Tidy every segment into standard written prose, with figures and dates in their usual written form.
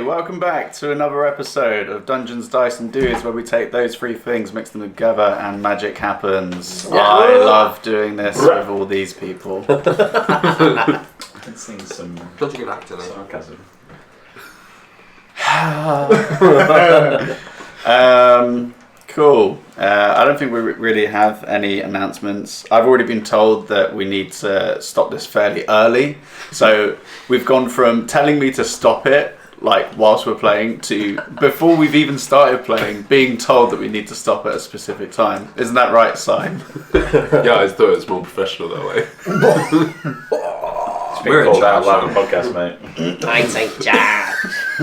welcome back to another episode of Dungeons, Dice and Dudes, where we take those three things, mix them together, and magic happens. Yeah. I love doing this with all these people. I can sing some sarcasm. Cool. I don't think we really have any announcements. I've already been told that we need to stop this fairly early. So we've gone from telling me to stop it, like whilst we're playing, to before we've even started playing, being told that we need to stop at a specific time. Isn't that right, Si? Yeah, I thought it was more professional that way. We're in charge of the podcast, mate. I ain't Jack.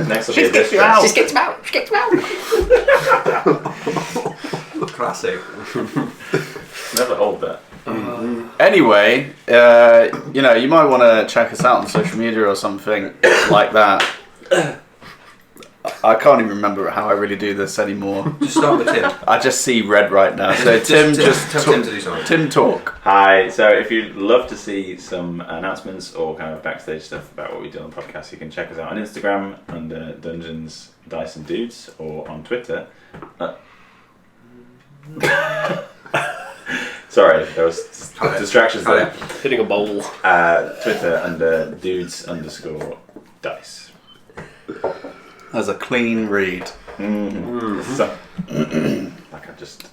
Next will be this. Just get him out. Classic. Never hold that. Anyway, you might want to check us out on social media or something like that. I can't even remember how I really do this anymore. Just start with Tim. I just see red right now. So Tim, tell Tim to do something. Tim, talk. Hi. So if you'd love to see some announcements or kind of backstage stuff about what we do on the podcast, you can check us out on Instagram under Dungeons, Dice and Dudes, or on Twitter. Sorry, there was distractions there. Hitting a bowl. Twitter under dudes_dice. That's a clean read. So, like I just...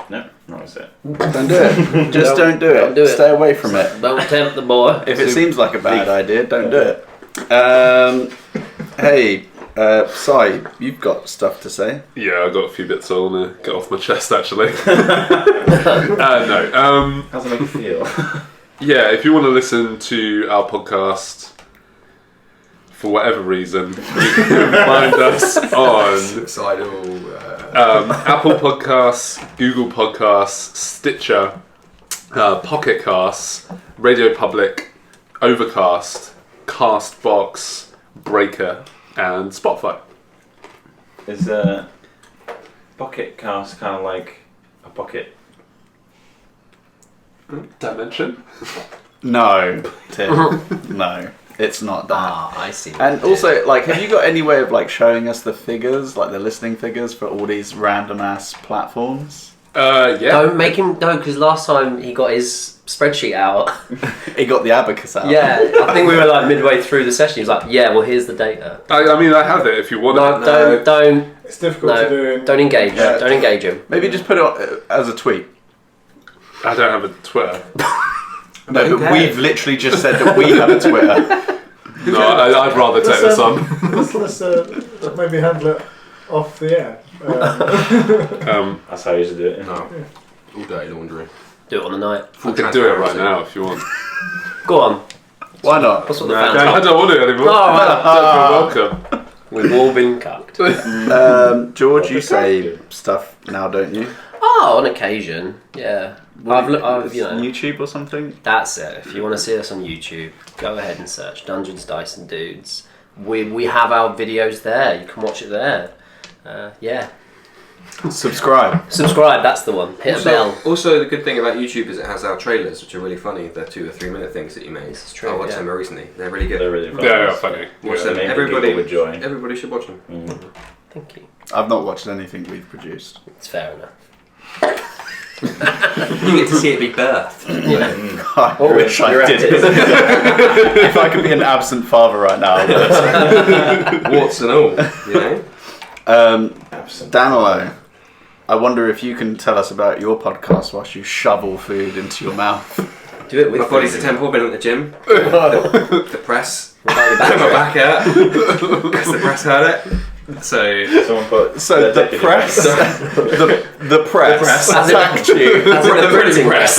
No, not was it. Don't do it. Just don't do it. Stay away from it. Don't tempt the boy. If it seems like a bad idea, don't do it. Hey, Si, you've got stuff to say. Yeah, I've got a few bits I want to get off my chest, actually. No. How's it make you feel? Yeah, if you want to listen to our podcast, for whatever reason, you can find us on Apple Podcasts, Google Podcasts, Stitcher, Pocket Casts, Radio Public, Overcast, Castbox, Breaker, and Spotify. Is a pocket cast kind of like a pocket dimension? No, Tim. No, it's not that. I see. And also, like, have you got any way of like showing us the figures, like the listening figures for all these random ass platforms? Yeah. Don't make him go, because last time he got his spreadsheet out. He got the abacus out. Yeah, I think we were like midway through the session. He was like, "Yeah, well, here's the data." I mean, I have it if you want it. Don't. It's difficult to do. Don't engage. Yeah. Don't engage him. Maybe just put it on, as a tweet. I don't have a Twitter. No, but we've literally just said that we have a Twitter. No, I'd rather take this on. Let's maybe handle it off the air. That's how I usually do it. No. All dirty laundry. Do it on the night. I can do it right now if you want. Go on. Why not? That's what the I fans don't want it anymore. Oh, Don't feel welcome. We've all been cucked. George, you say stuff now, don't you? Oh, on occasion, yeah. I've YouTube or something? That's it. If you want to see us on YouTube, go ahead and search Dungeons, Dice and Dudes. We have our videos there. You can watch it there. Yeah. Subscribe. That's the one. Hit a bell. Also, the good thing about YouTube is it has our trailers, which are really funny. They're 2 or 3 minute things that you made. It's true, I watched them recently. They're really good. They're really funny. Yeah, funny. Watch Yeah. them. Everybody would join. Everybody should watch them. Thank you. I've not watched anything we've produced. It's fair enough. You get to see it be birthed. I wish I did. If I could be an absent father right now, I would. Warts and all, you know? Danilo, I wonder if you can tell us about your podcast whilst you shovel food into your mouth. Do it with My body's a temple, been at the gym. The press. Put my back back out. Because the press heard it. So Someone put So the press, the press attacked you. That's the printing press.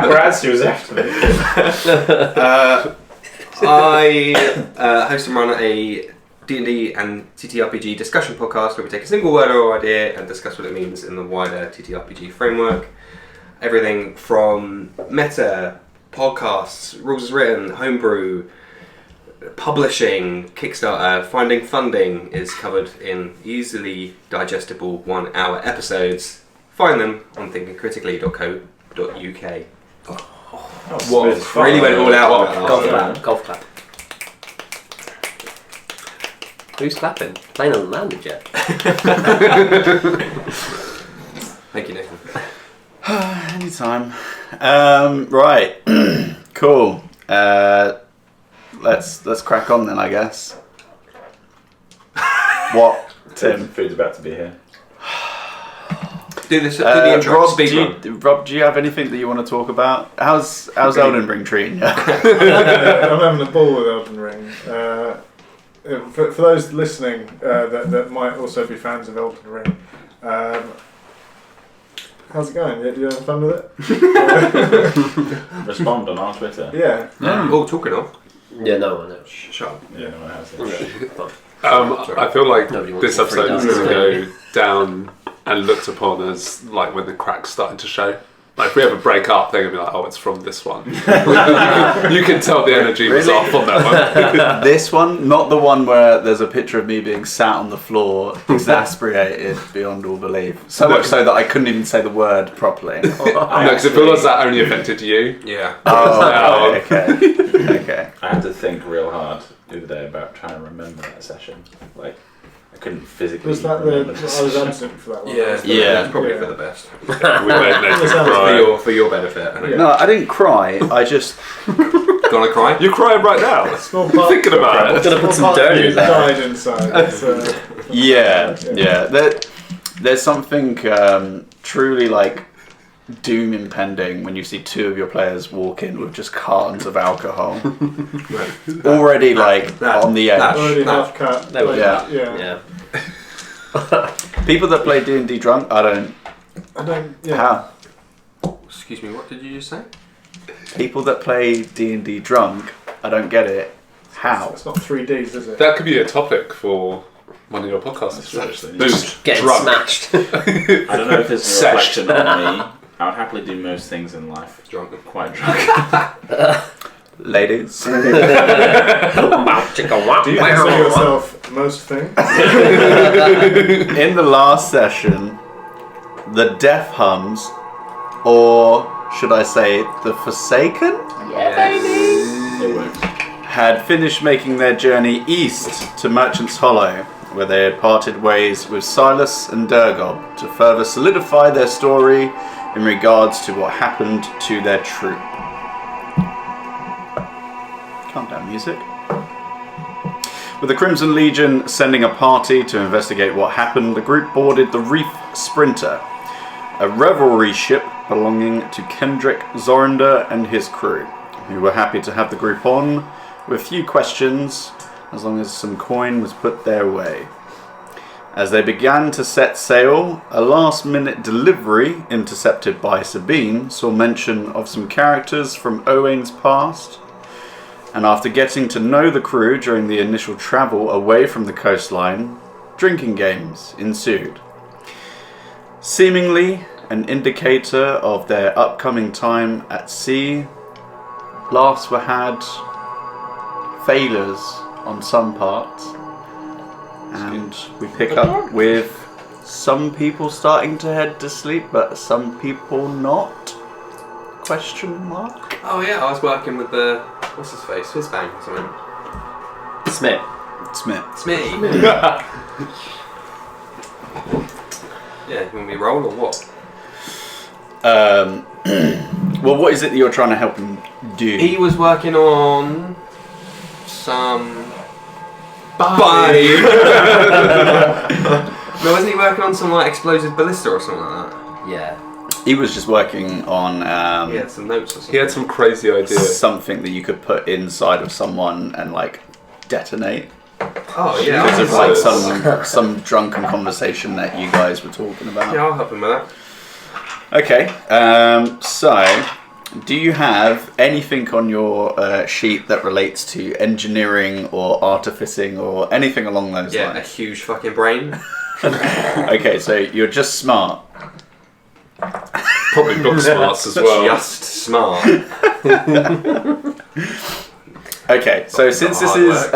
Brad's was after me. I host and run a D&D and ttrpg discussion podcast where we take a single word or idea and discuss what it means in the wider ttrpg framework. Everything from meta, podcasts, rules as written, homebrew, publishing, Kickstarter, finding funding is covered in easily digestible 1 hour episodes. Find them on thinkingcritically.co.uk. Really went all out. Golf clap. Who's clapping? Plane hasn't landed yet. Thank you, Nathan. Anytime. Right. Cool. Let's crack on then, I guess. What, Tim? Food's about to be here. Do the intro. Rob, Speak Rob, do you have anything that you want to talk about? How's Elden Ring treating you? I'm having a ball with Elden Ring. For those listening that might also be fans of Elden Ring, how's it going? You having fun with it? Respond on our Twitter. Yeah. Oh, talking of. Yeah, no one knows. Shut up. Yeah, no one has it. I feel like Nobody wants this to free episode is dance. going to go down and looked upon as like when the crack's starting to show. Like if we ever break up, they're going to be like, oh, it's from this one. You can tell the energy was Really? off on that one. This one, not the one where there's a picture of me being sat on the floor, exasperated beyond all belief. So much so that I couldn't even say the word properly. No, because it feels like that only affected you. Yeah. Oh, okay. Okay. I had to think real hard the other day about trying to remember that session. Like, I couldn't physically Was that remember I was absent for that one. Yeah. Yeah. It's probably for the best. We made Nathan Sounds cry. For your benefit. I think. No, I didn't cry. I just... Gonna cry? You're crying right now. Small part, Thinking about it. Gonna put some small part dirt of in you there. died inside. So, Yeah. There's something truly like doom impending when you see two of your players walk in with just cartons of alcohol. Already on the edge. already half cut. There we go. Yeah. People that play D&D drunk, I don't... I don't. Yeah. How? Excuse me, what did you just say? People that play D&D drunk, I don't get it. How? It's not 3Ds, is it? That could be a topic for one of your podcasts. Actually. Booze. Getting Drunk. smashed. I don't know if it's a Seshed. reflection on me. I would happily do most things in life Drunk. quite drunk. Ladies. Do you consider yourself most things? In the last session, the Deaf Hums, or should I say the Forsaken, It works. had finished making their journey east to Merchant's Hollow, where they had parted ways with Silas and Durgob to further solidify their story in regards to what happened to their troop. Calm down, music. With the Crimson Legion sending a party to investigate what happened, the group boarded the Reef Sprinter, a revelry ship belonging to Captain Zorander and his crew, who were happy to have the group on with few questions as long as some coin was put their way. As they began to set sail, a last-minute delivery intercepted by Sabine saw mention of some characters from Owain's past, and after getting to know the crew during the initial travel away from the coastline, drinking games ensued. Seemingly an indicator of their upcoming time at sea, laughs were had, failures on some parts, and we pick up with some people starting to head to sleep, but some people not? Question mark? Oh yeah, I was working with the what's his face, Fizzbang or something. Smith. Smith. It's me. Yeah, you want me to roll or what? Well, what is it that you're trying to help him do? He was working on some. Bye. No, wasn't he working on some like explosive ballista or something like that? Yeah. He was just working on He had some notes or something. He had some crazy idea. something that you could put inside of someone and like detonate. Oh yeah, Because I'll of help like some drunken conversation that you guys were talking about. Yeah, I'll help him with that. Okay, so do you have anything on your sheet that relates to engineering or artificing or anything along those Yeah, a lines? huge fucking brain. Okay, so you're just smart. Probably book smarts as well. Just smart. Okay, so since this is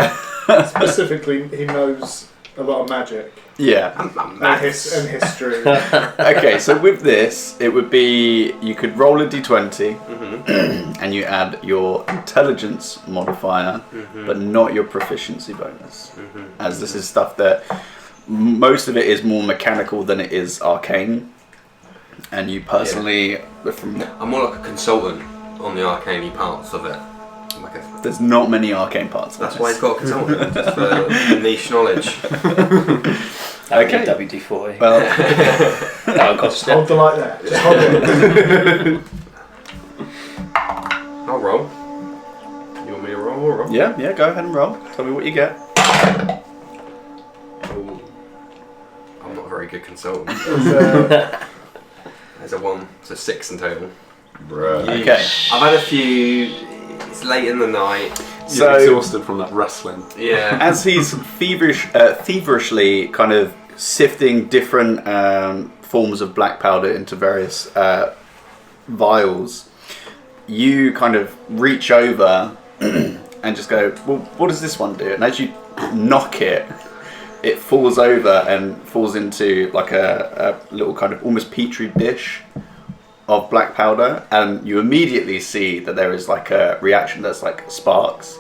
Specifically, he knows a lot of magic. Yeah. And history. Okay, so with this, it would be you could roll a d20 Mm-hmm. and you add your intelligence modifier, but not your proficiency bonus, as this is stuff that most of it is more mechanical than it is arcane. And you personally, from I'm more like a consultant on the arcane parts of it. there's not many arcane parts. Of That's this. why he's got a consultant, just for niche knowledge. Okay. Okay. WD-40. Well, That would cost Hold the light there. Just hold it. I'll roll. You want me to roll? I'll roll. yeah, go ahead and roll. Tell me what you get. Ooh. I'm not a very good consultant. It's, There's a 1, so 6 in total. Okay. I've had a few. It's late in the night. So- You're exhausted from that wrestling. Yeah. As he's feverishly kind of sifting different forms of black powder into various vials, you kind of reach over and just go, well, what does this one do? And as you knock it, it falls over and falls into like a little kind of almost petri dish of black powder, and you immediately see that there is like a reaction that's like sparks.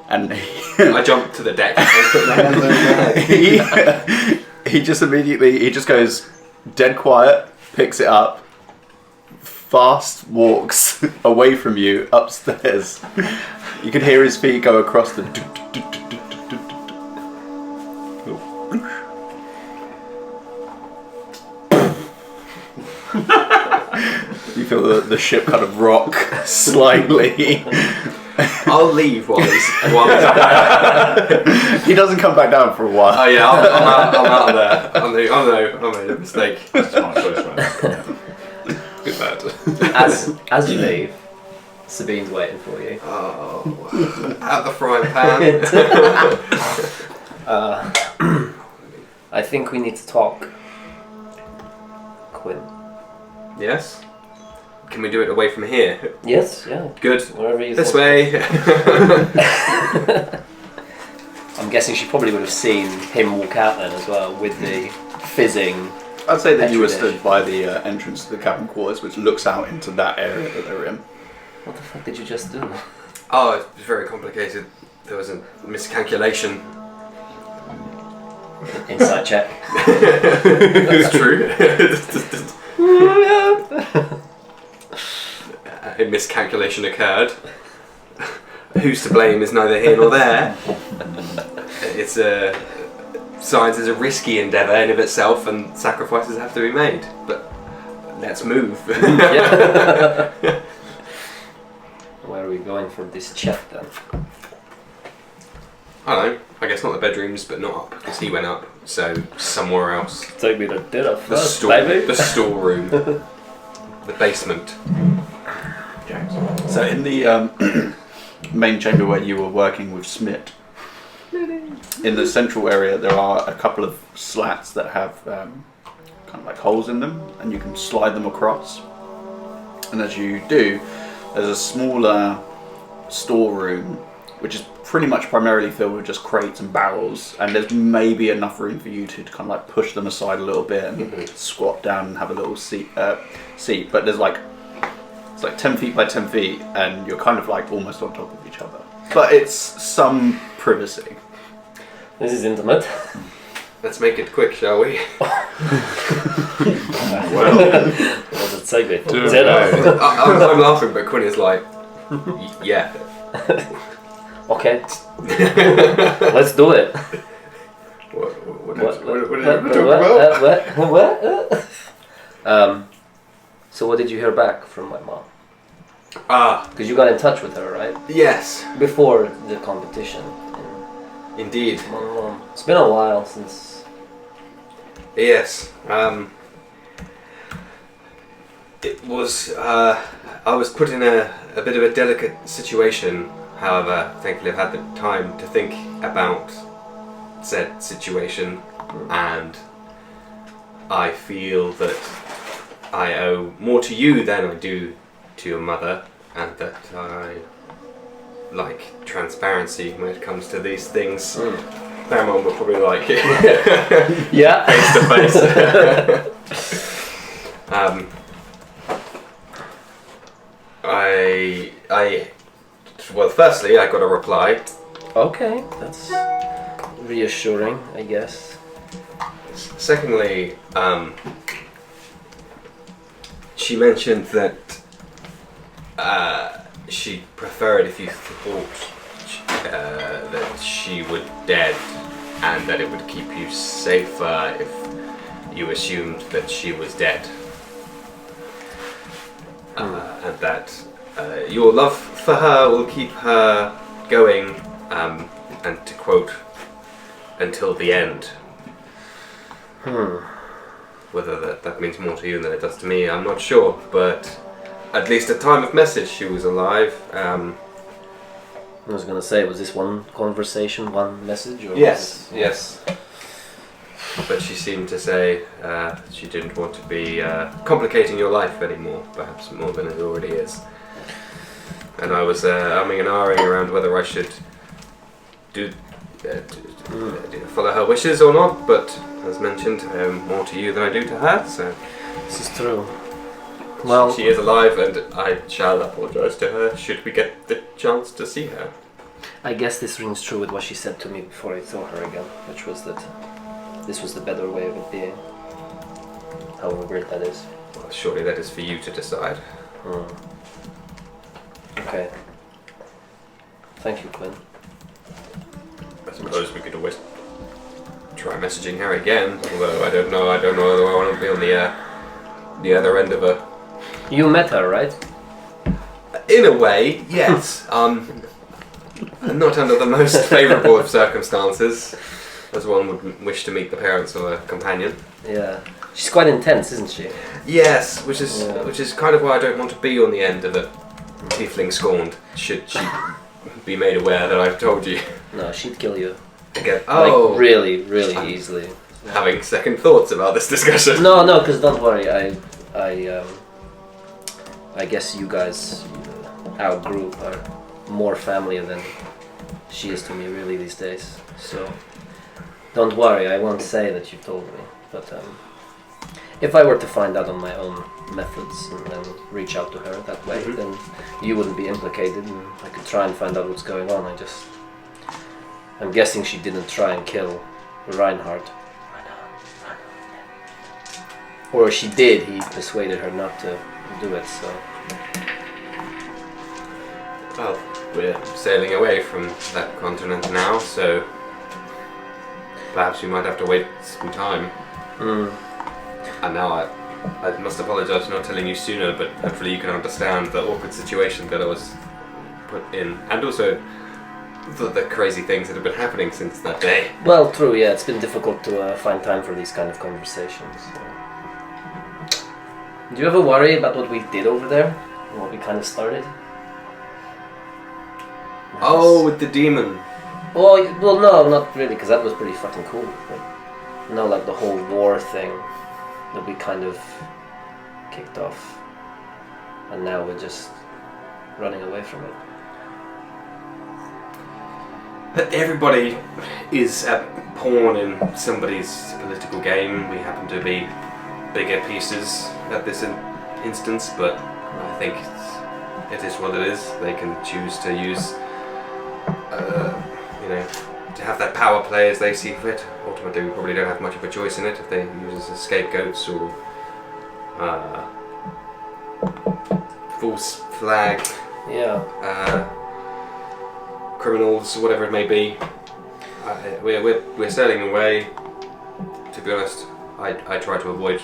And I jumped to the deck and put my hands over my head. he just goes dead quiet, picks it up, fast walks away from you upstairs. You can hear his feet go across the you feel the ship kind of rock slightly. I'll leave while he's. He doesn't come back down for a while. Oh yeah, I'm out of there. I made a mistake. That's my choice right now. Good bad. As you leave, Sabine's waiting for you. Oh, out the frying pan. I think we need to talk. Quinn. Yes. Can we do it away from here? Yes, yeah. Good. Wherever you This thought. way. I'm guessing she probably would have seen him walk out then as well with the fizzing. I'd say that you were Petri dish. stood by the entrance to the cabin quarters, which looks out into that area that they're in. What the fuck did you just do? Oh, it was very complicated. There was a miscalculation. Inside check. It's true. A miscalculation occurred. Who's to blame is neither here nor there. It's science is a risky endeavour in of itself, and sacrifices have to be made. But let's move. Yeah. Where are we going for this check then? I don't know. I guess not the bedrooms, but not up because he went up. So somewhere else. Take me to dinner The first, baby. The storeroom. The basement. So in the main chamber where you were working with Smith, in the central area there are a couple of slats that have kind of like holes in them, and you can slide them across. And as you do, there's a smaller storeroom which is pretty much primarily filled with just crates and barrels, and there's maybe enough room for you to kind of like push them aside a little bit and squat down and have a little seat. But there's like, it's like 10 feet by 10 feet, and you're kind of like almost on top of each other. But it's some privacy. This is intimate. Let's make it quick, shall we? What does it say me? Do it. Dinner. I'm laughing, but Quinn is like, yeah. Okay. Let's do it. What So what did you hear back from my mom? Ah, Because you got in touch with her, right? yes, Before the competition. indeed. It's been a while since... Yes. It was. I was put in a bit of a delicate situation. However, thankfully, I've had the time to think about said situation, and I feel that I owe more to you than I do to your mother, and that I like transparency when it comes to these things. Paramount would probably like it. Yeah. Face to face. Well, firstly, I got a reply. Okay, that's reassuring, I guess. Secondly, she mentioned that she preferred if you thought that she was dead, and that it would keep you safer if you assumed that she was dead. And that your love for her will keep her going, and to quote, until the end. Whether that means more to you than it does to me, I'm not sure, but at least at time of message she was alive. I was gonna say, was this one conversation, one message? Or Yes. But she seemed to say she didn't want to be complicating your life anymore, perhaps more than it already is. And I was umming and ahhing around whether I should follow her wishes or not, but as mentioned, more to you than I do to her, so... This is true. Well, she is alive, and I shall apologise to her should we get the chance to see her. I guess this rings true with what she said to me before I saw her again, which was that this was the better way of it being. However weird that is. Well, surely that is for you to decide. Okay. Thank you, Quinn. I suppose we could always try messaging her again, although I don't know whether I want to be on the other end of a... You met her, right? In a way, yes. Not under the most favourable of circumstances, as one would wish to meet the parents of a companion. Yeah. She's quite intense, isn't she? Yes, which is kind of why I don't want to be on the end of a tiefling scorned, should she be made aware that I've told you. No, she'd kill you. Again, like, really, really easily. Having second thoughts about this discussion. No, because don't worry. I guess you guys, our group, are more family than she is to me really these days. So don't worry. I won't say that you told me. But if I were to find out on my own methods and then reach out to her that way, then you wouldn't be implicated, and I could try and find out what's going on. I'm guessing she didn't try and kill Reinhardt. Or she did, he persuaded her not to do it, so... Well, we're sailing away from that continent now, so... perhaps we might have to wait some time. And now I must apologise for not telling you sooner, but hopefully you can understand the awkward situation that I was put in. And also the crazy things that have been happening since that day. Well, true, yeah, it's been difficult to find time for these kind of conversations. Do you ever worry about what we did over there? What we kind of started? Oh, with the demon. Well, no, not really, because that was pretty fucking cool. But, like the whole war thing that we kind of kicked off. And now we're just running away from it. But everybody is a pawn in somebody's political game. We happen to be bigger pieces at this instance, but I think it is what it is. They can choose to use, to have that power play as they see fit. Ultimately, we probably don't have much of a choice in it if they use us as scapegoats or false flag. Criminals, whatever it may be. We're sailing away. To be honest, I try to avoid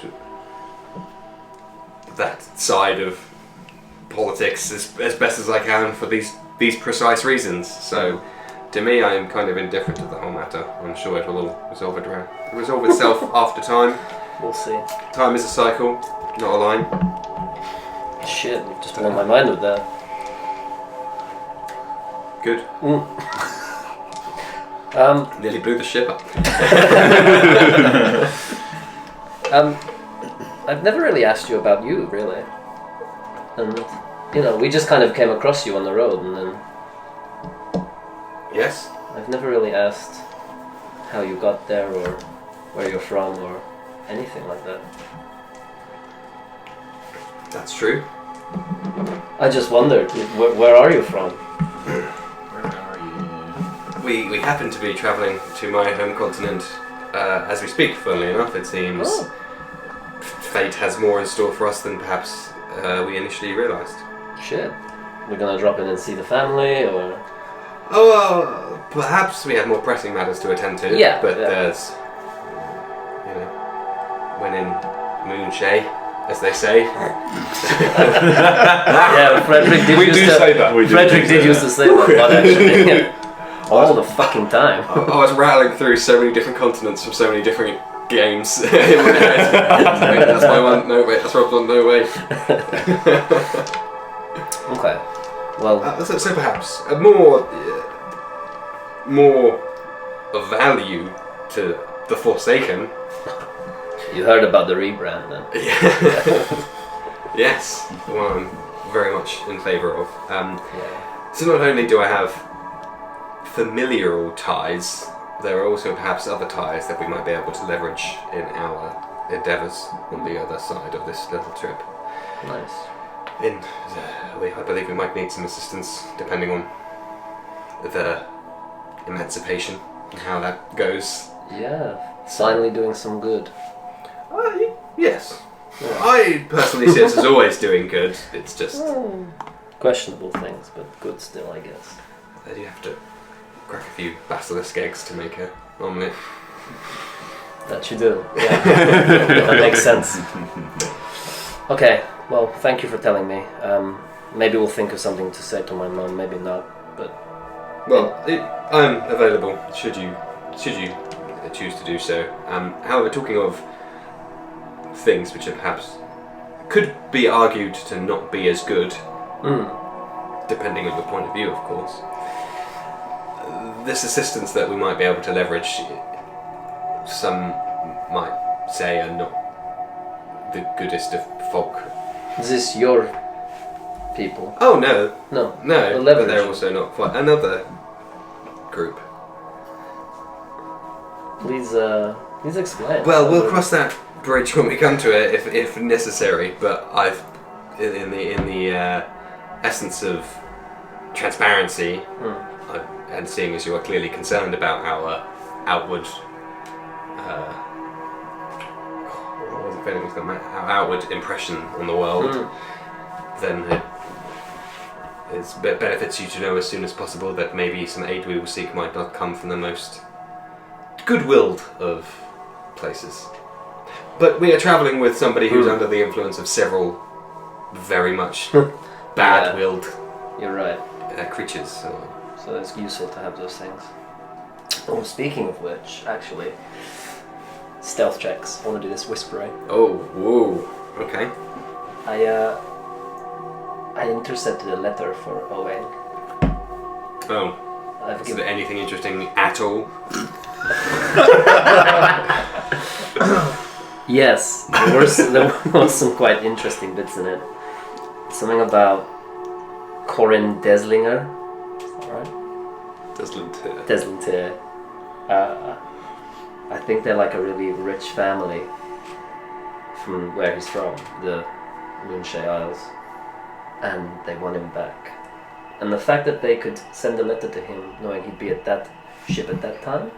that side of politics as best as I can for these precise reasons. So, to me, I am kind of indifferent to the whole matter. I'm sure it will all resolve itself after time. We'll see. Time is a cycle, not a line. Shit, just blown my mind with that. Good. Nearly blew the ship up. I've never really asked you about you, really. And, we just kind of came across you on the road, and then... Yes? I've never really asked how you got there or where you're from or anything like that. That's true. I just wondered, where are you from? Where are you? We happen to be travelling to my home continent as we speak, funnily enough. It seems fate has more in store for us than perhaps we initially realised. Shit. We're gonna drop in and see the family, or... Oh, well, perhaps we have more pressing matters to attend to. Yeah, But yeah. there's, when in moon shay, as they say. Yeah, Frederick did We do say that. Frederick did used to say that, but actually... all the fucking time. I was rattling through so many different continents from so many different games in my head. Wait, that's my one. No, wait, that's Rob's one. No way. Okay. Well, So perhaps more of value to the Forsaken. you heard about the rebrand then. Yes, the one I'm very much in favour of. Yeah. So not only do I have familial ties, there are also perhaps other ties that we might be able to leverage in our endeavours on the other side of this little trip. Nice. I believe we might need some assistance depending on the emancipation and how that goes. Yeah. Finally doing some good. Yes. Yeah. I personally see us as always doing good. It's just Questionable things, but good still, I guess. that you have to crack a few basilisk eggs to make a omelette. That you do. Yeah. That makes sense. Okay. Well, thank you for telling me. Maybe we'll think of something to say to my mom. Maybe not. But Well, I'm available should you choose to do so. However, talking of things which are perhaps could be argued to not be as good, depending on your point of view, of course. This assistance that we might be able to leverage, some might say, are not the goodest of folk. is this your people? Oh no, No. no, The but leverage. they're also not quite another group. Please explain. Well, we'll cross that bridge when we come to it, if necessary. But I've, in the essence of transparency, and seeing as you are clearly concerned about our outward, our outward impression on the world, then it benefits you to know as soon as possible that maybe some aid we will seek might not come from the most good-willed of places. But we are travelling with somebody who's under the influence of several very much bad-willed You're right. creatures. So it's useful to have those things. Oh, speaking of which, actually, stealth checks. I want to do this whispering. Oh, whoa. Okay. I intercepted a letter for Owain. Oh, I've is given. there anything interesting at all? Yes, there was some quite interesting bits in it. Something about Corin Deslinger. Is that right? Deslinter. I think they're like a really rich family from where he's from, the Moonshay Isles, and they want him back. And the fact that they could send a letter to him knowing he'd be at that ship at that time,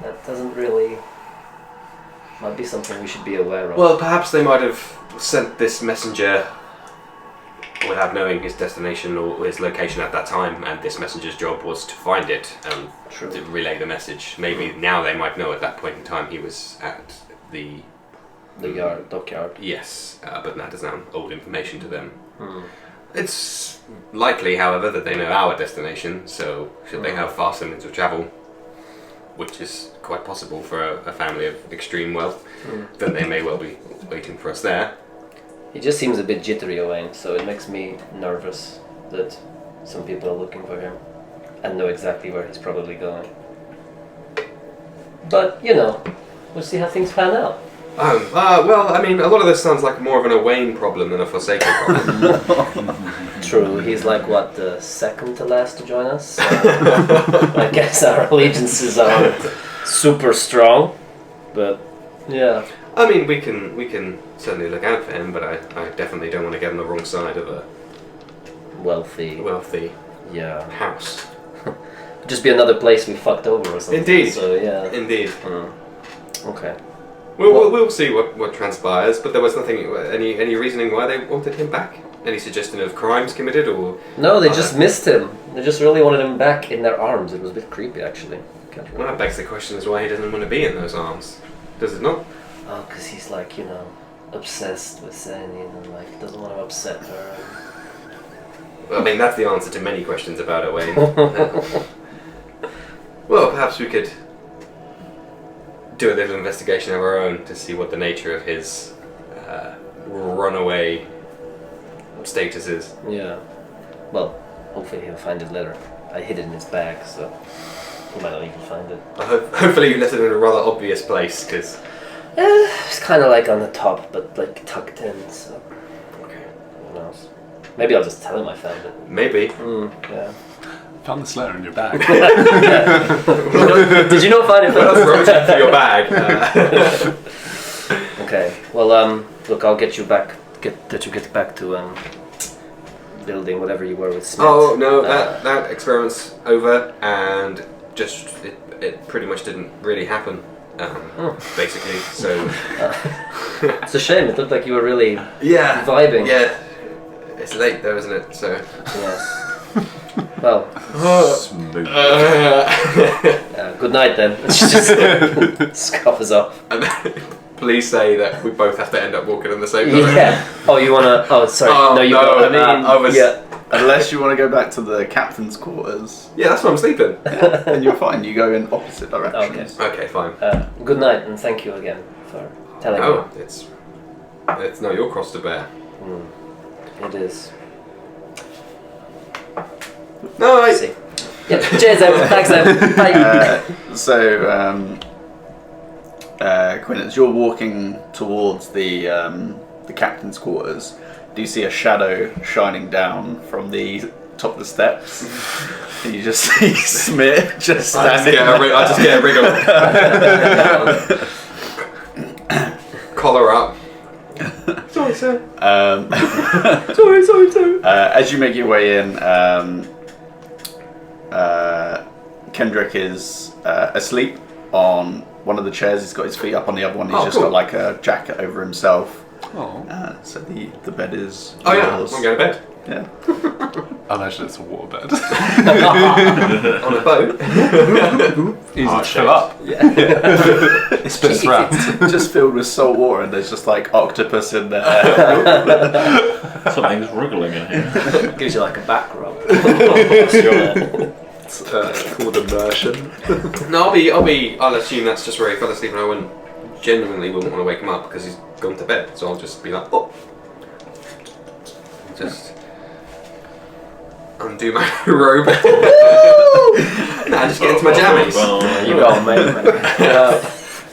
that doesn't really... might be something we should be aware of. Well, perhaps they might have sent this messenger without knowing his destination or his location at that time, and this messenger's job was to find it and True. to relay the message. Maybe now they might know at that point in time he was at the dockyard. Yes, but that is now old information to them. It's likely, however, that they know our destination, so should they have faster means of travel, which is quite possible for a family of extreme wealth, then they may well be waiting for us there. He just seems a bit jittery, Owain, so it makes me nervous that some people are looking for him and know exactly where he's probably going. But, you know, we'll see how things pan out. Well, I mean, a lot of this sounds like more of an Owain problem than a Forsaken problem. True, he's like, what, the second to last to join us? So I guess our allegiances aren't super strong, but yeah. I mean, we can certainly look out for him, but I definitely don't want to get on the wrong side of a Wealthy. Yeah. house. Just be another place we fucked over or something. Indeed. So yeah. Indeed. Okay. We'll see what transpires, but there was nothing, any reasoning why they wanted him back? Any suggestion of crimes committed, or...? No, they just missed him. They just really wanted him back in their arms. It was a bit creepy, actually. Can't Well, that begs the question as why he doesn't want to be in those arms. Does it not? Oh, because he's like, obsessed with Sandy and like doesn't want to upset her. Well, I mean, that's the answer to many questions about it, Wayne. Well, perhaps we could do a little investigation of our own to see what the nature of his runaway status is. Yeah. Well, hopefully he'll find it later. I hid it in his bag, so he might not even find it. Hopefully you left it in a rather obvious place, because... It's kind of like on the top, but like tucked in, so... Okay. Who knows? Maybe I'll just tell him I found it. Maybe. Yeah. Found this letter in your bag. Did you not find it? What else wrote it for your bag? Okay. Well, look, I'll get you back. Get back to building whatever you were with Smith. Oh no, that experiment's over, and just it pretty much didn't really happen. Basically, so It's a shame. It looked like you were really vibing. Yeah, it's late though, isn't it? So Yes. Well. Smooth. Good night then. She just scuffers off. And please say that we both have to end up walking in the same direction. Yeah. Oh, you wanna? Oh, sorry. Oh, you no, don't. I was- Yeah. Unless you want to go back to the captain's quarters, Yeah, that's why I'm sleeping. then you're fine. You go in opposite directions. Okay, fine. Good night, and thank you again for telling Oh, it's not your cross to bear. me. It is. No, See. Yeah. Cheers, Em. Thanks, Em. Bye. Quinn, as you're walking towards the captain's quarters, do you see a shadow shining down from the top of the steps? And you just see Smith just standing. I just get a wriggle. Collar up. Sorry, sir. Sorry, sir. As you make your way in, Kendrick is asleep on one of the chairs. He's got his feet up on the other one. He's just got like a jacket over himself. Oh. So the bed is Oh yeah, yours. I'm going to bed. Yeah. I imagine it's a waterbed. On a boat. Easy to fill up. Yeah. It spits around. Just filled with salt water, and there's just like octopus in there. Something's wriggling in here. Gives you like a back rub. It's called immersion. No, I'll assume that's just where he fell asleep, and I genuinely wouldn't want to wake him up because he's gone to bed. So I'll just be like, oh, just undo my robe. Nah, just get into my jammies. You go, mate.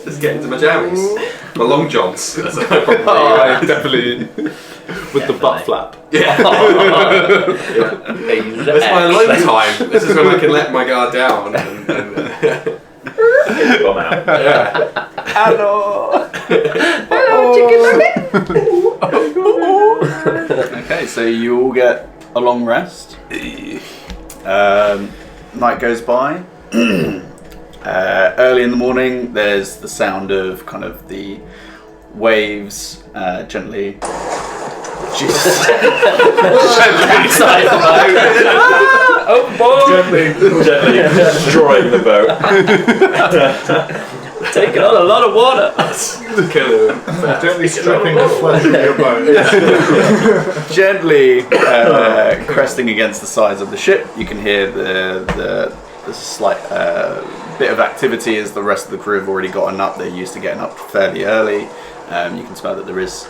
Just get into my jammies. My long johns. Oh, definitely. With the butt flap. Yeah. That's my alone time. This is when I can let my guard down. And Bum out. yeah. Hello. Okay, so you all get a long rest. Night goes by. Early in the morning, there's the sound of kind of the waves gently. Jesus. Oh boy! Gently destroying the boat. Taking on a lot of water. Kill him. Gently stripping the flesh of your bones. Gently cresting against the sides of the ship. You can hear the slight bit of activity as the rest of the crew have already gotten up. They're used to getting up fairly early. You can smell that there is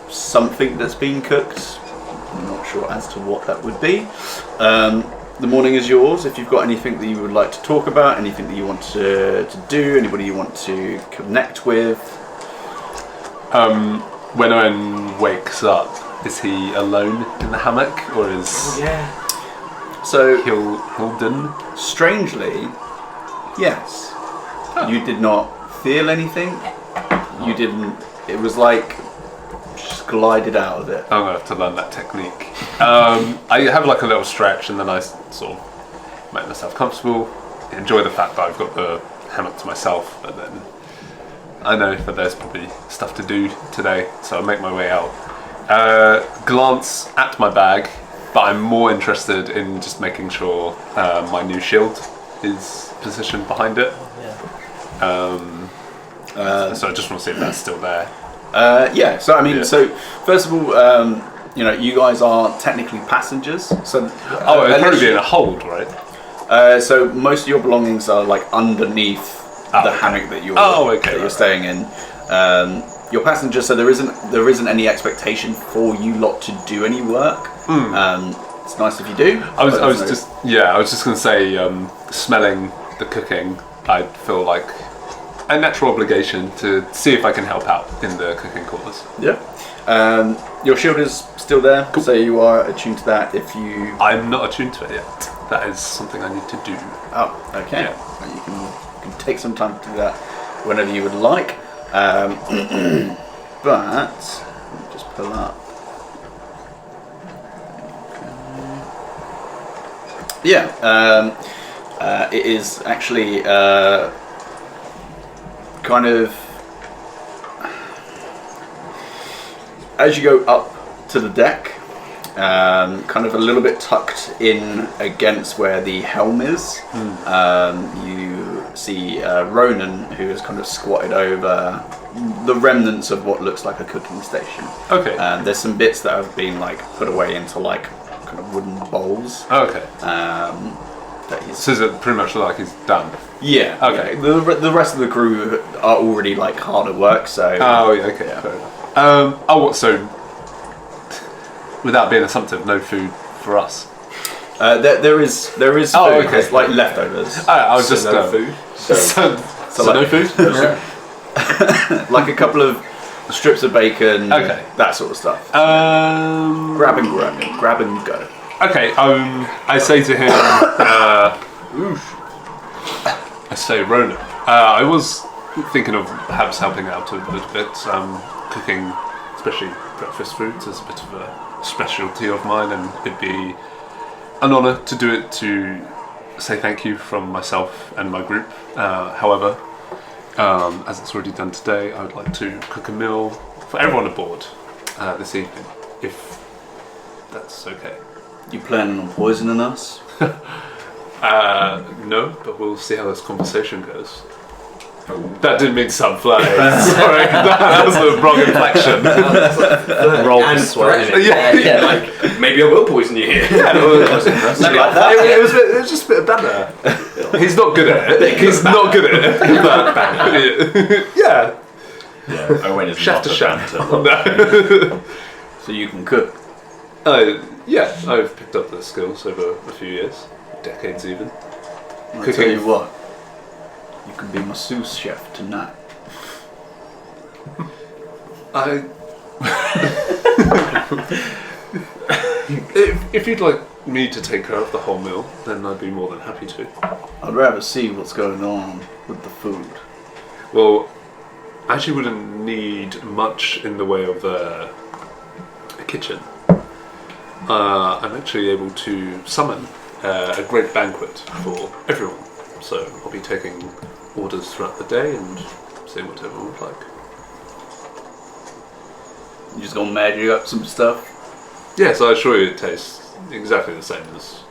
something that's been cooked. I'm not sure as to what that would be. The morning is yours. If you've got anything that you would like to talk about, anything that you want to do, anybody you want to connect with. When Owen wakes up, is he alone in the hammock, or is So Hilden? strangely, yes. You did not feel anything. You didn't. It was like just glided out of it. I'm gonna have to learn that technique. I have like a little stretch, and then I sort of make myself comfortable. Enjoy the fact that I've got the hammock to myself, and then I know that there's probably stuff to do today, so I make my way out. Glance at my bag, but I'm more interested in just making sure my new shield is positioned behind it. So I just want to see if that's still there. Yeah. So I mean, Yeah. so first of all, you guys are technically passengers. So It'd probably be in a hold, right? so most of your belongings are like underneath the hammock that you're staying in. You're passengers, so there isn't any expectation for you lot to do any work. It's nice if you do. I was just going to say, smelling the cooking, I feel like a natural obligation to see if I can help out in the cooking quarters. Yeah. Your shield is still there, so you are attuned to that. If you, I'm not attuned to it yet. That is something I need to do. oh, okay. Yeah. You can take some time to do that whenever you would like. But let me just pull up. Yeah. It is actually kind of as you go up to the deck, kind of a little bit tucked in against where the helm is. You see Ronan, who is kind of squatted over the remnants of what looks like a cooking station. Okay. There's some bits that have been like put away into like kind of wooden bowls. Okay. That he's, So is it pretty much like he's done? yeah. Okay. Yeah. The rest of the crew are already like hard at work, so. Oh, yeah, okay. Yeah. Fair enough. So without being assumptive, no food for us. There is food. Oh, okay. There's like leftovers. I was just no food. So no like- food. Like a couple of strips of bacon. Okay. That sort of stuff. Grab and go. Okay. I say to him, I say, Ronan, I was thinking of perhaps helping out a little bit, cooking, especially breakfast foods, is a bit of a specialty of mine, and it'd be an honour to do it to say thank you from myself and my group. However, as it's already done today, I would like to cook a meal for everyone aboard this evening, if that's okay. You planning on poisoning us? No, but we'll see how this conversation goes. That didn't mean to sound flirty. Sorry, that was the wrong inflection. Roll And sweat. threatening. Yeah. Like, maybe I will poison you here. It was just a bit of banter. He's not good at it. He's not good at it. But, yeah. Yeah, Owen is Chef not to a chef. banter. So you can cook. Yeah, I've picked up the skills over a few years, decades even. I'll Cooking. tell you what. You can be my sous chef tonight. If you'd like me to take care of the whole meal, then I'd be more than happy to. I'd rather see what's going on with the food. Well, I actually wouldn't need much in the way of a kitchen. I'm actually able to summon a great banquet for everyone. So I'll be taking orders throughout the day and seeing what everyone would like. You just gonna magic up some stuff? Yes, I assure you it tastes exactly the same as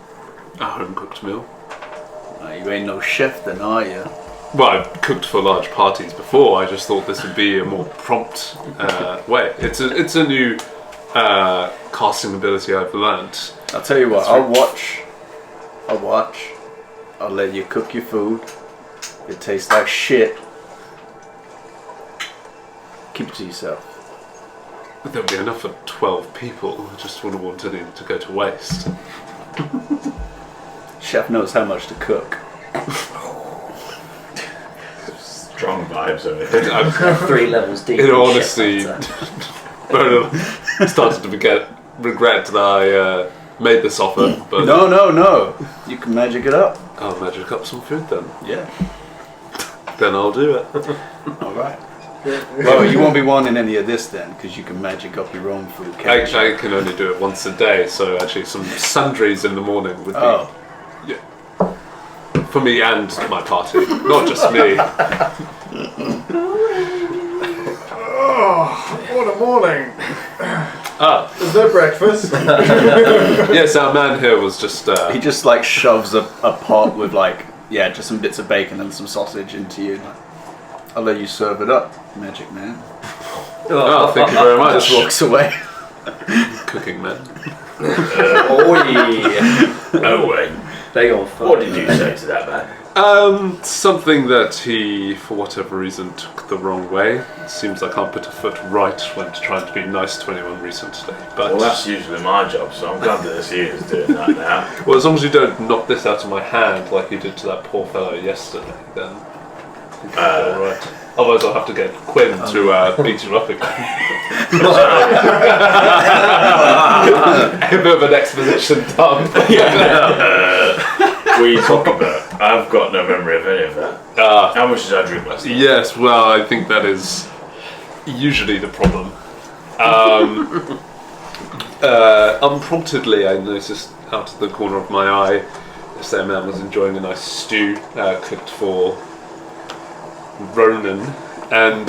a home-cooked meal. You ain't no chef then, are you? Well, I've cooked for large parties before. I just thought this would be a more prompt way. It's a new casting ability I've learnt. I'll tell you what, I'll watch. I'll let you cook your food. It tastes like shit. Keep it to yourself. There'll be enough for 12 people. I just wouldn't want any to go to waste. Chef knows how much to cook. Strong vibes over here. I'm 3 levels deep. In in all shit, honesty, but, started to regret that I made this offer, but No. You can magic it up. I'll magic up some food then. Yeah. then I'll do it. All right. Well, you won't be wanting any of this then, because you can magic up your own food. Actually, I can only do it once a day, so actually some sundries in the morning would be for me and my party, not just me. Oh, what a morning! Ah, Is there breakfast? yes, our man here was just. He just like shoves a pot with just some bits of bacon and some sausage into you. I'll let you serve it up, magic man. Oh, thank you very much. Just walks away. Cooking man. No way. They go What did you say to that man? Something that he, for whatever reason, took the wrong way. It seems I can't put a foot right when trying to be nice to anyone recently. But Well, that's usually my job, so I'm glad that this year is doing that now. well, as long as you don't knock this out of my hand like you did to that poor fellow yesterday, then I think it'll be all right. Otherwise, I'll have to get Quinn to beat you up again. A bit of an exposition dump. What are you talking about? I've got no memory of any of that. How much did I drink last night? Yes, well, I think that is usually the problem. Unpromptedly, I noticed out of the corner of my eye, this there man was enjoying a nice stew cooked for Ronan, and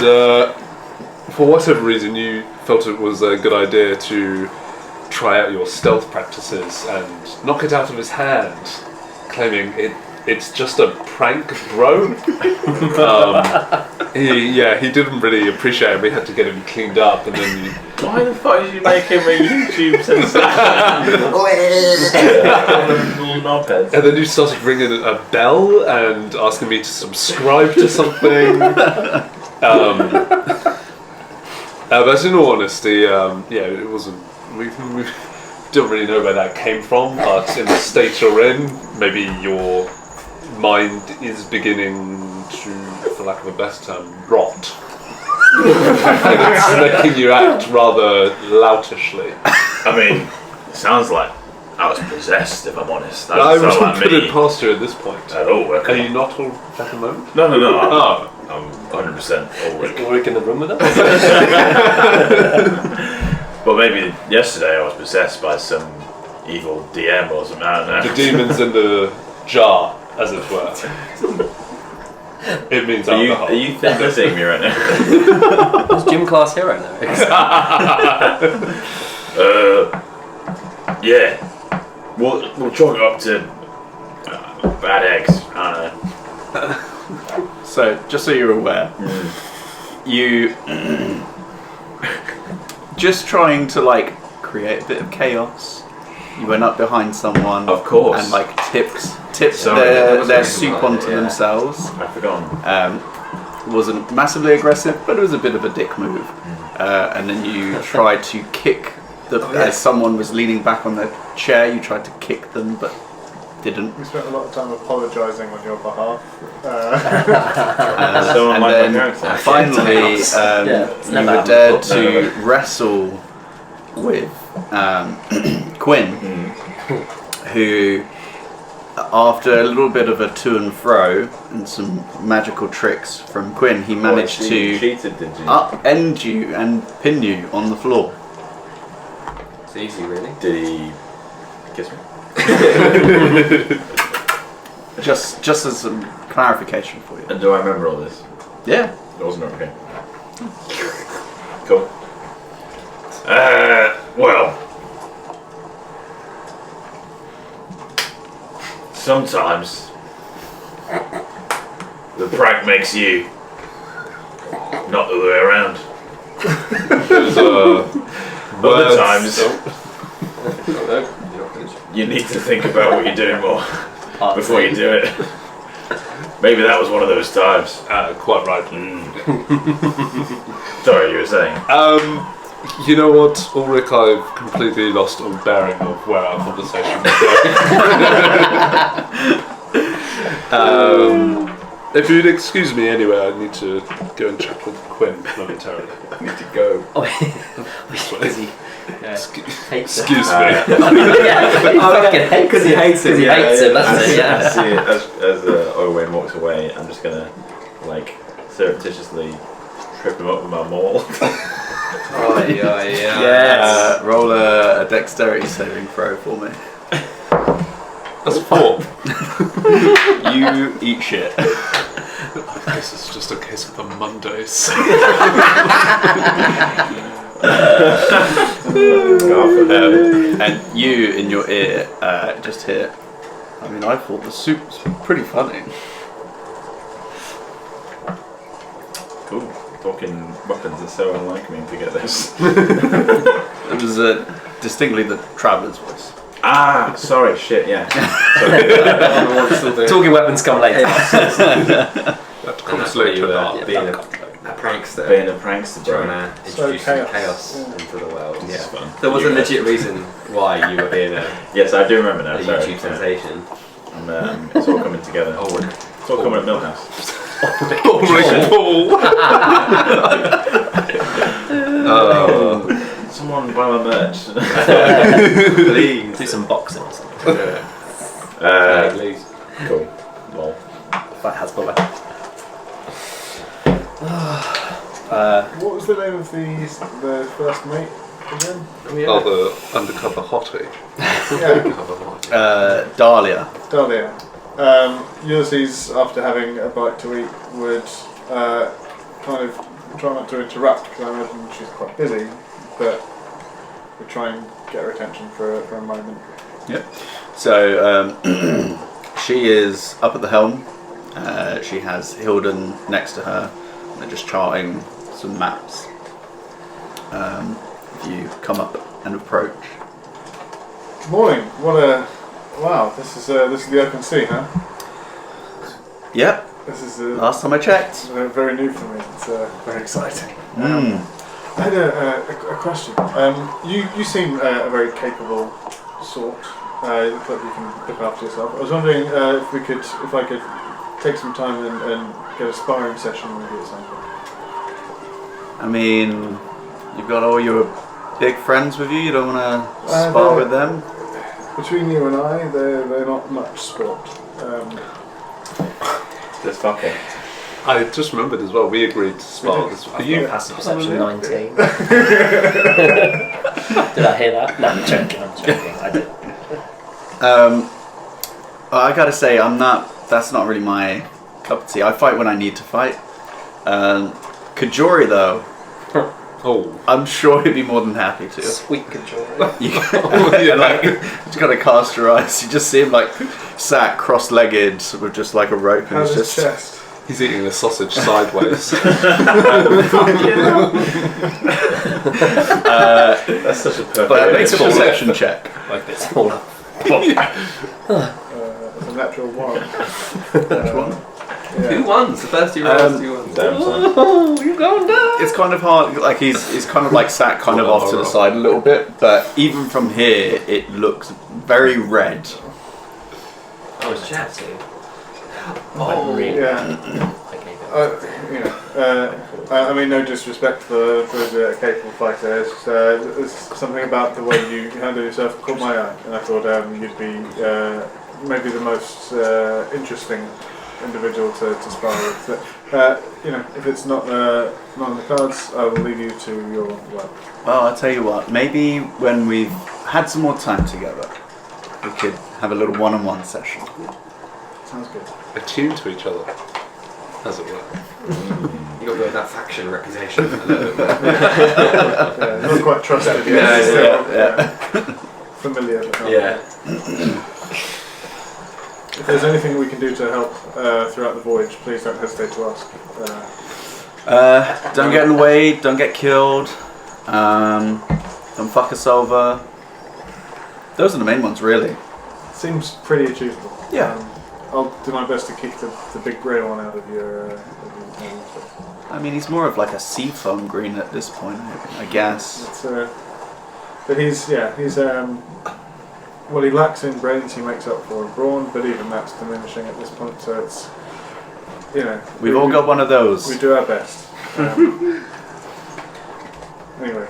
for whatever reason, you felt it was a good idea to try out your stealth practices and knock it out of his hand, claiming it's just a prank, bro. He didn't really appreciate it. We had to get him cleaned up, and then Why the fuck did you make him a YouTube sensation? Little knobhead. and then you started ringing a bell and asking me to subscribe to something. But in all honesty, it wasn't. We don't really know where that came from, but in the state you're in, maybe your mind is beginning to, for lack of a better term, rot. And it's making you act rather loutishly. I mean, it sounds like I was possessed, if I'm honest. That I doesn't sound wouldn't like put me it past you at this point. at all. Are you not all at the moment? No. Oh. I'm 100% Ulrick. Ulrick in the room with us? But maybe yesterday I was possessed by some evil DM or something. I don't know. The demon's in the jar, as it were. It means alcohol. Are you thing me right now? Who's gym class hero now? Yeah. We'll chalk it up to bad eggs. I don't know. So, just so you're aware, you just trying to create a bit of chaos. You went up behind someone, Of course. and tipped Sorry, that their wasn't soup really onto yeah. themselves. I've forgotten. Wasn't massively aggressive, but it was a bit of a dick move. And then you tried to kick as someone was leaning back on their chair. You tried to kick them, but didn't. We spent a lot of time apologising on your behalf. Someone And might then go for it. finally, it's you never were happened dared before. to wrestle with Quinn, who, after a little bit of a to and fro and some magical tricks from Quinn, he managed to cheated, did you? upend you and pin you on the floor. It's easy, really. Did he kiss me? Just as some clarification for you. And do I remember all this? Yeah. It wasn't okay. Cool. Well. Sometimes the prank makes you, not the other way around. Other times you need to think about what you're doing more before you do it. Maybe that was one of those times. Quite right. Sorry, you were saying. You know what, Ulrich, I've completely lost all bearing of where our conversation was going. If you'd excuse me anyway, I need to go and chat with Quinn momentarily. I need to go. Because he hates it. Excuse me. Because he hates it. He hates it, that's it, I yeah. see it as Owen walks away. I'm just gonna like surreptitiously trip him up with my maul. Oh yeah. Yes. Roll a dexterity saving throw for me. That's 4. You eat shit. This is just a case of the Mondays. And you, in your ear, just hear, I mean, I thought the soup's pretty funny. Cool. Talking weapons is so unlike me to get this. It was distinctly the traveller's voice. Ah, sorry, shit, yeah. Talking weapons come later. That comes later. Being a prankster. Being a prankster, Trying bro. to So introduce chaos. some chaos into the world. This is fun. There was a legit reason why you were being a Yes, I do remember now. Sorry. YouTube sensation. And, it's all coming together. It's all coming at Millhouse. Ulrick Paul. Someone buy my merch. Please. Do some boxing or something. Please. Cool. Well, Fight Hasbullah. What was the name of the first mate again? Oh, the undercover hottie. Yeah, Dahlia. Dahlia. Ulysses, after having a bite to eat, would kind of try not to interrupt because I imagine she's quite busy, but would try and get her attention for a moment. Yep. So she is up at the helm. She has Hilden next to her. And they're just charting some maps. If you come up and approach. Morning. Wow. This is the open sea, huh? Yep. This is Last time I checked. very new for me. It's very exciting. Mm. I had a question. You seem a very capable sort. That you can look after yourself. I was wondering if I could take some time and get a sparring session with you at some point. I mean, you've got all your big friends with you. You don't want to spar with them. Between you and I, they're not much sport. just fuck it. I just remembered as well, we agreed to spar this. Are you Passive perception 19. Did I hear that? No, I'm joking. I did. Well, I gotta say, that's not really my cup of tea. I fight when I need to fight. Kajori, though, Oh. I'm sure he'd be more than happy to. Sweet control. He's got to cast your eyes. You just see him like sat cross-legged with just like a rope, and How's he's his just. chest? He's eating a sausage sideways. That's such a perfect. But make a perception check. Like a bit smaller. It's a natural one. Which one? Two Yeah. ones. The first two rounds, 2 ones. Damn, son. Oh, you're going down. It's kind of hard. Like he's kind of like sat kind of off to the side a little bit, but even from here, it looks very red. Oh, it's chest. Oh, really? Yeah. I gave it. I mean, no disrespect for the capable fighter. There's something about the way you handle yourself caught my eye, and I thought you'd be maybe the most interesting individual to spar with. If it's not on the cards, I will leave you to your work. Well, I'll tell you what. Maybe when we've had some more time together, we could have a little one-on-one session. Sounds good. Attuned to each other, as it were. You got to go that faction reputation a little bit. Yeah, not quite trusted yet. Yeah, Still, yeah. Familiar. But not. Yeah. If there's anything we can do to help throughout the voyage, please don't hesitate to ask. Don't get in the way. Don't get killed. Don't fuck us over. Those are the main ones, really. Seems pretty achievable. Yeah. I'll do my best to kick the big grey one out of your I mean, he's more of like a seafoam green at this point, I guess. It's, but he's what he lacks in brains, he makes up for in brawn, but even that's diminishing at this point. So it's We've all got one of those. We do our best. Anyway,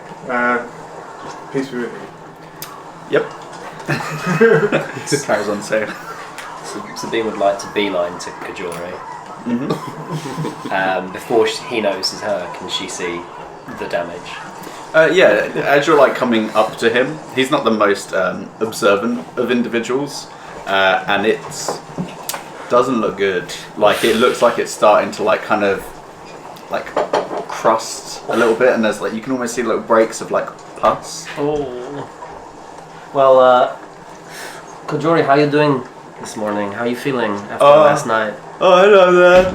peace be with you. Yep. Carries on saying. Sabine would like to beeline to Kajori Before he notices her, can she see the damage? Yeah, as you're like coming up to him, he's not the most observant of individuals, and it doesn't look good. Like it looks like it's starting to like kind of like crust a little bit, and there's like you can almost see little breaks of like pus. Oh. Well, Kajori, how you doing this morning? How are you feeling after last night? Oh, hello there.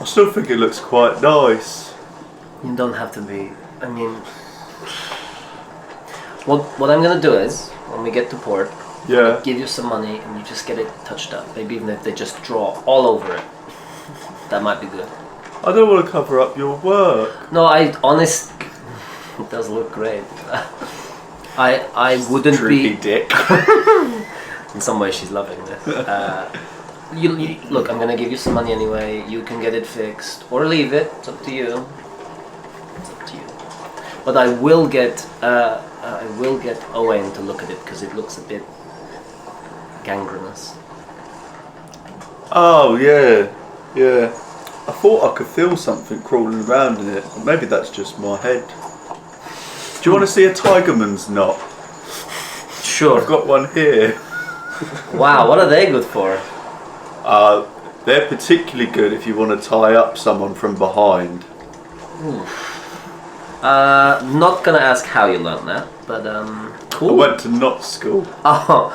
I still think it looks quite nice. You don't have to be. I mean, what I'm gonna do is when we get to port, Yeah. give you some money and you just get it touched up. Maybe even if they just draw all over it, that might be good. I don't want to cover up your work. No, it does look great. I wouldn't Droopy be. dick. In some way, she's loving this. You look. I'm gonna give you some money anyway. You can get it fixed or leave it. It's up to you. It's up to you. But I will get Owen to look at it because it looks a bit gangrenous. Oh yeah, yeah. I thought I could feel something crawling around in it. But maybe that's just my head. Do you want to see a tigerman's knot? Sure. I've got one here. Wow, what are they good for? They're particularly good if you want to tie up someone from behind. Not gonna ask how you learned that, but cool. I went to knot school. Oh,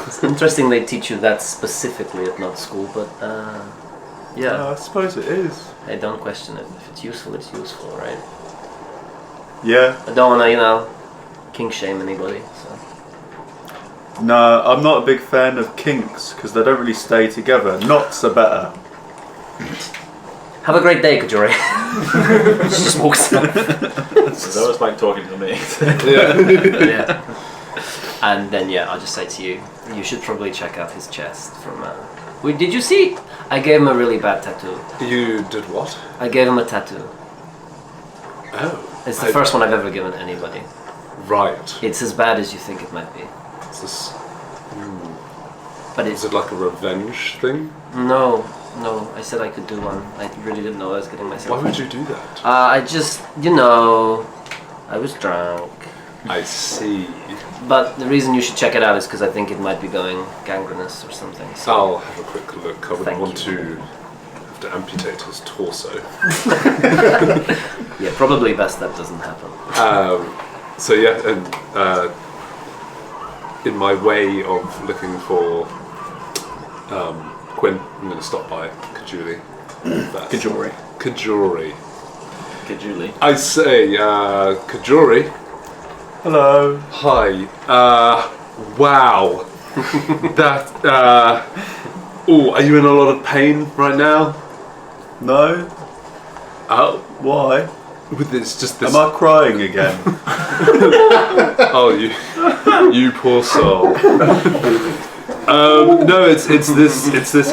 it's interesting they teach you that specifically at knot school, but yeah. I suppose it is. Hey, don't question it. If it's useful, right? Yeah. I don't wanna, kink shame anybody. So. No, I'm not a big fan of kinks because they don't really stay together. Knots are better. Have a great day, Kajori. She just walks up. It's always like talking to me. Yeah. And then I'll just say to you, you should probably check out his chest from. Wait, did you see? I gave him a really bad tattoo. You did what? I gave him a tattoo. Oh. It's the first one I've ever given anybody. Right. It's as bad as you think it might be. Is this... But Is it like a revenge thing? No. I said I could do one. I really didn't know I was getting myself. Why would you do that? I just, I was drunk. I see. But the reason you should check it out is because I think it might be going gangrenous or something. So. I'll have a quick look. I wouldn't Thank want you. to have to amputate his torso. Yeah, probably best that doesn't happen. So yeah, and in my way of looking for Quinn, I'm going to stop by Kajuli. Kajori. Kajuli. I say, Kajori. Hello. Hi. Wow. That. Are you in a lot of pain right now? No. Oh, Why? with this, just this. Am I crying again? Oh, you poor soul. No, it's this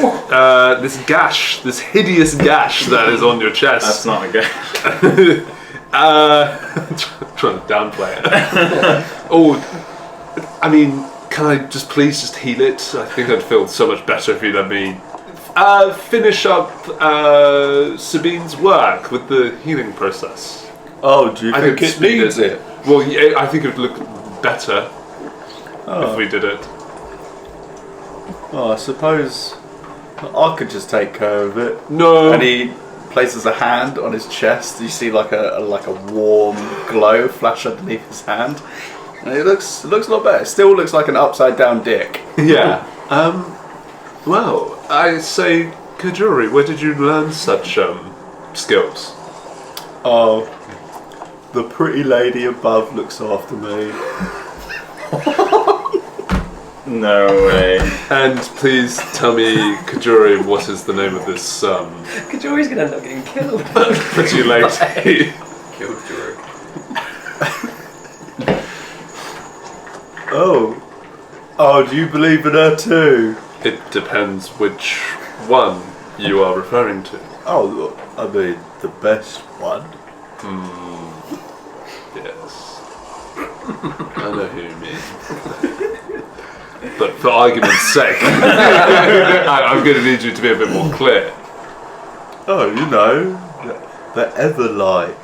gash, this hideous gash that is on your chest. That's not a gash. Trying to downplay it. I mean, can I please just heal it? I think I'd feel so much better if you let me finish up Sabine's work with the healing process. Oh, do you I think could it speed needs it? Well, yeah, I think it would look better if we did it. Oh, I suppose I could just take care of it. No. And he places a hand on his chest. You see like a warm glow flash underneath his hand, and it looks a lot better. It still looks like an upside down dick. Yeah. Well, I say, Kajuri, where did you learn such skills? Oh, the pretty lady above looks after me. No way. And please tell me, Kajuri, what is the name of this Kajori's gonna end up getting killed. pretty lady? Killed Jorg. Oh, do you believe in her too? It depends which one you are referring to. Oh, I mean the best one. Yes. I know who you mean. but for argument's sake, I'm going to need you to be a bit more clear. Oh, you know, the Everlight.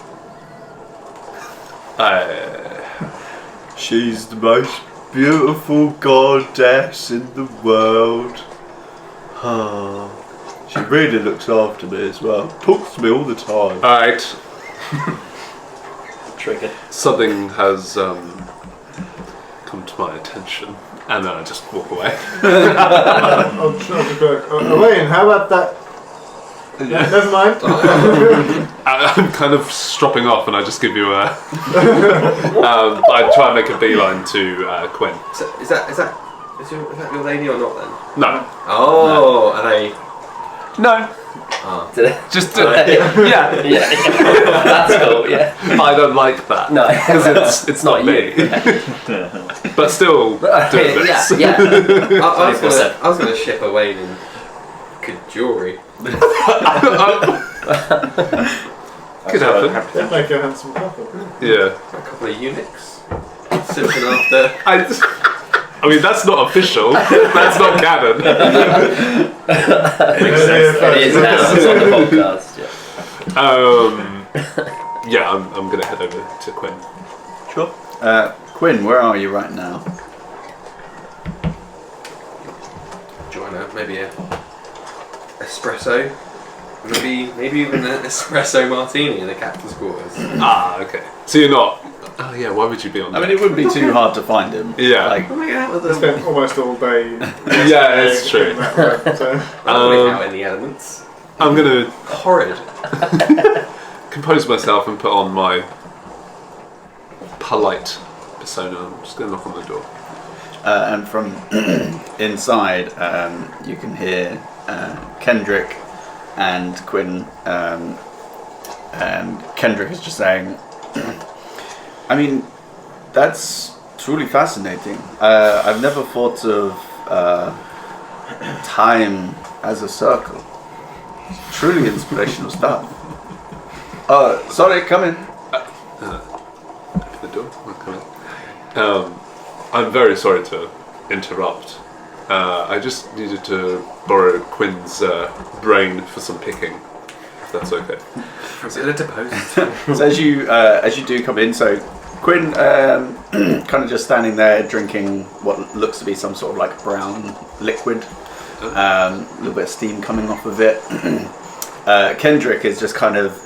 She's the most beautiful goddess in the world. She really looks after me as well. Talks to me all the time. Alright, Triggered. something has come to my attention, and then I just walk away. I'll just go, Elaine, how about that? Never mind. I'm kind of stropping off, and I just give you a. I try and make a beeline to Quinn. So is that your lady or not then? No. Oh, are they? No. Just yeah. Yeah. That's cool. Yeah. I don't like that. No, because it's not me. But still, do this. Yeah. I was gonna ship Wayne in good jewellery. Could happen. That'd make a handsome couple. Yeah. A couple of eunuchs. Simping after. I mean, that's not official. That's not canon. Makes sense. It is now. It's on the podcast. Yeah, I'm going to head over to Quinn. Sure. Quinn, where are you right now? Join her, maybe a espresso. Maybe even an espresso martini in the captain's quarters. Ah, okay. So you're not. Oh yeah. Why would you be on? I mean, it wouldn't be too hard to find him. Yeah. Like, I'm going out with I them. spent almost all day. Yeah, it's true. Out in the elements. I'm going to Horrid. compose myself and put on my polite persona. I'm just going to knock on the door. and from inside, you can hear Kendrick and Quinn. And Kendrick is just saying, I mean, that's truly fascinating. I've never thought of time as a circle. Truly inspirational stuff. Sorry, come in. Open the door. I'll come in. I'm very sorry to interrupt. I just needed to borrow Quinn's brain for some picking, if that's okay. Was it a deposed? So as you do come in, so Quinn kind of just standing there drinking what looks to be some sort of like brown liquid. A little bit of steam coming off of it. Kendrick is just kind of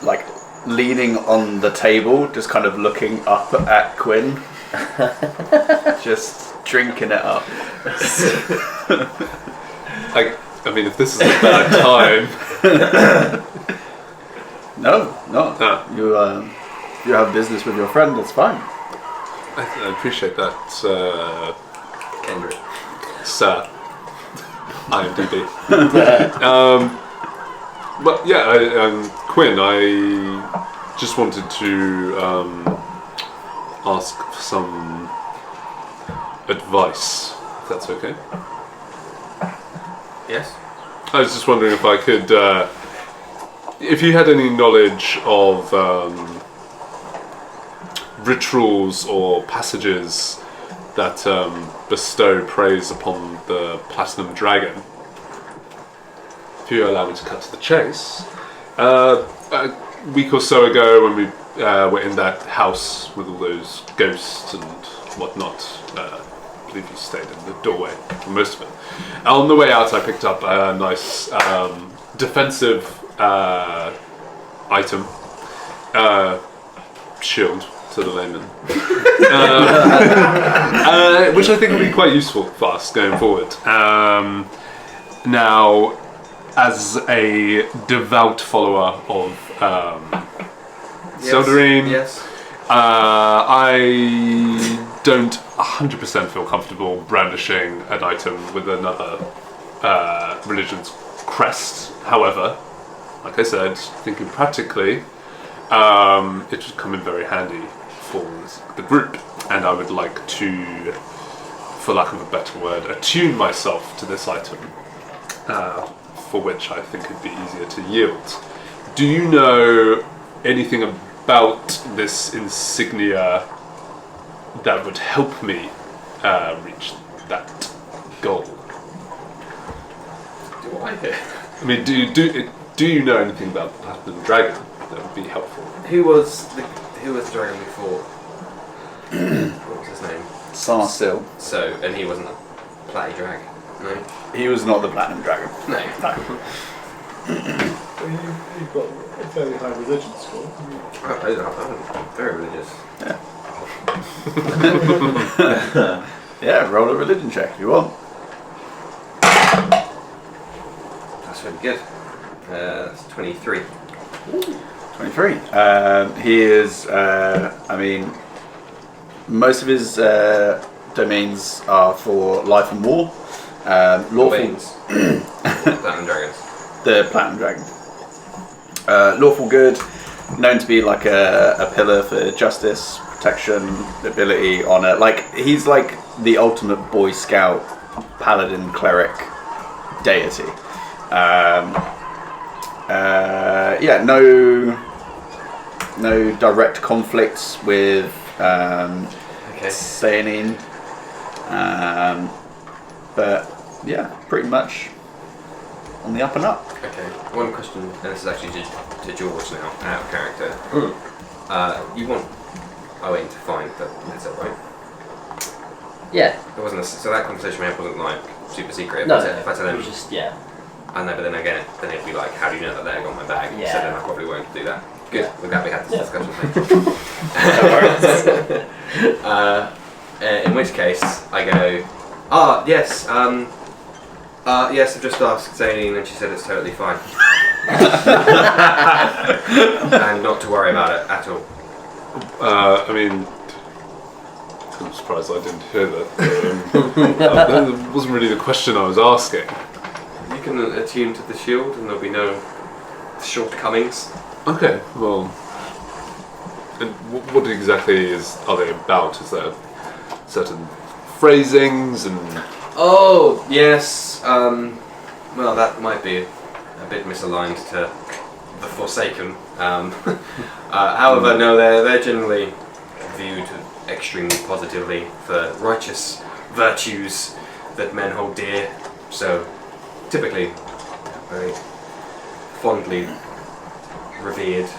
like leaning on the table, just kind of looking up at Quinn, just drinking it up. I mean, if this is a bad time. No. Ah. You have business with your friend. That's fine. I appreciate that, Kendrick. sir. IMDb. But yeah, Quinn, I just wanted to ask for some advice, if that's okay. Yes? I was just wondering if I could, if you had any knowledge of rituals or passages that bestow praise upon the Platinum Dragon. If you allow me to cut to the chase, a week or so ago when we were in that house with all those ghosts and whatnot, I believe you stayed in the doorway for most of it. On the way out I picked up a nice defensive item, shield to the layman, which I think will be quite useful for us going forward. Now, as a devout follower of Soldering, Yes. I don't 100% feel comfortable brandishing an item with another religion's crest. However, like I said, thinking practically, it would come in very handy for the group, and I would like to, for lack of a better word, attune myself to this item, for which I think it'd be easier to yield. Do you know anything about this insignia that would help me reach that goal. Do I? I mean, do you know anything about the Platinum Dragon that would be helpful? Who was the dragon before? What was his name? Sarsil. So, and he wasn't a platty drag. No. He was not the Platinum Dragon. No. No. You've got a fairly high religion score. I'm very religious. Yeah, roll a religion check if you want. That's really good. That's 23. 23. He is, I mean, most of his domains are for life and war. Lawful. Domains. Platinum dragons. The Platinum Dragon. Lawful good, known to be like a pillar for justice, protection, ability, honor. Like, he's like the ultimate Boy Scout, paladin, cleric deity. Yeah, no direct conflicts with Sayanin. But yeah, pretty much on the up and up. Okay, one question, and this is actually to George now, out of character. You want Owen to find the letter, right? Yeah. It wasn't so that conversation we had wasn't like super secret. No, If I tell it him, was just, yeah. I know, but then again, then it'd be like, how do you know that they got my bag? Yeah. So then I probably won't do that. Good, Yeah. we're glad we had this Yeah. discussion. In which case, I go, yes, yes, I've just asked Zaynine and she said it's totally fine. And not to worry about it at all. I mean, I'm surprised I didn't hear that. That wasn't really the question I was asking. You can attune to the shield and there'll be no shortcomings. Okay, well, and what exactly are they about? Is there certain phrasings and? Oh, yes. Well, that might be a bit misaligned to the Forsaken. However, no, they're generally viewed extremely positively for righteous virtues that men hold dear. So, typically, very fondly revered.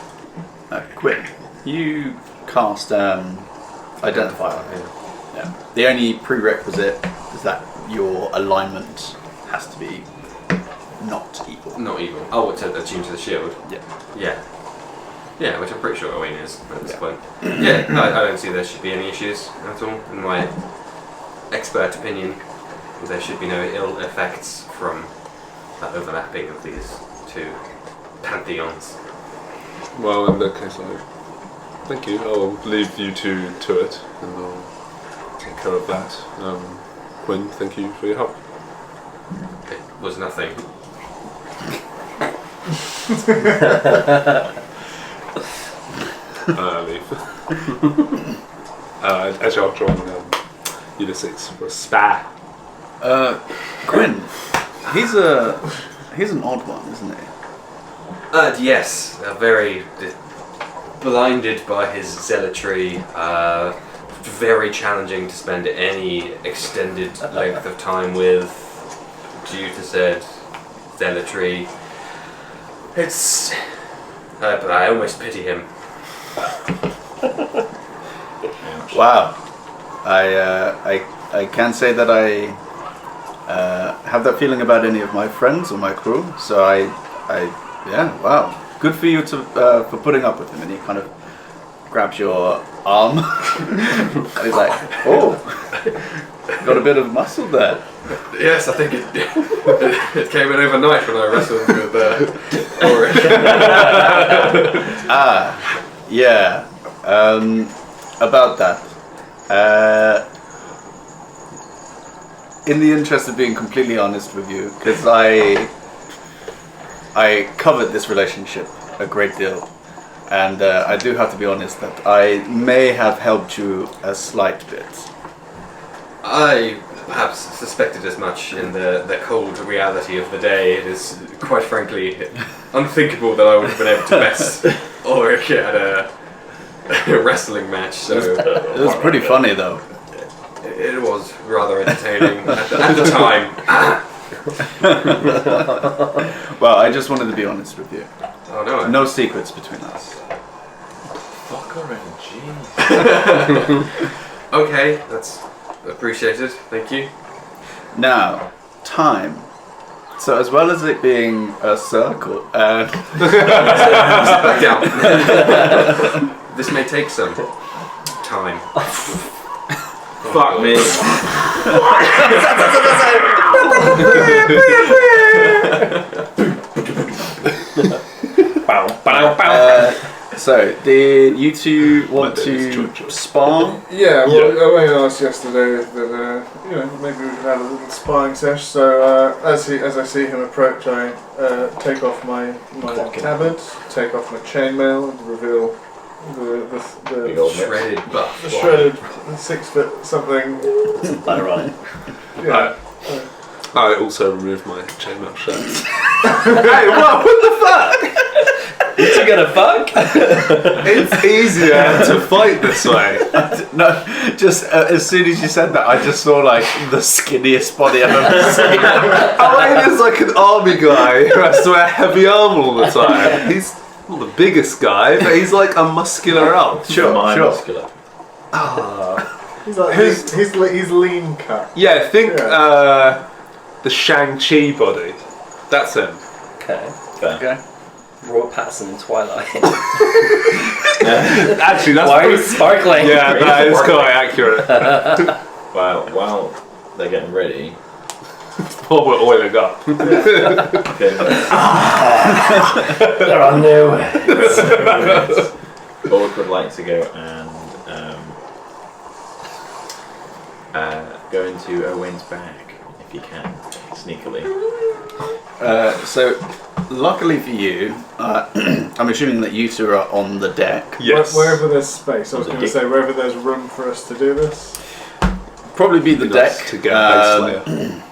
Quinn, you cast Identify on him. Yeah. The only prerequisite is that your alignment has to be not evil. Not evil. Oh, to attune to the shield? Yeah. Yeah. Yeah, which I'm pretty sure Owain is at this Yeah. point. Yeah, I don't see there should be any issues at all. In my expert opinion, there should be no ill effects from that overlapping of these two pantheons. Well, in that case, thank you. I'll leave you two to it, and I'll take care of that. Quinn, thank you for your help. It was nothing. Leave. Actually, I'll join Ulysses for a spa. Quinn, he's an odd one, isn't he? Yes, very blinded by his zealotry. Very challenging to spend any extended length of time with due to said zealotry. It's... but I almost pity him. Wow. I can't say that I have that feeling about any of my friends or my crew. So yeah, wow. Good for you for putting up with him. And he kind of grabs your arm. And he's like, oh, got a bit of muscle there. Yes, I think it came in overnight when I wrestled with Ulrick. Yeah. About that. In the interest of being completely honest with you, because I covered this relationship a great deal, and I do have to be honest that I may have helped you a slight bit. I perhaps suspected as much in the cold reality of the day. It is quite frankly unthinkable that I would have been able to best Ulrick at a wrestling match. So It was pretty funny though. it was was rather entertaining at the time. Well, I just wanted to be honest with you. Oh no. No secrets between us. Fuck RNG. Okay, that's appreciated. Thank you. Now, time. So as well as it being a circle, Back down. This may take some time. Fuck me. so did you two want to spar? Yeah, well, Owain asked yesterday that maybe we could have a little sparring sesh. So as I see him approach, I take off my tabard, take off my chainmail, and reveal Big old the Shredded buff. shredded 6 foot something. By right. Yeah. I also removed my chainmail shirt. Hey, what the fuck? You gonna fuck? It's easier to fight this way. No, just as soon as you said that, I just saw like the skinniest body I've ever seen. Owain is like an army guy who has to wear heavy armor all the time. He's not the biggest guy, but he's like a muscular elf. Sure. Muscular. He's like he's lean cut. Yeah, think Yeah. the Shang-Chi body. That's him. Okay. Okay. Robert Pattinson in Twilight. Actually, that's Why are you pretty- sparkling? Yeah, that is quite accurate. While they're getting ready, While we're oiling up. okay, There are no ways. Ulrick would like to go and go into Owen's bag if you can, sneakily. So, luckily for you, I'm assuming that you two are on the deck. Yes. Wherever there's space, I was On the going to say wherever there's room for us to do this. Probably be the Nice deck. to get a base layer.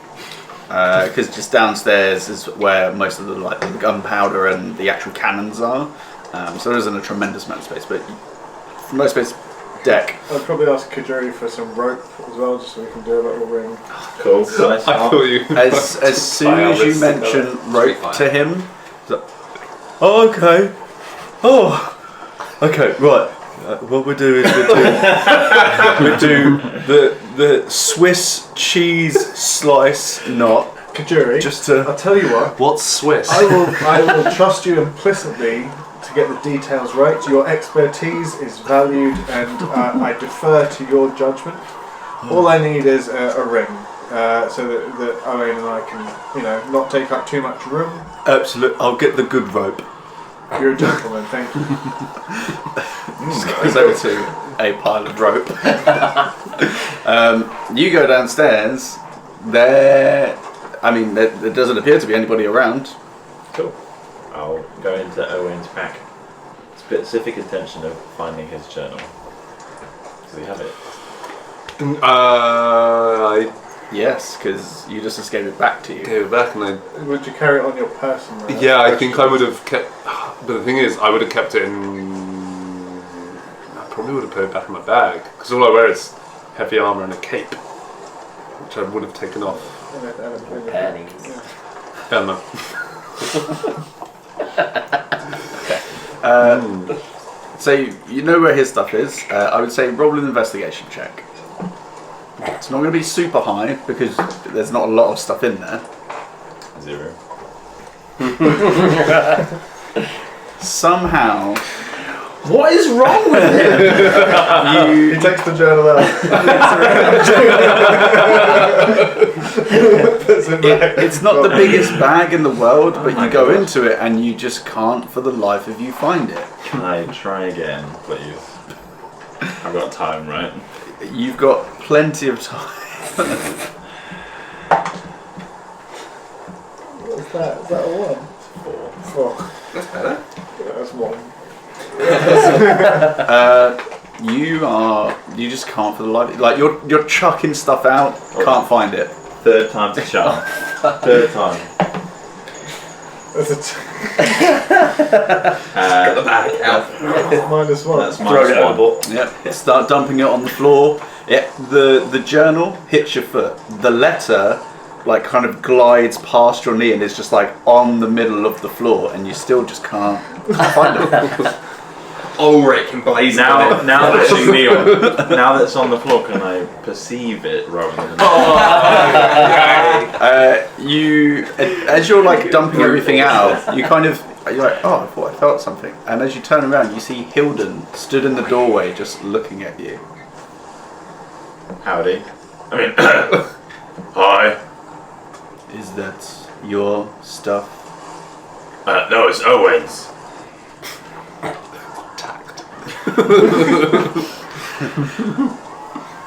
Because just downstairs is where most of the the gunpowder and the actual cannons are. So there isn't a tremendous amount of space, but for most space, deck. I'd probably ask Kajuri for some rope as well, just so we can do a little ring. Cool. So I thought you. As soon as you mention rope to him, he's like, oh, okay. Oh, okay, right. What we do is we do the Swiss cheese slice knot. Kajuri, Just I'll to tell you what. What's Swiss? I will trust you implicitly to get the details right. Your expertise is valued, and I defer to your judgment. All I need is a ring, so that Owen and I can, not take up too much room. absolute. I'll get the good rope. You're a gentleman, thank you. Just goes over to a pile of rope. You go downstairs. There doesn't appear to be anybody around. cool. I'll go into Owen's pack. Specific intention of finding his journal. Does he have it? I Yes, because you just escaped it back to you. go back and I. Would you carry it on your person? though? Yeah, I think I would have kept. But the thing is, I would have kept it in. I probably would have put it back in my bag because all I wear is heavy armor and a cape, which I would have taken off. Panties. Yeah. Hell no. So you know where his stuff is. I would say roll an investigation check. It's not going to be super high because there's not a lot of stuff in there. 0. Somehow, What is wrong with him? He takes the journal out. it's not the biggest bag in the world, but you go into it and you just can't for the life of you find it. Can I try again, please? I've got time, right? You've got plenty of time. What's that? Is that a 1? 4. That's better. Yeah, that's 1. You just can't for the life. Like you're chucking stuff out, can't find it. Third time's a charm. Third time. That's a Get the bag out. -1. That's Throw it -1. overboard. Yep. Start dumping it on the floor. Yeah, the journal hits your foot. The letter, like, kind of glides past your knee and is just like on the middle of the floor, and you still just can't find it. Ulrick emblazoned Now on it. that now that it's on the floor, can I perceive it rather than? You, as you're like dumping everything out, you're like, oh, I thought I felt something. And as you turn around, you see Hilden stood in the doorway, just looking at you. Howdy. I mean, hi. Is that your stuff? No, it's Owen's.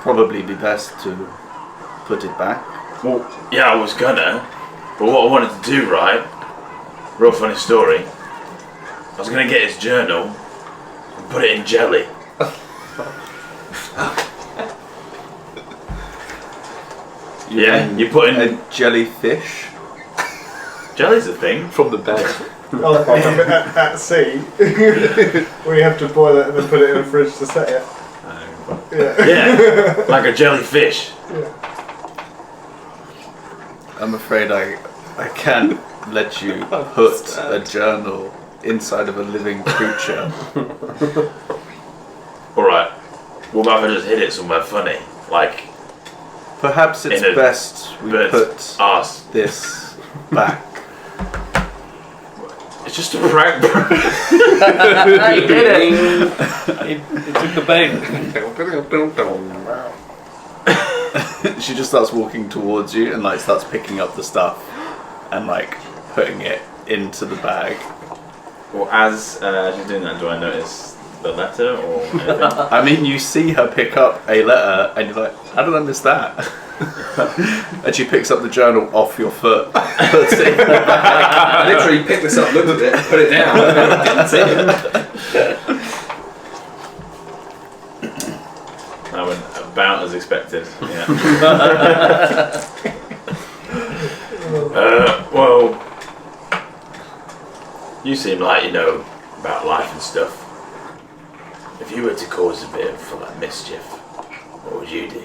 Probably be best to put it back. Well, yeah, I was gonna, but what I wanted to do, right? Real funny story. I was gonna get his journal and put it in jelly. Yeah, you put in a jellyfish. jelly's a thing. From the bed. Oh, at sea, where you have to boil it and then put it in a fridge to set it. Yeah, like a jellyfish. I'm afraid I can't let you put a journal inside of a living creature. Alright, what about if I just hid it somewhere funny? Like, Perhaps it's In a best we bird's put arse. this back. It's just a prank. He did it. He took the bait. She just starts walking towards you and like starts picking up the stuff and like putting it into the bag. Well, as she's doing that, do I notice the letter or anything? I mean, you see her pick up a letter and you're like, how did I miss that? And she picks up the journal off your foot, puts it in the bag. I literally picked this up, looked at it, put it down, and didn't see it. That went about as expected. Yeah. Well, you seem like you know about life and stuff. If you were to cause a bit of like mischief, what would you do?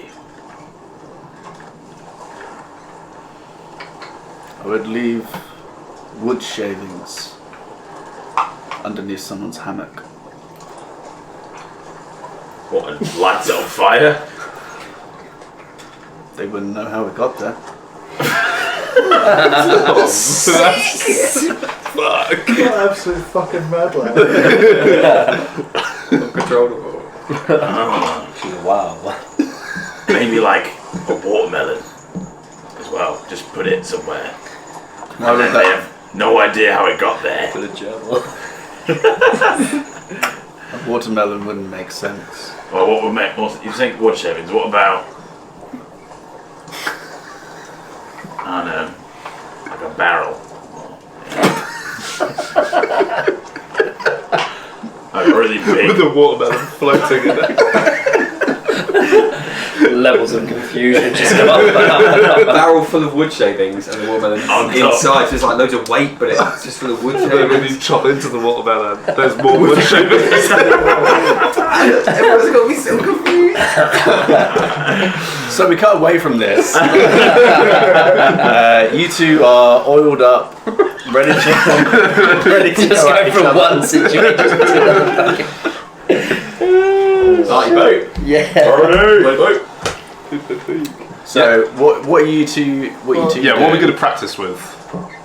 I would leave wood shavings underneath someone's hammock. What, and light it on fire? They wouldn't know how we got there. What absolute fucking mad lad. Uncontrollable. Wow. Maybe like a watermelon as well. Just put it somewhere. Why And would then they that? have no idea how it got there. Put a journal. A watermelon wouldn't make sense. Well, what would make more? You think wood shavings? What about? I don't know, like a barrel. A really big. With the watermelon floating in it. Levels of confusion just come A up. barrel full of wood shavings and a watermelon On top. inside, just like loads of weight, but it's just full of wood And then when you shavings. chop into the watermelon, there's more wood shavings. Everyone's got to be so confused. So we cut away from this. You two are oiled up, ready to Just go at go each from other. one situation to another. Party boat. Yeah. So what are you two? What are you two? Yeah, what are we doing? going to practice with?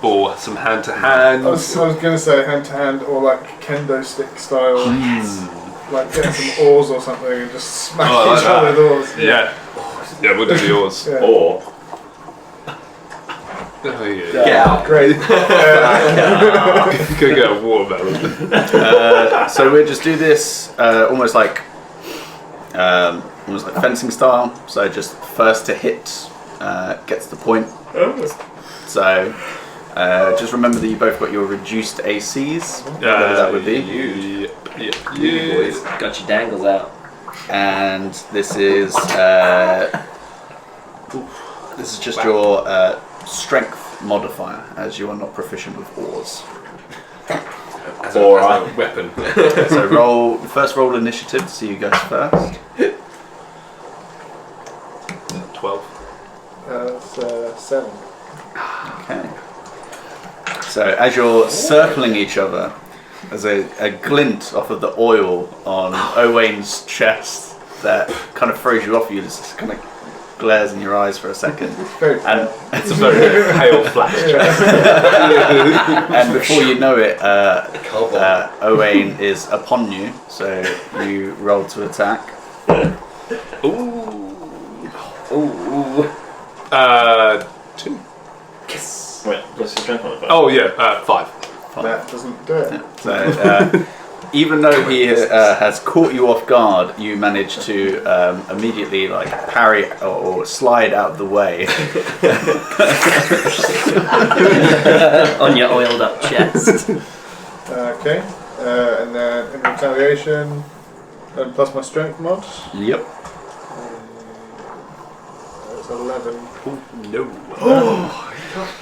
Or some hand to I hand? was going to say hand to hand or like kendo stick style. Like get some oars or something and just smash Oh, I like each other with oars. Yeah. Yeah, we'll do yours. Yeah. Or Oh, yeah. Get out. Great. Go get a watermelon. So we'll just do this almost like fencing style. So just first to hit gets the point. So just remember that you both got your reduced ACs. Whatever that would be. Boys, got your dangles out. And this is just your strength modifier, as you are not proficient with oars. As Or a weapon. So first roll initiative to see you guys first. 12. That's 7. Okay. So as you're circling each other, there's a glint off of the oil on Owain's chest that kind of throws you off. You just kind of glares in your eyes for a second. Very And It's a very pale flash chest. and before you know it, Owain is upon you. So you roll to attack. Ooh. 2. Wait, what's your strength modifier? Oh yeah, 5. That doesn't do it. So even though he has caught you off guard, you manage to immediately like parry or slide out of the way. On your oiled up chest. Okay. And then in retaliation, and plus my strength mod, Yep. that's 11. No.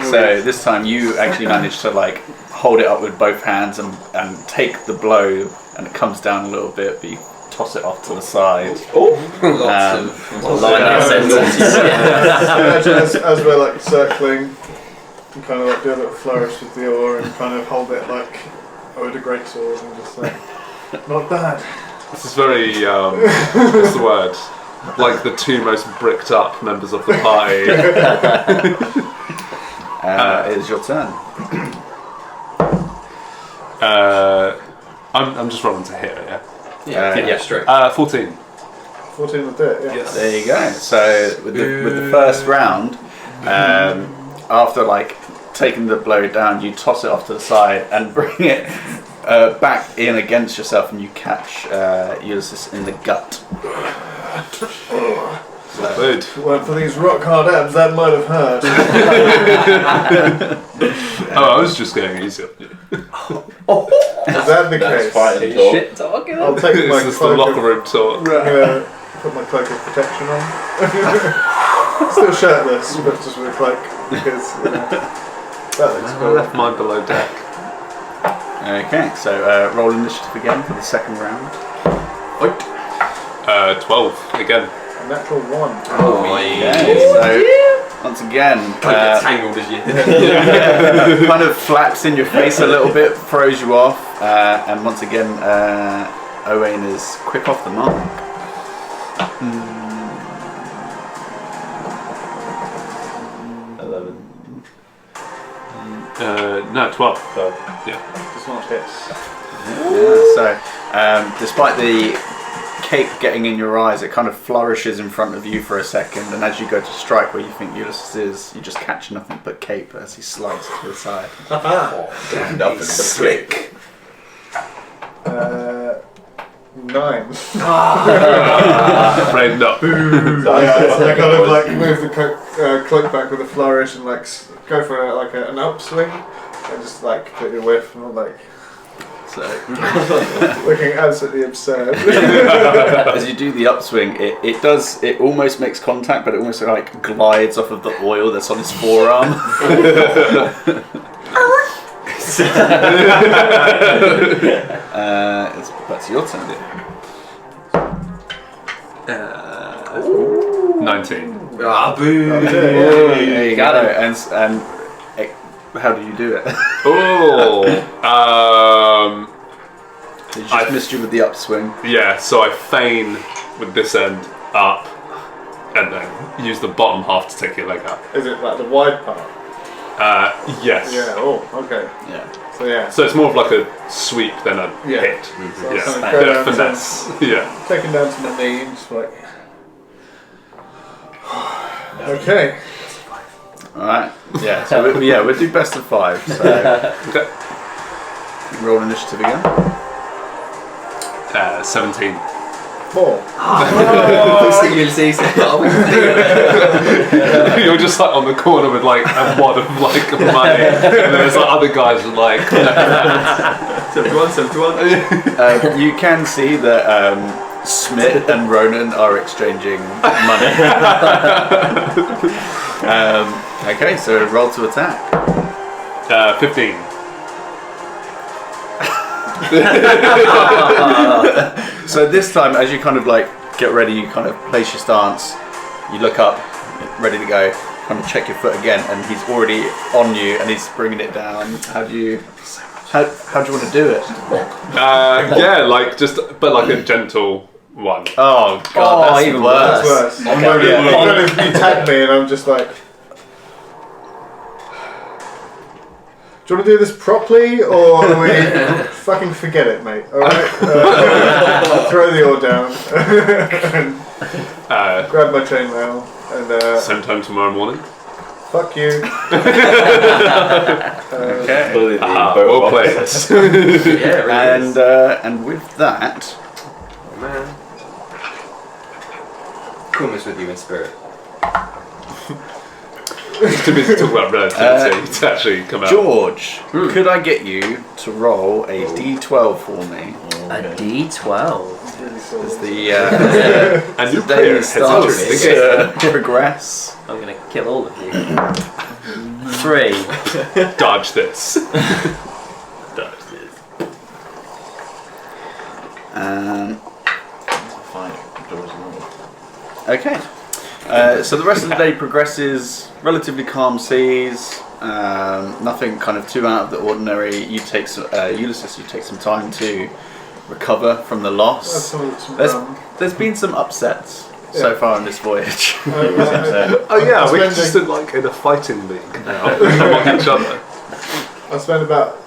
So this time you actually manage to like hold it up with both hands and take the blow, and it comes down a little bit, but you toss it off to the side. As we're like circling, you kind of like do a little flourish with the oar and kind of hold it like I would a great sword and just like, not bad. This is very, what's the word? Like the two most bricked up members of the party. It is your turn. I'm just rolling to hit it, yeah? Yeah, straight. 14. 14 will do it, yeah. Yes. There you go. So with the first round, after like taking the blow down, you toss it off to the side and bring it back in against yourself, and you catch Ulysses in the gut. Good. Well, for these rock hard abs, that might have hurt. Oh, I was just going easy. Is that the case? Fighting talk. Shit talking. I'll take my This is the cloak locker of, room talk. I'm gonna put my cloak of protection on. Still shirtless, but just with a cloak because that looks I cool. left mine below deck. Okay, so roll initiative again for the second round. 12 again. A natural 1. Okay, so once again, Tangled as you. kind of flaps in your face a little bit, throws you off, and once again, Owain is quick off the mark. 11. No, 12. Yeah. Just not hits. Yeah, so despite the cape getting in your eyes, it kind of flourishes in front of you for a second, and as you go to strike where you think Ulysses is, you just catch nothing but cape as he slides to the side. Nothing Slick. 9. Afraid not. Yeah, so I kind of like move the cloak back with a flourish and like go for an upswing and just like completely whiff and I'm like So looking absolutely absurd. as you do the upswing, it almost makes contact, but it almost like glides off of the oil that's on his forearm. That's your turn. 19. Ah, boo! There you Got go. it. And how do you do it? Oh! He just missed you with the upswing. Yeah, so I feign with this end up and then use the bottom half to take your leg out. Is it like the wide part? Yes. Yeah, oh, okay. Yeah. So yeah. So it's more of like a sweep than a Yeah. hit. So I Yeah. kind of Bit go of down to, finesse. Yeah. taking down to my knee and just like okay. Alright. Yeah, so we'll do best of 5. So Okay. roll initiative again. 17. 4. First thing you'll see is You're just like on the corner with like a wad of like money, and then there's like other guys with like. 71. You can see that Smith and Ronan are exchanging money. Okay, so roll to attack. 15. So this time, as you kind of like get ready, you kind of place your stance, you look up, ready to go. Kind of check your foot again, and he's already on you, and he's bringing it down. How do you want to do it? Yeah, like like a gentle one. Oh god, that's even worse. That's worse. Okay, You tag me, and I'm just like. Do you want to do this properly, or are we fucking forget it, mate? All right, throw the oar down, and grab my chainmail, and Same time tomorrow morning. fuck you. Okay. Fully the boat Well of played. opposites. Yeah, it really is. And with that, Oh, man. Coolness with you in spirit. He's too busy talking about relativity to actually come out. George, could I get you to roll a d12 for me? A D12. As the And your day player heads into starts the game. to progress. I'm gonna kill all of you. 3. Dodge this. Fine. Okay. So the rest of the day progresses. Relatively calm seas. Nothing kind of too out of the ordinary. You take some, Ulysses. You take some time to recover from the loss. There's been some upsets so far on this voyage. Oh yeah, we're just in a fighting league now among each other. I spent about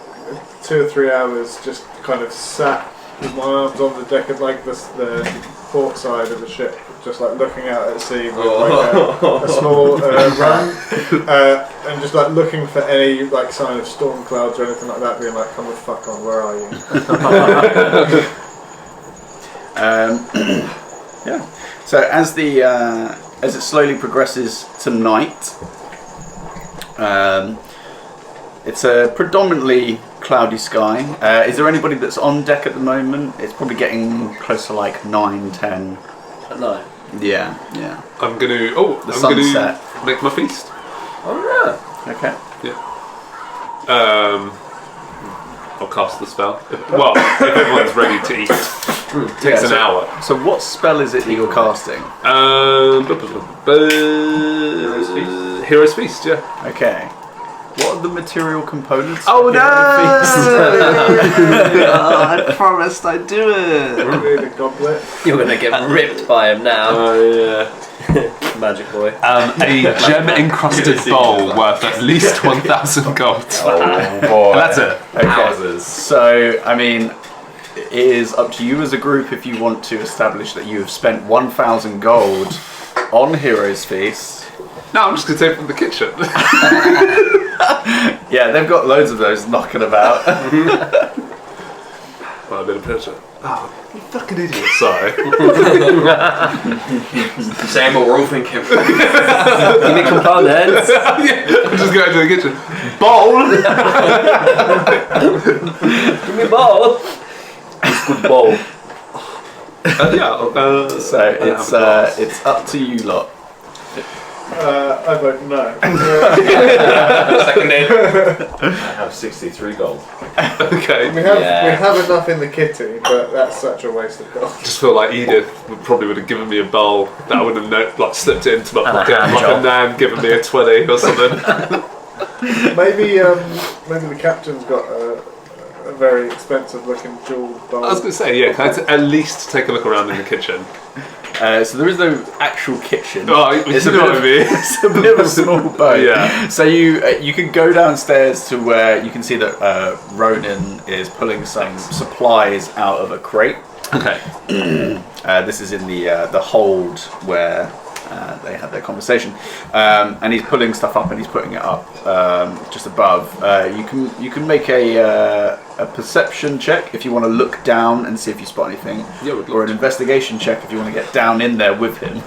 2 or 3 hours just kind of sat with my arms on the deck of the port side of the ship, just looking out at sea with a small run, and just looking for any sign of storm clouds or anything like that, being like, "Come the fuck on, where are you?" Yeah. So as it slowly progresses to night, it's a predominantly cloudy sky. Is there anybody that's on deck at the moment? It's probably getting close to 9, 10. At night. Yeah. I'm gonna sunset. make my feast. Oh Okay. I'll cast the spell. Well, if everyone's ready to eat, it takes an hour. So what spell is it that you're casting? Hero's Feast, yeah. Okay. What are the material components? Oh of no! I promised I'd do it. Really, the goblet. yeah. You're gonna get ripped by him now. Oh yeah. Magic boy. A gem-encrusted bowl worth at least 1,000 gold. Oh boy. That's it. Okay. So, I mean, it is up to you as a group if you want to establish that you have spent 1,000 gold on Hero's Feast. No, I'm just gonna take it from the kitchen. Yeah, they've got loads of those knocking about. Well, a bit of pleasure. Oh, you fucking idiot! Sorry. Same what we're all thinking. Give me components. Yeah, I'm just going to the kitchen. Bowl. Give me bowl. It's good bowl. So it's up to you lot. I vote no. Second name. I have 63 gold. Okay. We have enough in the kitty, but that's such a waste of gold. Just feel like Edith would have given me a bowl that I would have slipped it into my pocket, like a nan giving me a 20 or something. Maybe the captain's got a very expensive looking jeweled bowl. I was going to say, yeah, can I at least take a look around in the kitchen? So there is no actual kitchen. Oh, it's a bit of a small boat. Yeah. So you can go downstairs to where you can see that Ronan is pulling some supplies out of a crate. Okay. This is in the hold where they had their conversation, and he's pulling stuff up and he's putting it up just above. You can make a perception check if you want to look down and see if you spot anything, or an investigation check if you want to get down in there with him.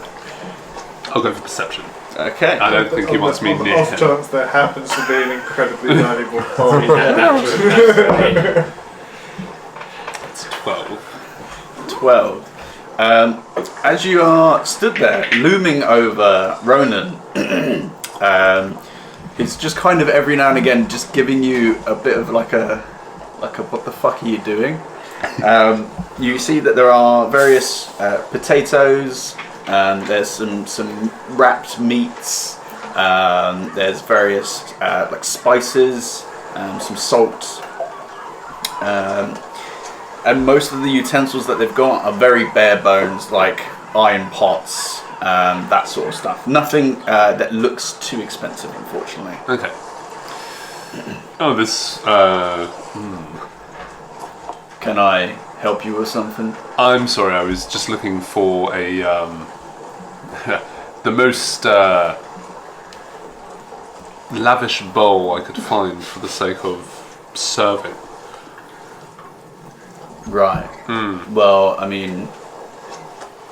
I'll go for perception. Okay. I don't think he wants me on the near off him. chance there happens to be an incredibly valuable bowl. It's 12. 12. As you are stood there, looming over Ronan, it's just kind of every now and again just giving you a bit of like a what the fuck are you doing? You see that there are various potatoes, There's some wrapped meats. There's various like spices, some salt, and most of the utensils that they've got are very bare bones, like iron pots, that sort of stuff. Nothing that looks too expensive, unfortunately. Okay. Oh, this. Can I help you with something? I'm sorry, I was just looking for a the most lavish bowl I could find for the sake of serving. Right. Well, I mean,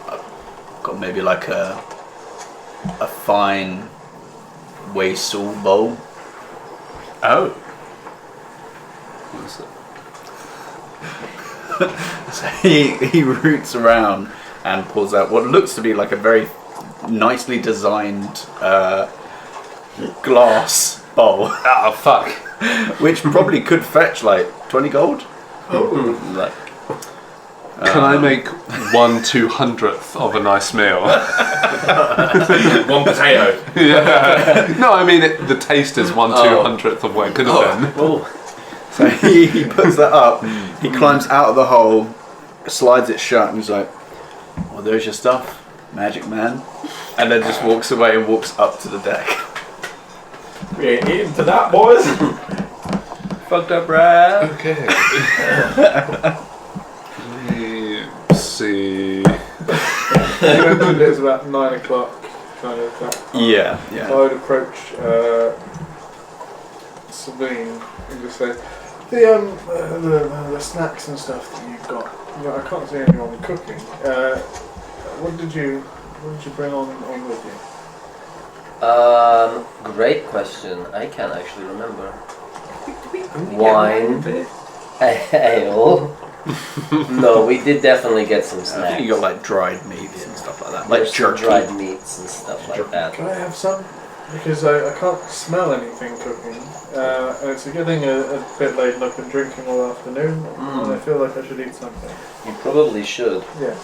I've got maybe like a fine wassail bowl. Oh. What is it? So he roots around and pulls out what looks to be like a very nicely designed glass bowl. Ah, fuck. Which probably could fetch like 20 gold. Like, Can I make 1/200th of a nice meal? 1 potato. Yeah. No, I mean the taste is 1/200th of what it could have been. Oh, so he puts that up. He climbs out of the hole, slides it shut, and he's like, "Well, there's your stuff, magic man," and then just walks away and walks up to the deck. We ain't eating to that, boys. Fucked up, right? Okay. Let's see. You mentioned it's about 9 o'clock, kind of. That time. Yeah, I yeah. would approach Sabine and just say, the snacks and stuff that you've got. I can't see anyone cooking. What did you bring on with you? great question. I can't actually remember. Wine, ale. No, we did definitely get some I snacks. think you got like dried meats and stuff like that, There's like some jerky. dried meats and stuff like that. Can I have some? Because I can't smell anything cooking. And it's getting a bit late and I've been drinking all afternoon and I feel like I should eat something. You probably should. Yeah.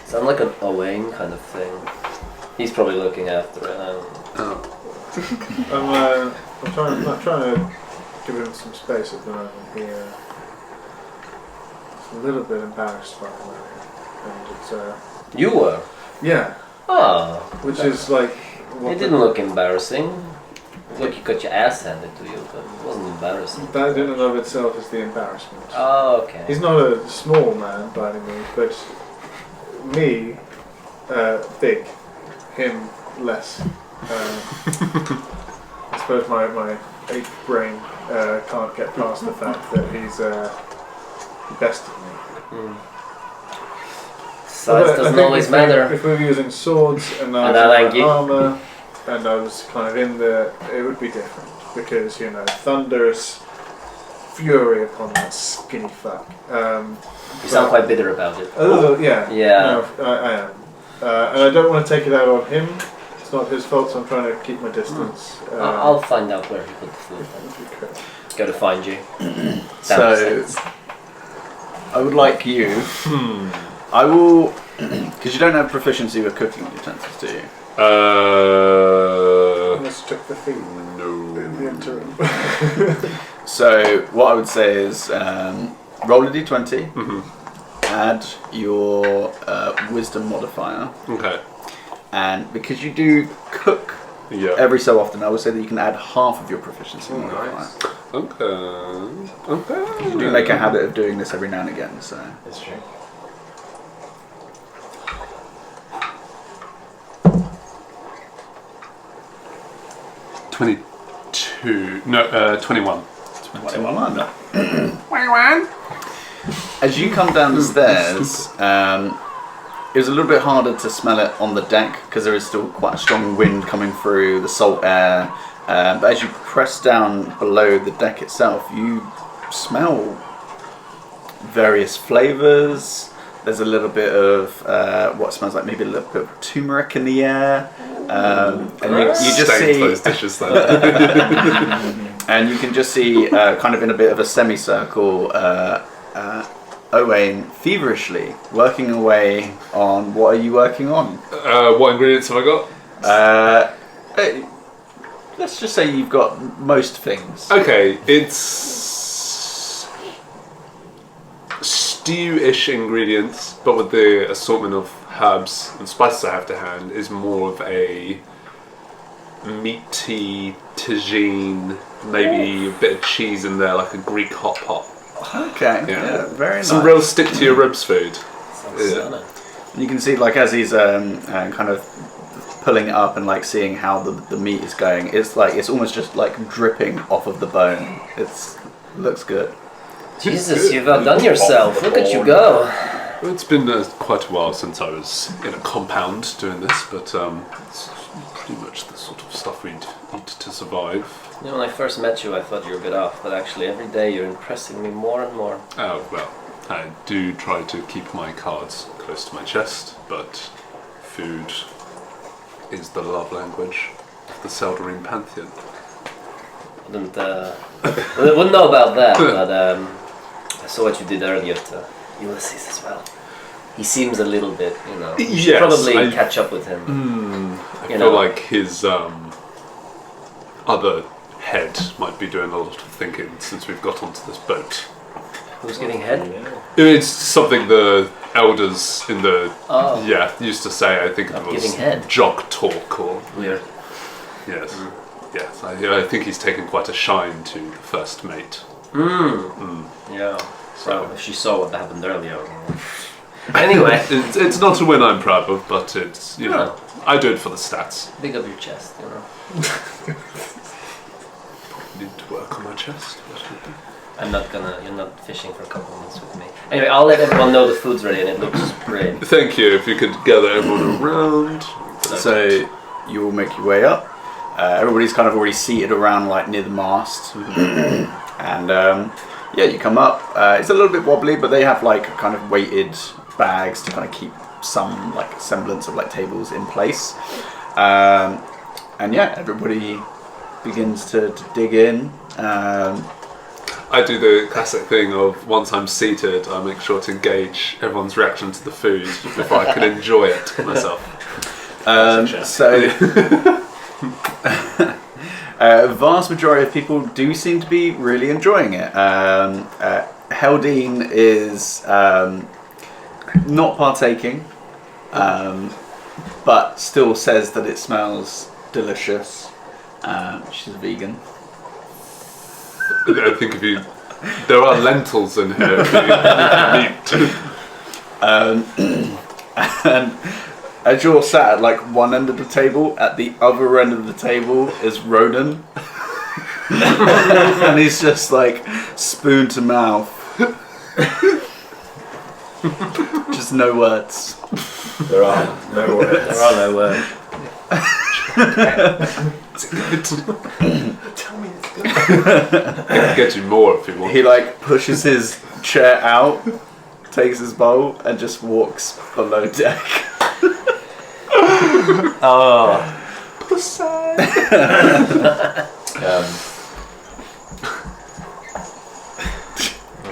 Sound like an Owain kind of thing. He's probably looking after it. I'm trying to give him some space at the moment. He's a little bit embarrassed by it. And it's, You were? yeah, Ah. which is like... It didn't look embarrassing. Look, you got your ass handed to you, but it wasn't embarrassing. That in and of itself is the embarrassment. Oh, okay. He's not a small man by any means, but me, big, him, less. I suppose my ape brain can't get past the fact that he's bested me. Size I doesn't think always if matter. If we were using swords and I And was I in like my you. armour and I was kind of in the... it would be different. Because, you know, thunderous fury upon that skinny fuck. You sound quite bitter about it. A little, yeah. Yeah. No, I am. And I don't want to take it out on him. It's not his fault, so I'm trying to keep my distance. I'll find out where he put the food. Then. Go to find you. So, I would like you. I will, because you don't have proficiency with cooking utensils, do you? Let's check the feet in the interim. So what I would say is roll a d20, add your wisdom modifier, Okay. and because you do cook Yeah. every so often, I would say that you can add half of your proficiency modifier. nice. Okay. You do make a habit of doing this every now and again, so. That's true. No, 21. 21. As you come down the stairs, it was a little bit harder to smell it on the deck because there is still quite a strong wind coming through, the salt air. But as you press down below the deck itself, you smell various flavours. There's a little bit of what smells like maybe a little bit of turmeric in the air. And you just Stained see... those dishes then. And you can just see, kind of in a bit of a semicircle, Owain feverishly working away on. What are you working on? What ingredients have I got? Let's just say you've got most things. Okay, it's stew-ish ingredients, but with the assortment of herbs and spices I have to hand, is more of a meaty tagine, maybe a bit of cheese in there, like a Greek hot pot. Okay, yeah, very nice. Some real stick to your ribs food. Sounds stunning. You can see, like, as he's kind of pulling it up and like seeing how the meat is going, it's almost just like dripping off of the bone. Looks good. Jesus, you've outdone yourself. Look at you go. It's been quite a while since I was in a compound doing this, but it's pretty much the sort of stuff we'd eat to survive. You know, when I first met you, I thought you were a bit off, but actually every day you're impressing me more and more. Oh, well, I do try to keep my cards close to my chest, but food is the love language of the Seldarine Pantheon. Wouldn't know about that, but I saw what you did earlier to Ulysses as well. He seems a little bit, you should Yes, probably catch up with him. I feel like his other head might be doing a lot of thinking since we've got onto this boat. Who's getting head? It's something the elders in the Oh. used to say. I think it Not was giving head. jock talk or Weird. yes, yes. I think he's taken quite a shine to the first mate. Yeah. So if she saw what happened earlier. Anyway, It's not a win I'm proud of, but it's No. I do it for the stats. big up your chest, Need to work on my chest. You're not fishing for a couple of months with me. Anyway, I'll let everyone know the food's ready and it looks great. Thank you. If you could gather everyone around. So you all make your way up. Everybody's kind of already seated around, like near the mast, and you come up. It's a little bit wobbly, but they have like kind of weighted bags to kind of keep some like semblance of like tables in place. Everybody begins to dig in. I do the classic thing of once I'm seated, I make sure to engage everyone's reaction to the food before I can enjoy it myself. Vast majority of people do seem to be really enjoying it. Heldine is not partaking, but still says that it smells delicious. She's a vegan. I think there are lentils in here if you need. And as you're sat at like one end of the table, at the other end of the table is Ronan. And he's just like spoon to mouth. Just no words. There are no words. There are no words. Tell me it's good. I can get you more if you want. He like pushes his chair out, takes his bowl, and just walks below deck. Oh.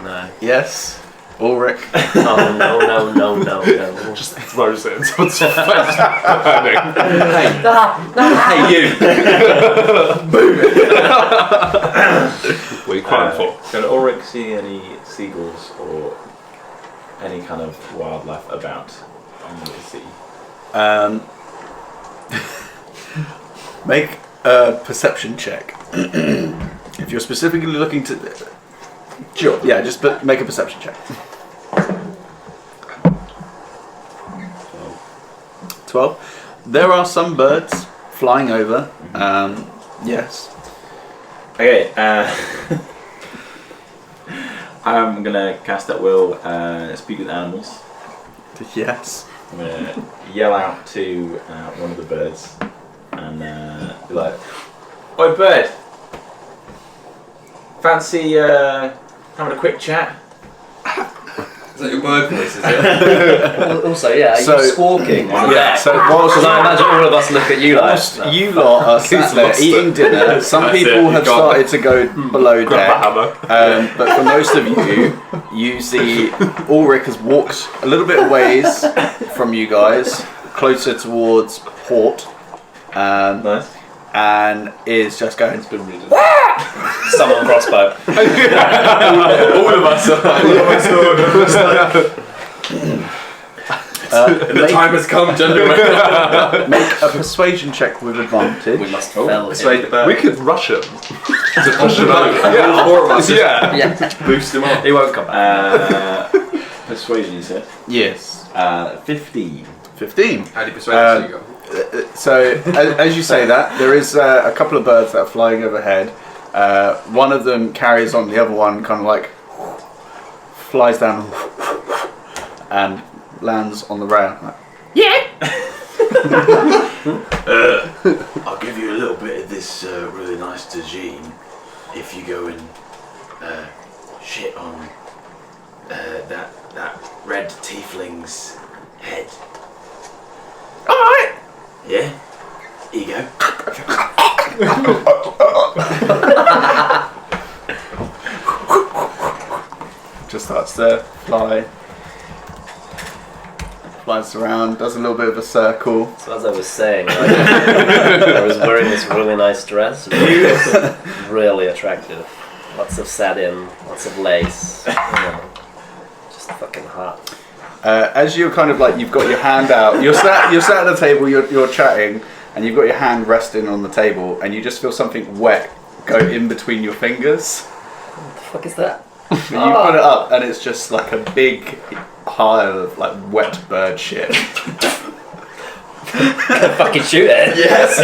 No. Yes, Ulrick. Oh, no. Just throws it into someone's face. Burning. Hey, you! What are you crying for? Can Ulrick see any seagulls or any kind of wildlife about on the sea? Make a perception check. If you're specifically looking to... Sure, yeah, just make a perception check. 12. There are some birds flying over. Yes. Okay, I'm gonna cast at will speak with animals. Yes. I'm gonna yell out to one of the birds and be like, "Oi, bird! Fancy having a quick chat?" Is that your bird voice, is it? Also, yeah, are So- you squawking? Yeah, so Because I imagine all of us look at you like. whilst you lot are sat there lost eating it. dinner, some That's people it, have you've gone. started to go below Grab a deck. hammer. But for most of you, you see Ulrick has walked a little bit ways from you guys, closer towards port, Nice. and is just going. It's been reading. Someone crossbow. All of us The time has come, gentlemen. Make a persuasion check with advantage. We must fell Persuade the bird. We could rush him. To push him over. All four of us. Yeah. Yeah, Boost him up. he won't come back. Persuasion, you said? Yes, 15. 15. How do you persuade the seagull? So, as you say that, there is a couple of birds that are flying overhead. One of them carries on the other one, kind of like flies down and lands on the rail. I'll give you a little bit of this really nice tagine if you go and shit on that red tiefling's head. Alright! Yeah? Here you go. Just starts to fly. Flies around, does a little bit of a circle. So as I was saying, I was wearing this really nice dress. Really attractive. Lots of satin, lots of lace. Just fucking hot. As you're kind of like, you've got your hand out, you're sat at the table, you're chatting, and you've got your hand resting on the table, and you just feel something wet go in between your fingers. What the fuck is that? And you put it up, and it's just like a big pile of like wet bird shit. Fucking shoot it. Yes.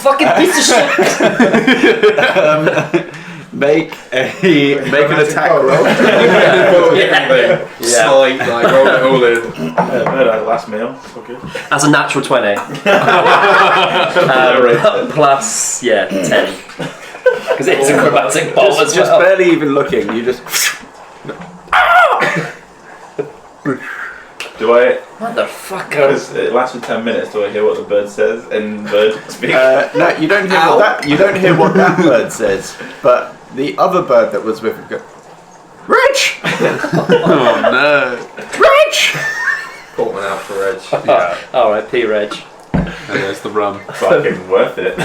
Fucking piece of shit. Make an attack roll. Yeah. Slide, like, roll it all in. Last meal. Okay. That's a natural 20. Plus, 10. Because it's a chromatic ball as Just well. barely even looking. You just. Do I, Motherfucker. because it lasts for 10 minutes, do I hear what the bird says in bird speak? No, you don't hear what that. You don't hear what that bird says, but the other bird that was with him go, Rich, Oh no. Rich. Caught one out for Reg. Yeah. Alright, P Reg. And there's the rum. Fucking worth it.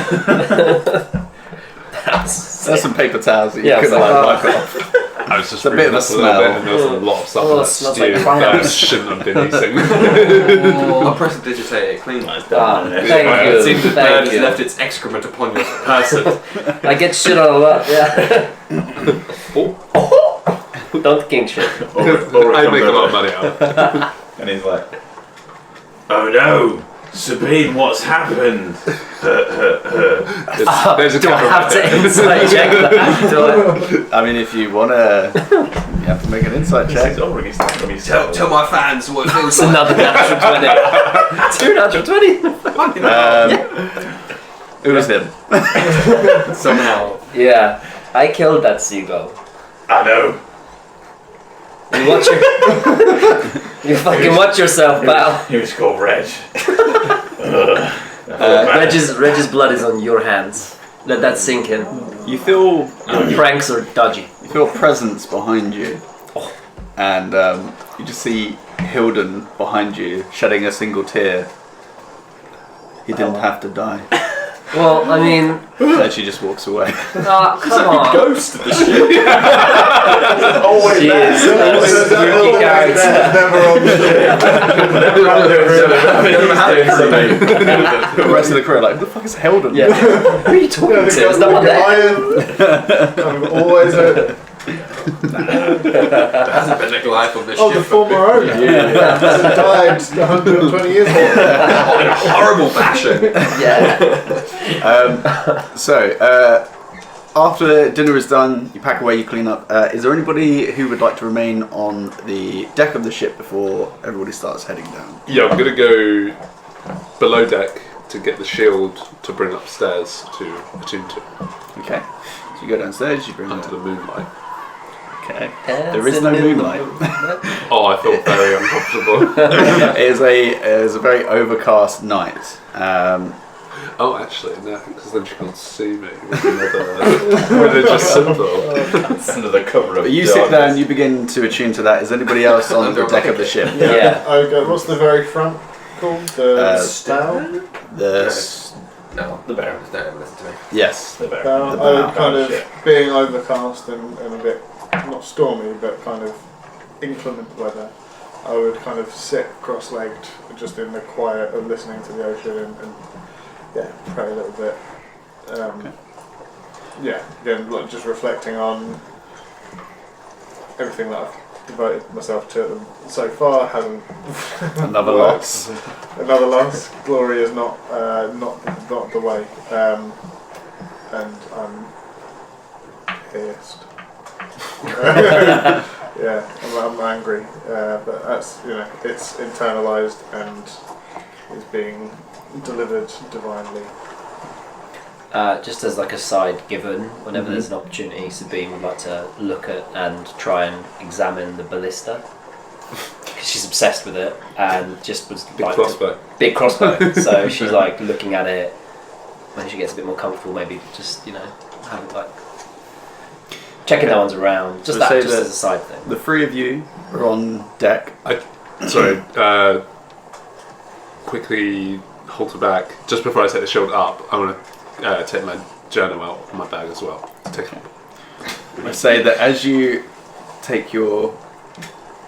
There's some paper towels that you Yeah, could so- like wipe off. I was just It's a bit of a reading up little smell. bit and there was a lot of stuff Oh, in it that smells stew like that I pineapple. shouldn't have been eating. I'll press and digitate it clean. Nice Ah, done. thank It you. seems the bird Thank has you. left its excrement upon your person. I get shit on a lot, yeah. Don't king shit. I make a lot of money out of it. And he's like, oh no, Sabine, what's happened? There's a Do I have to camera. insight check that? Do I? I mean, if you wanna, you have to make an insight check. He's already starting to Tell my fans what it feels It's like. another natural 20. 2 natural 20. It was him. Somehow. Yeah, I killed that seagull. I know. You watch your... you fucking watch yourself, pal. He was called Reg. Reg's blood is on your hands. Let that sink in. You feel Your pranks are dodgy. you feel a presence behind you, and you just see Hilden behind you shedding a single tear. He didn't have to die. Well, I mean... And she just walks away. Oh, come on. Ghost of the ship. Always She is a spooky character. Never on the The rest of the crew are like, who the fuck is Hilden? Yeah. Who are you talking to? There's no one there. Goliath. Always a. There hasn't been a Goliath on this Oh, ship. the former owner. Yeah. Died 120 years ago. In a horrible fashion. Yeah. So, after dinner is done, you pack away, you clean up. Is there anybody who would like to remain on the deck of the ship before everybody starts heading down? Yeah, I'm gonna go below deck to get the shield to bring upstairs to attune to Okay. So you go downstairs, you bring under the moonlight. Okay. There is no moonlight. Oh, I feel very uncomfortable. It is a very overcast night. Oh, actually, no, because then she can't see me with another religious symbol. Under the cover of But you sit there and you begin to attune to that. Is anybody else on the deck of the ship? Yeah. Okay, what's the very front called? The bow? No, the bear was there. Listen to me. Yes. The bear. Bow. The bow. Kind of being overcast and a bit, not stormy, but kind of inclement weather. I would kind of sit cross-legged, just in the quiet of listening to the ocean and pray a little bit. Okay. Yeah, again, just reflecting on everything that I've devoted myself to so far hasn't Another worked. loss. Another loss. Glory is not the way, and I'm pissed. Yeah, I'm angry, but that's it's internalized and is being delivered divinely. Just as like a side given, whenever there's an opportunity, Sabine would like to look at and try and examine the ballista. Because she's obsessed with it and just was Big crossbow. Big crossbow. So she's like looking at it when she gets a bit more comfortable, maybe just, have it like checking no one's around. Just So that, say just that as a side thing. The three of you are on deck. Quickly halter back. Just before I take the shield up, I want to take my journal out of my bag as well. Take it. I say that as you take your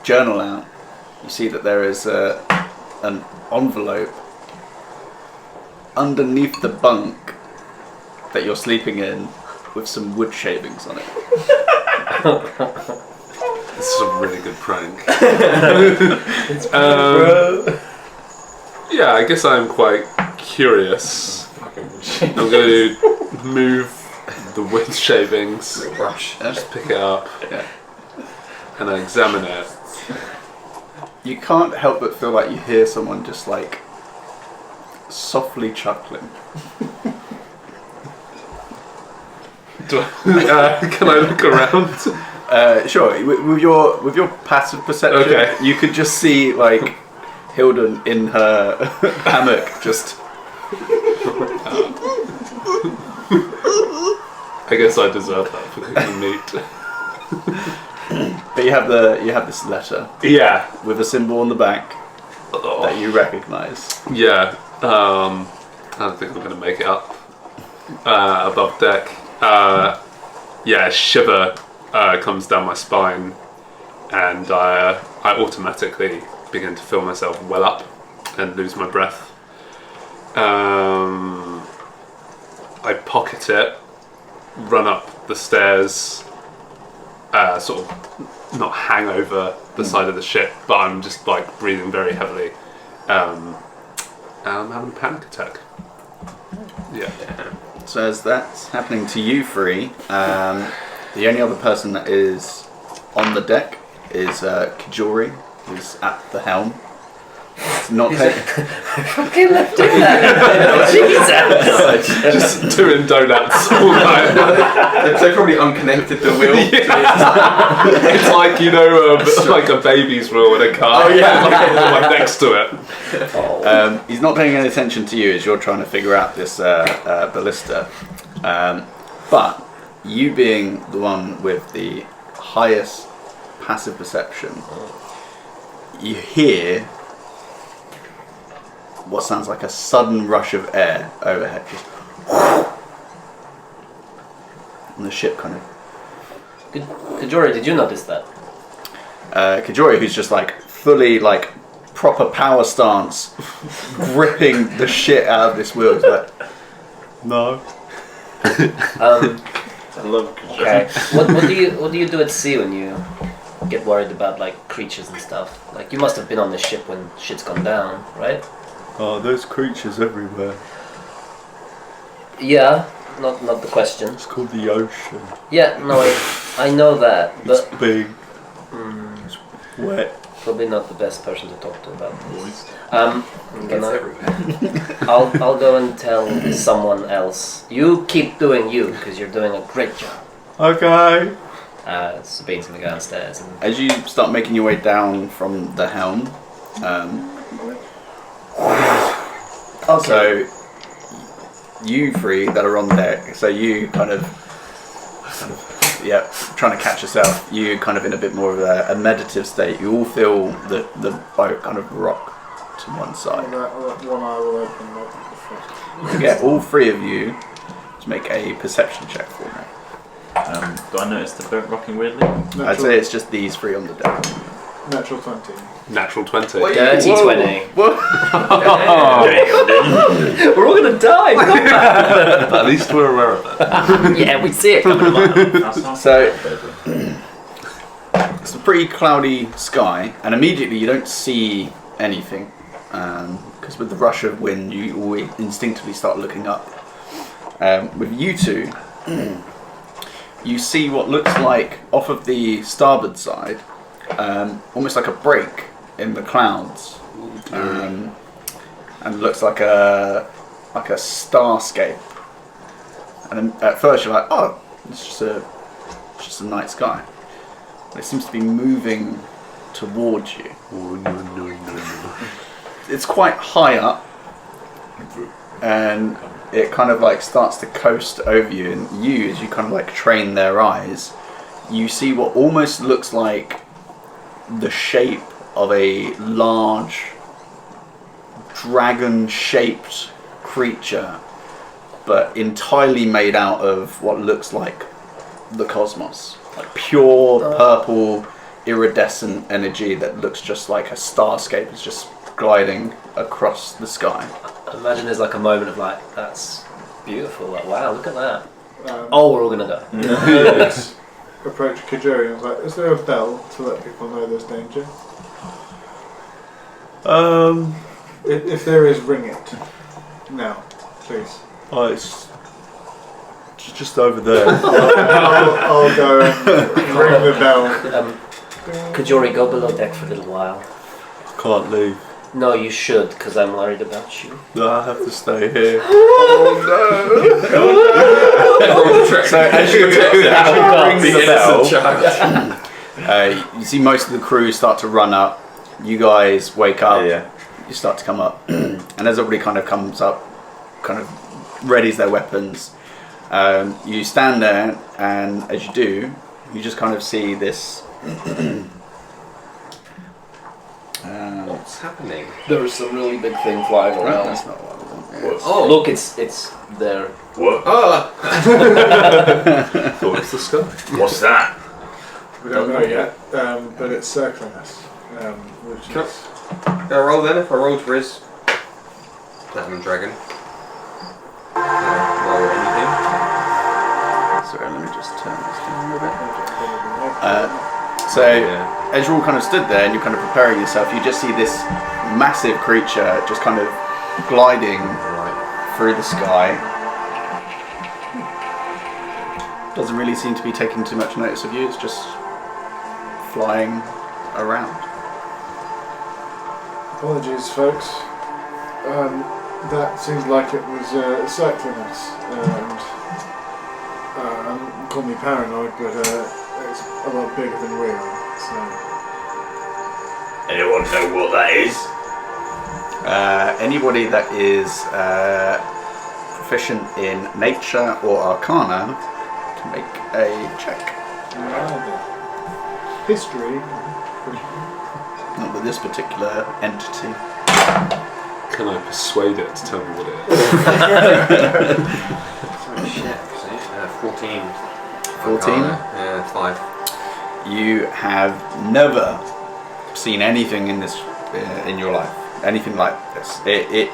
journal out, you see that there is an envelope underneath the bunk that you're sleeping in with some wood shavings on it. This is a really good prank. Yeah, I guess I'm quite curious. I'm going to move the wood shavings, just pick it up, and I examine it. You can't help but feel like you hear someone just like softly chuckling. Can I look around? Sure. With your passive perception, you could just see like Hilda in her hammock, just. I guess I deserve that for cooking meat. But you have this letter. Yeah. With a symbol on the back that you recognise. Yeah. I don't think I'm going to make it up above deck. A shiver comes down my spine, and I automatically begin to feel myself well up and lose my breath. I pocket it, run up the stairs, sort of not hang over the side of the ship, but I'm just like breathing very heavily. And I'm having a panic attack. Yeah. So as that's happening to you three, the only other person that is on the deck is Kajori, who's at the helm. It's not Fucking left do that. Jesus. Just doing donuts all night. They probably unconnected the wheel. It's like, like a baby's wheel in a car. Oh, yeah. Like next to it. He's not paying any attention to you as you're trying to figure out this ballista. But you being the one with the highest passive perception, you hear what sounds like a sudden rush of air overhead. Just and the ship kind of... Kajori, did you notice that? Kajori, who's just like fully like proper power stance, gripping the shit out of this wheel, is like, no. I love Kajori. Okay. What do you do at sea when you get worried about like creatures and stuff? Like you must have been on the ship when shit's gone down, right? Oh, there's creatures everywhere. Yeah, not the question. It's called the ocean. Yeah, no, I know that, but It's big. It's wet. probably not the best person to talk to about this. It's everywhere. I'll go and tell someone else. You keep doing you because you're doing a great job. Okay. Sabine's gonna go downstairs. And As you start making your way down from the helm, so you three that are on deck, so you kind of trying to catch yourself, you kind of in a bit more of a meditative state, you all feel the boat kind of rock to one side. That one eye will open. You get all three of you to make a perception check for me. Do I notice the boat rocking weirdly? I'd say it's just these three on the deck. Natural 20. Natural 20. dirty 20. Whoa. We're all gonna die. At least we're aware of it. Yeah, we see it coming a mile. So it's a pretty cloudy sky, and immediately you don't see anything because with the rush of wind, you always instinctively start looking up. With you two, you see what looks like off of the starboard side, almost like a break in the clouds, and looks like a starscape. And then at first you're like, oh, it's just a night sky. But it seems to be moving towards you. Oh, no. It's quite high up, and it kind of like starts to coast over you, and you, as you kind of like train their eyes, you see what almost looks like the shape of a large dragon-shaped creature, but entirely made out of what looks like the cosmos. Like pure purple iridescent energy that looks just like a starscape is just gliding across the sky. I imagine there's like a moment of like, that's beautiful, like wow, look at that. We're We're all gonna go. approach Kajuri and was like, is there a bell to let people know there's danger? If there is, ring it. Now, please. Oh, it's just over there. I'll go and ring the bell. Kajori, go below deck for a little while. Can't leave. No, you should, because I'm worried about you. No, I have to stay here. So as you ring the bell, you see most of the crew start to run up. You guys wake up. You start to come up, and as everybody kind of comes up, kind of readies their weapons, you stand there, and as you do, you just kind of see this. What's happening? There is some really big thing flying around. That's not what I want. Oh, Look, it's there. What? Oh, Thought it's the sky. What's that? We don't know yet, but it's circling us. Which Cool. is... I roll then. If I roll to Riz, Platinum Dragon. Roll anything. Sorry, let me just turn this down a little bit. As you're all kind of stood there and you're kind of preparing yourself, you just see this massive creature just kind of gliding through the sky. Doesn't really seem to be taking too much notice of you, it's just flying around. Apologies, folks. That seemed like it was circling us. And call me paranoid, but it's a lot bigger than we are. So. Anyone know what that is? Anybody that is proficient in nature or arcana can make a check. History. Not with this particular entity. Can I persuade it to tell me what it is? Oh shit. 14. 14? Yeah, 5. You have never seen anything in this in your life, anything like this. It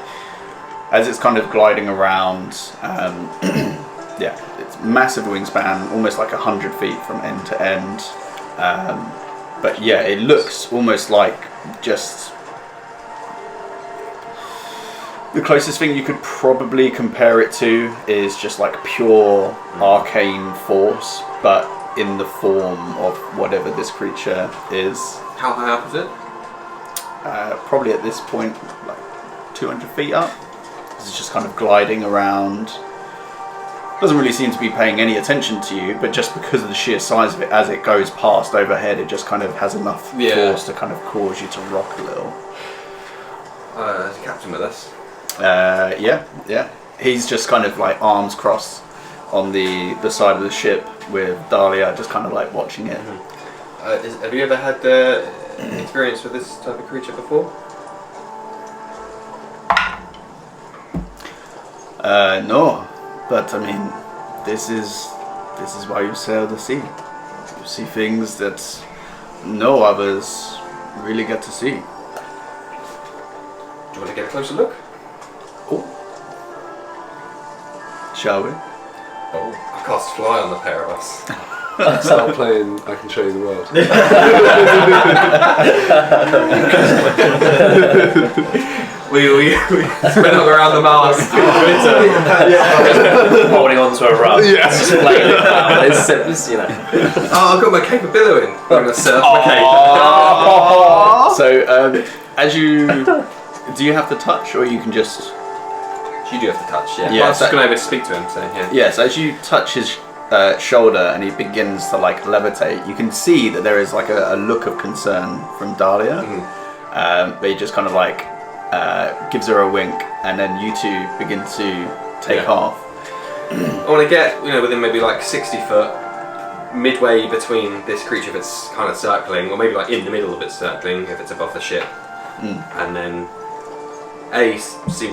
as it's kind of gliding around. It's massive wingspan, almost like 100 feet from end to end. But yeah, it looks almost like just the closest thing you could probably compare it to is just like pure arcane force, but in the form of whatever this creature is. How high up is it? Probably at this point, like 200 feet up. It's just kind of gliding around. doesn't really seem to be paying any attention to you, but just because of the sheer size of it, as it goes past overhead, it just kind of has enough force to kind of cause you to rock a little. Is the captain with us? Yeah. He's just kind of like arms crossed on the side of the ship with Dahlia just kind of like watching it. Have you ever had experience with this type of creature before? No, but I mean, this is why you sail the sea. You see things that no others really get to see. Do you want to get a closer look? Shall we? Oh, I cast fly on the pair of us. Start playing I Can Show You the World. we spin up around the mast. Holding on to a rug. Yeah. Just playing it down. It's, you know. Oh, I've got my cape of billowing. I'm going to surf my cape. So, as you... Do you have to touch, or you can just... You do have to touch, yeah. Yeah, I was just going to speak to him, so yeah. Yes, as you touch his shoulder and he begins to like levitate, you can see that there is like a look of concern from Dahlia. But he just kind of like gives her a wink, and then you two begin to take off. I want to get, within maybe like 60 foot, midway between this creature if it's kind of circling, or maybe like in the middle of it circling if it's above the ship. And then A, see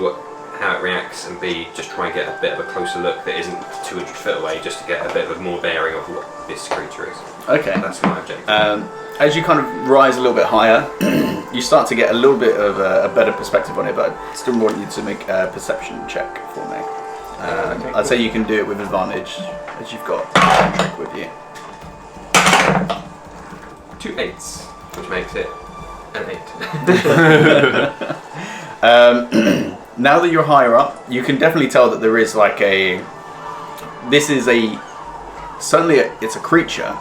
how it reacts, and B, just try and get a bit of a closer look that isn't 200 foot away, just to get a bit of a more bearing of what this creature is. Okay. That's my objective. As you kind of rise a little bit higher, you start to get a little bit of a better perspective on it, but I still want you to make a perception check for me. I'd say you can do it with advantage, as you've got Ulrick with you. 2 8s, which makes it an 8. Now that you're higher up, you can definitely tell that there is like it's a creature,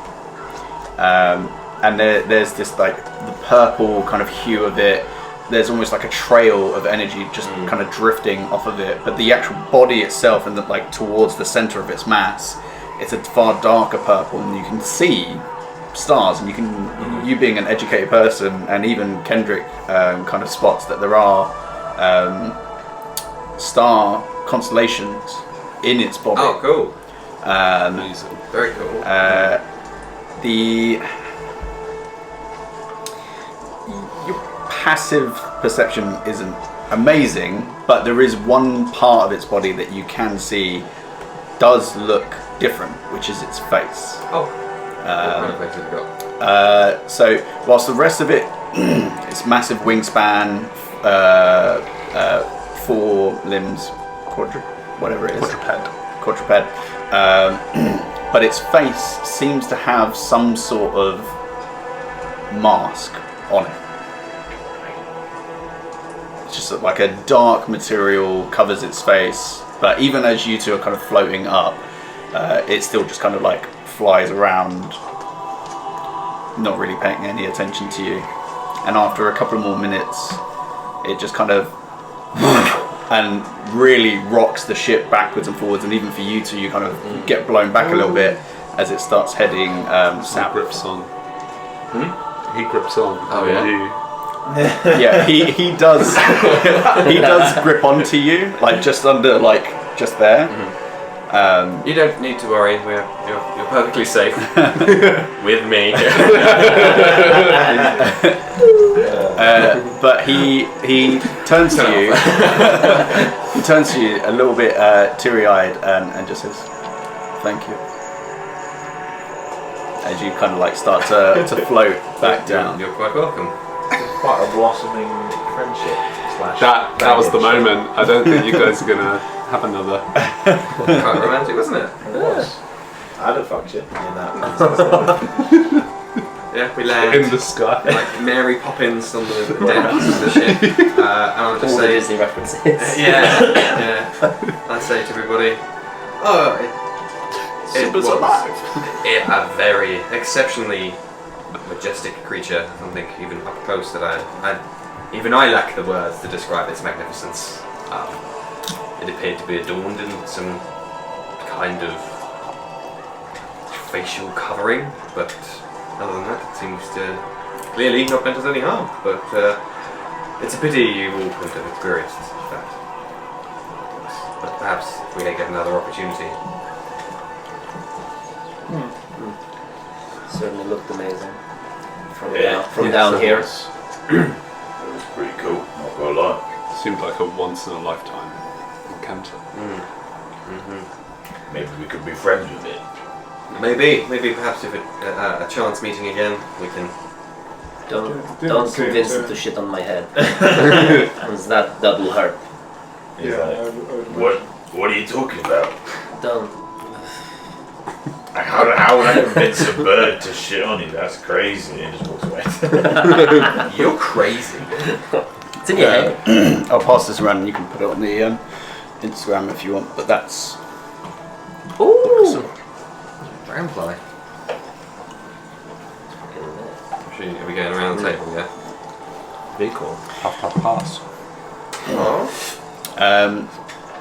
and there's this like the purple kind of hue of it. There's almost like a trail of energy just kind of drifting off of it, but the actual body itself and like towards the center of its mass, it's a far darker purple, and you can see stars, and you being an educated person, and even Kendrick kind of spots that there are star constellations in its body. Oh, cool. Amazing. Very cool. Your passive perception isn't amazing, but there is one part of its body that you can see does look different, which is its face. Oh. What kind of face have you got? So whilst the rest of it, its massive wingspan, 4 limbs, whatever it is. Quadruped. But its face seems to have some sort of mask on it. It's just like a dark material covers its face, but even as you two are kind of floating up, it still just kind of like flies around, not really paying any attention to you. And after a couple of more minutes, it just kind of and really rocks the ship backwards and forwards, and even for you two, you kind of get blown back a little bit as it starts heading south. He grips on. He grips on. Oh, yeah? Yeah, he does. He does grip onto you, like just under, like just there. You don't need to worry. You're perfectly safe with me. But he turns to you. He turns to you a little bit teary-eyed and just says, "Thank you." As you kind of like start to float back down. You're quite welcome. Quite a blossoming friendship. That was the moment. I don't think you guys are gonna have another. Quite romantic, wasn't it? It was. I'd have fucked you in that. Yeah, we land In the sky. like Mary Poppins on the decks of the ship, and I'll just All the say, Disney references. yeah. I say to everybody, it was a very exceptionally majestic creature. I don't think even up close that even I lack the words to describe its magnificence. It appeared to be adorned in some kind of facial covering, but other than that, it seems to clearly not meant us any harm. But it's a pity you all couldn't have experienced that. But perhaps if we get another opportunity. Certainly looked amazing from Yeah. down here. It was. It was pretty cool, not gonna lie. Seemed like a once in a lifetime encounter. Maybe we could be friends with it. Maybe perhaps if a chance meeting again, we can. Don't Didn't convince seem him to- to shit on my head. Because that will hurt. He's Yeah, like, I would what are you talking about? Don't. How would I convince a bird to shit on you? That's crazy. And just walks away. You're crazy. It's in your head. I'll pass this around and you can put it on the Instagram if you want. But that's Ooh. Dragonfly. Are we going around the table? Yeah. Very cool. Pass.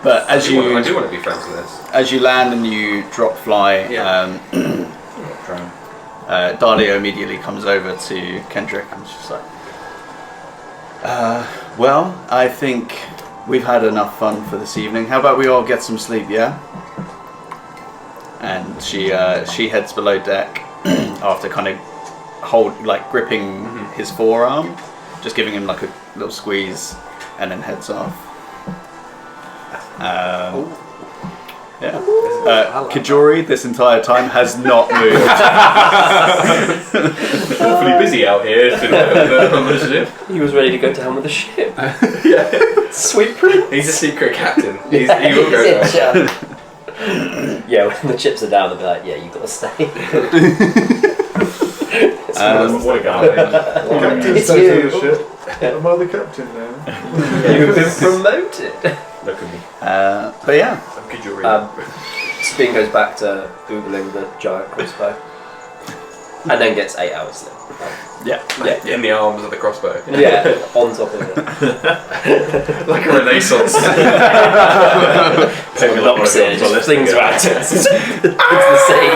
but as I do you want to be friends with this. as you land and you drop fly, Yeah. Dahlia immediately comes over to Kendrick and she's like, well, I think we've had enough fun for this evening. How about we all get some sleep, yeah? And she heads below deck after kind of gripping his forearm, just giving him like a little squeeze, and then heads off. Kajori this entire time has not moved. Awfully busy out here on the ship. He was ready to go down with the ship. Yeah. Sweet prince. He's a secret captain. He will go He's down. in charge. Yeah, when the chips are down, they'll be like, yeah, you gotta stay. What a guy. Captain It's says you. to the ship, am I the captain now? You've been promoted. Look at me. But yeah, Could you read? Spin goes back to oogling the giant crossbow. And then gets 8 hours sleep. yeah. In the arms of the crossbow. Yeah, on top of it. Like a renaissance. Someone knocks it, it just flings right into the sea.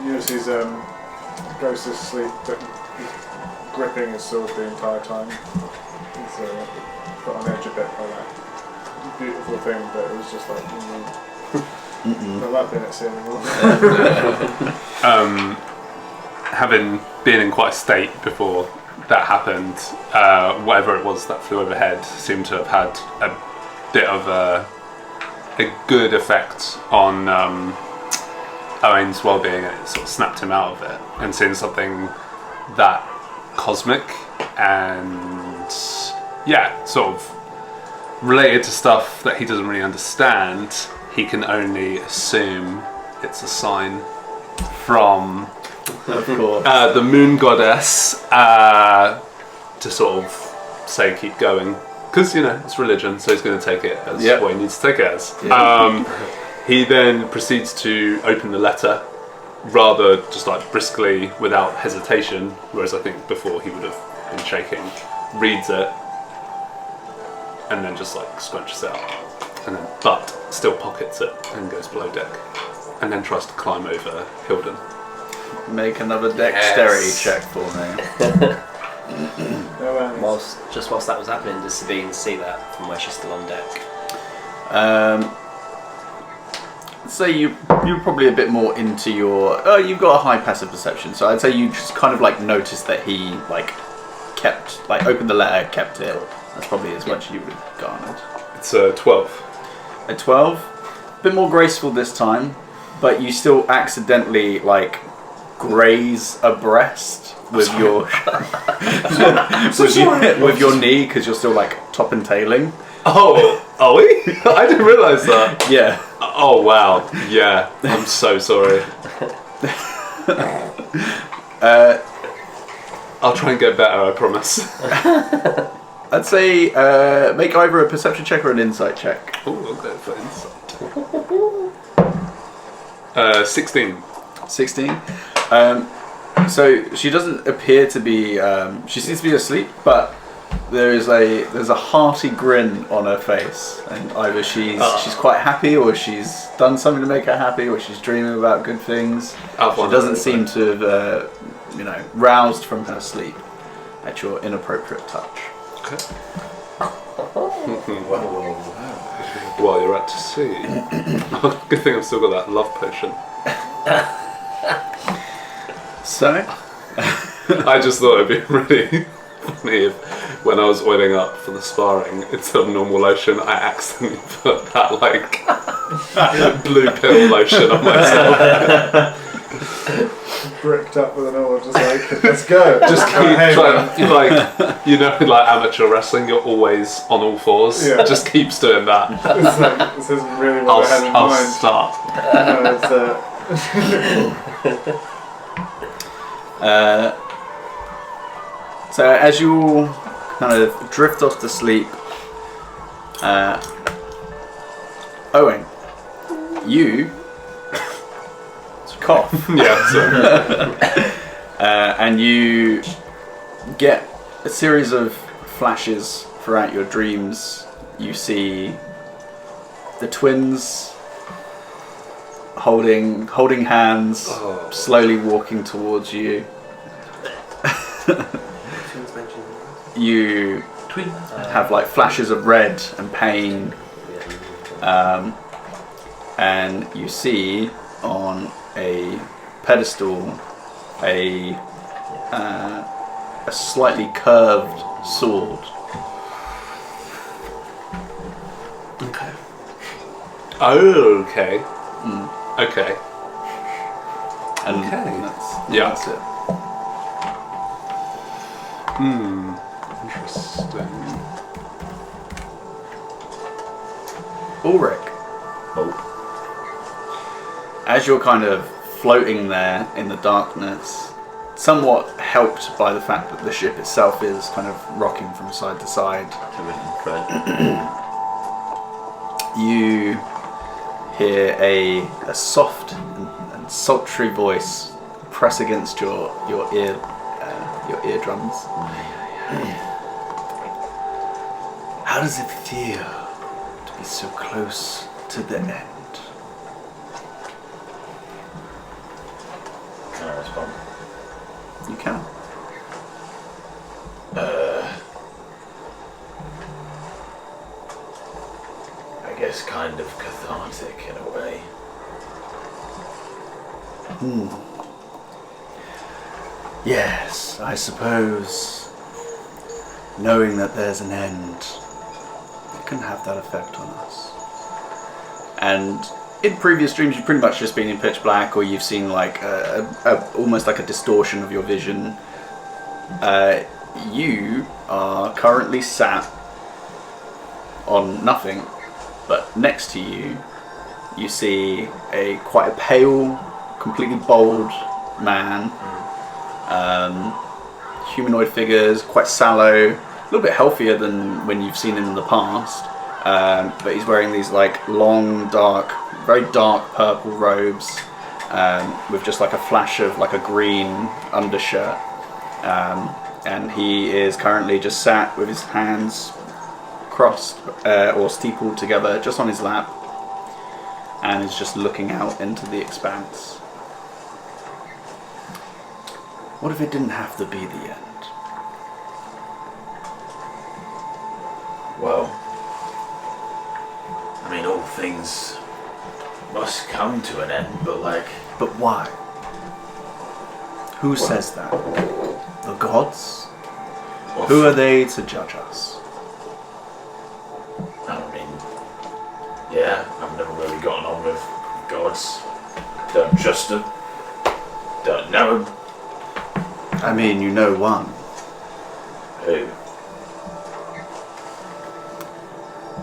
Yes, he's goes to sleep, but he's gripping his sword the entire time. He's put on edge a bit by that beautiful thing, but it was just like, not that bit at anymore. Having been in quite a state before that happened, whatever it was that flew overhead seemed to have had a bit of a good effect on Owen's well-being, and it sort of snapped him out of it. And seeing something that cosmic and sort of related to stuff that he doesn't really understand, he can only assume it's a sign from Of course. the moon goddess to sort of say keep going, because it's religion, so he's going to take it as what he needs to take it as. He then proceeds to open the letter rather just like briskly without hesitation, whereas I think before he would have been shaking. Reads it and then just like scrunches it up, and then but still pockets it and goes below deck, and then tries to climb over Hilden. Make another dexterity check for me. Whilst that was happening, does Sabine see that from where she's still on deck? So you're probably a bit more into your. You've got a high passive perception, so I'd say you just kind of like noticed that he opened the letter, kept it. That's probably as much as you would have garnered. It's a 12. A 12, a bit more graceful this time, but you still accidentally graze a breast with your with your knee because you're still top and tailing. Oh, are we? I didn't realise that. Yeah. Oh wow. Yeah. I'm so sorry. I'll try and get better, I promise. I'd say make either a perception check or an insight check. Oh, I'll go for insight. 16. 16. So she doesn't appear to be. She seems to be asleep, but there's a hearty grin on her face, and either she's quite happy, or she's done something to make her happy, or she's dreaming about good things. She doesn't seem to have, roused from her sleep at your inappropriate touch. Okay. Well, you're at sea. Good thing I've still got that love potion. So, I just thought it'd be really funny if, when I was oiling up for the sparring, instead of normal lotion, I accidentally put that blue pill lotion on myself. Bricked up with an oar, just like, let's go. Just keep like amateur wrestling, you're always on all fours. Yeah. Just keeps doing that. It's like, this isn't really what I had in I'll mind. start. No, so as you all kind of drift off to sleep, Owen, you cough. Yeah, sorry. And you get a series of flashes throughout your dreams. You see the twins holding hands, slowly walking towards you. You have like flashes of red and pain, and you see on a pedestal a slightly curved sword. Okay. Oh, okay. Okay. And Okay. that's it. Interesting. Ulrick, as you're kind of floating there in the darkness, somewhat helped by the fact that the ship itself is kind of rocking from side to side, you hear a soft and sultry voice press against your eardrums. How does it feel to be so close to the end? Can I respond? You can. I guess kind of cathartic in a way. Yes, I suppose knowing that there's an end, it can have that effect on us. And in previous dreams, you've pretty much just been in pitch black, or you've seen like almost like a distortion of your vision. You are currently sat on nothing, but next to you, you see quite a pale, completely bald man. Humanoid figures, quite sallow, a little bit healthier than when you've seen him in the past. But he's wearing these like long, very dark purple robes, with just like a flash of like a green undershirt. And he is currently just sat with his hands crossed or steepled together just on his lap, and is just looking out into the expanse. What if it didn't have to be the end? Well, I mean, all things must come to an end, but But why? Who says that? The gods? well, Who are they to judge us? I mean, yeah, I've never really gotten on with gods. Don't trust them. Don't know them. I mean, you know one. Who?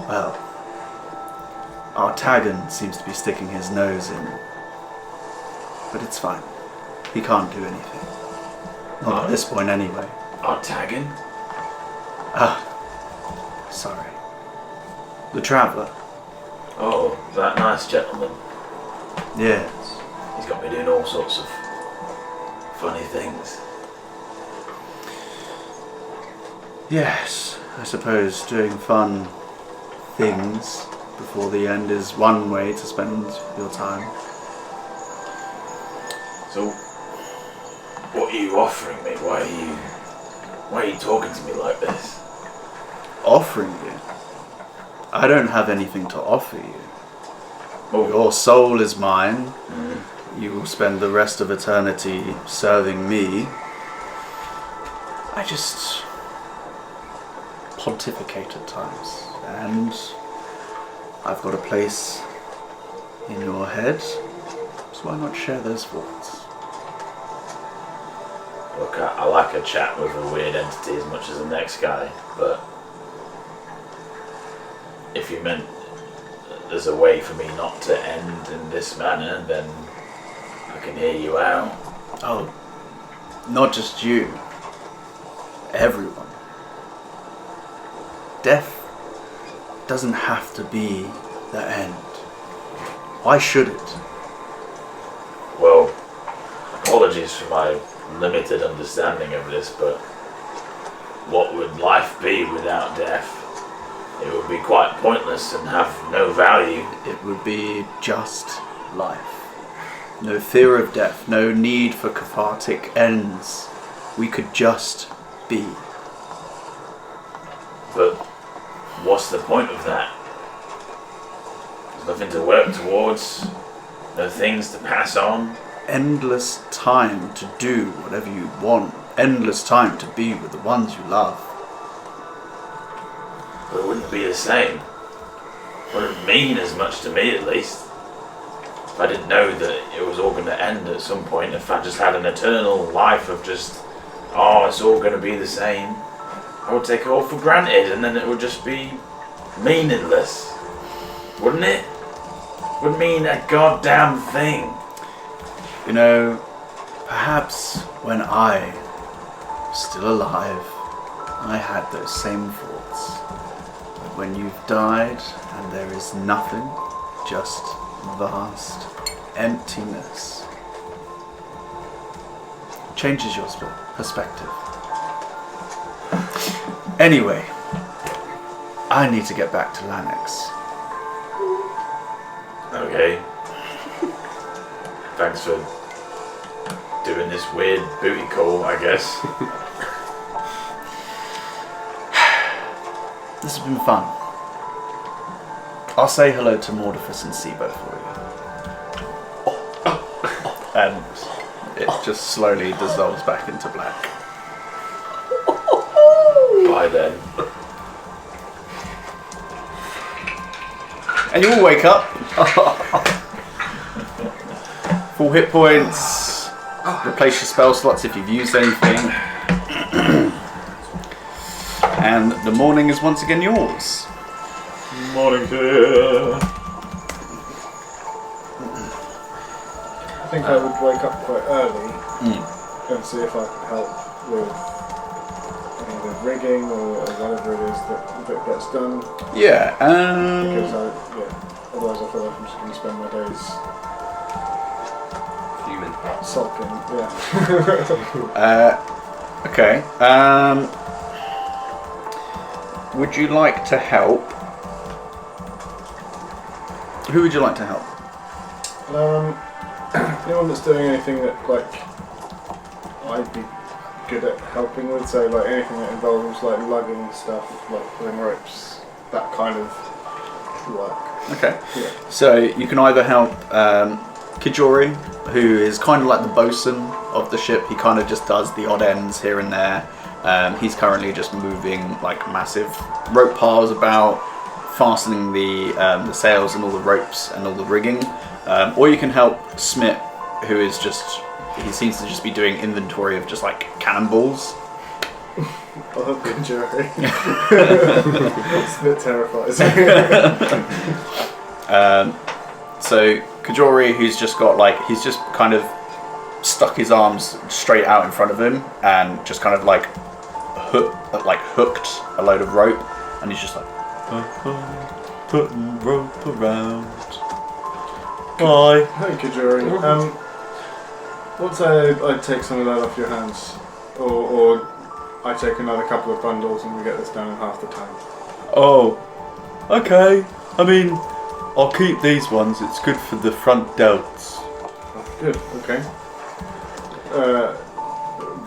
Well, our Taggin seems to be sticking his nose in. But it's fine. He can't do anything. Not at this point anyway. Our tagging? Sorry. The Traveller. Oh, that nice gentleman. Yes. He's got me doing all sorts of funny things. Yes, I suppose doing fun things before the end is one way to spend your time. So, what are you offering me? Why are you talking to me like this? Offering you? I don't have anything to offer you. Oh. Your soul is mine. You will spend the rest of eternity serving me. I just pontificate at times, and I've got a place in your head, so why not share those thoughts? Look, I like a chat with a weird entity as much as the next guy, but if you meant there's a way for me not to end in this manner, then I can hear you out. Oh, not just you. Everyone. Death doesn't have to be the end. Why should it? Well, apologies for my limited understanding of this, but what would life be without death? It would be quite pointless and have no value. It would be just life. No fear of death, no need for cathartic ends. We could just be. But what's the point of that? There's nothing to work towards, no things to pass on. Endless time to do whatever you want. Endless time to be with the ones you love. But it wouldn't be the same. It wouldn't mean as much to me, at least. If I didn't know that it was all going to end at some point, if I just had an eternal life of just, oh, it's all going to be the same, I would take it all for granted, and then it would just be meaningless. Wouldn't it? Wouldn't mean a goddamn thing. You know, perhaps when I was still alive, I had those same thoughts. But when you've died and there is nothing, just vast emptiness, changes your perspective. Anyway, I need to get back to Lanix. Okay. Thanks for doing this weird booty call, I guess. This has been fun. I'll say hello to Mordefus and Sibo for you. And it just slowly dissolves back into black. Bye then. And you all wake up. Full hit points. Replace your spell slots if you've used anything. And the morning is once again yours. Morning here. I think I would wake up quite early and see if I could help with any of the rigging or whatever it is that gets done. Yeah. Because otherwise I feel like I'm just going to spend my days Human. sulking. Yeah. Okay. Would you like to help? Who would you like to help? Anyone that's doing anything that I'd be good at helping with, so anything that involves lugging stuff, pulling ropes, that kind of work. Okay. Yeah. So you can either help Kijori, who is kind of like the bosun of the ship. He kind of just does the odd ends here and there. He's currently just moving massive rope piles about, fastening the sails and all the ropes and all the rigging. Or you can help Smith, who is he seems to just be doing inventory of just cannonballs. Oh, good jury. It's a bit terrifying. So Kijori, who's just got he's just kind of stuck his arms straight out in front of him and just kind of hooked a load of rope, and he's just putting rope around. Bye. Hey, Kijori. Once I take some of that off your hands, or I take another couple of bundles and we get this done in half the time. Oh, okay. I mean, I'll keep these ones. It's good for the front delts. Oh, good, okay.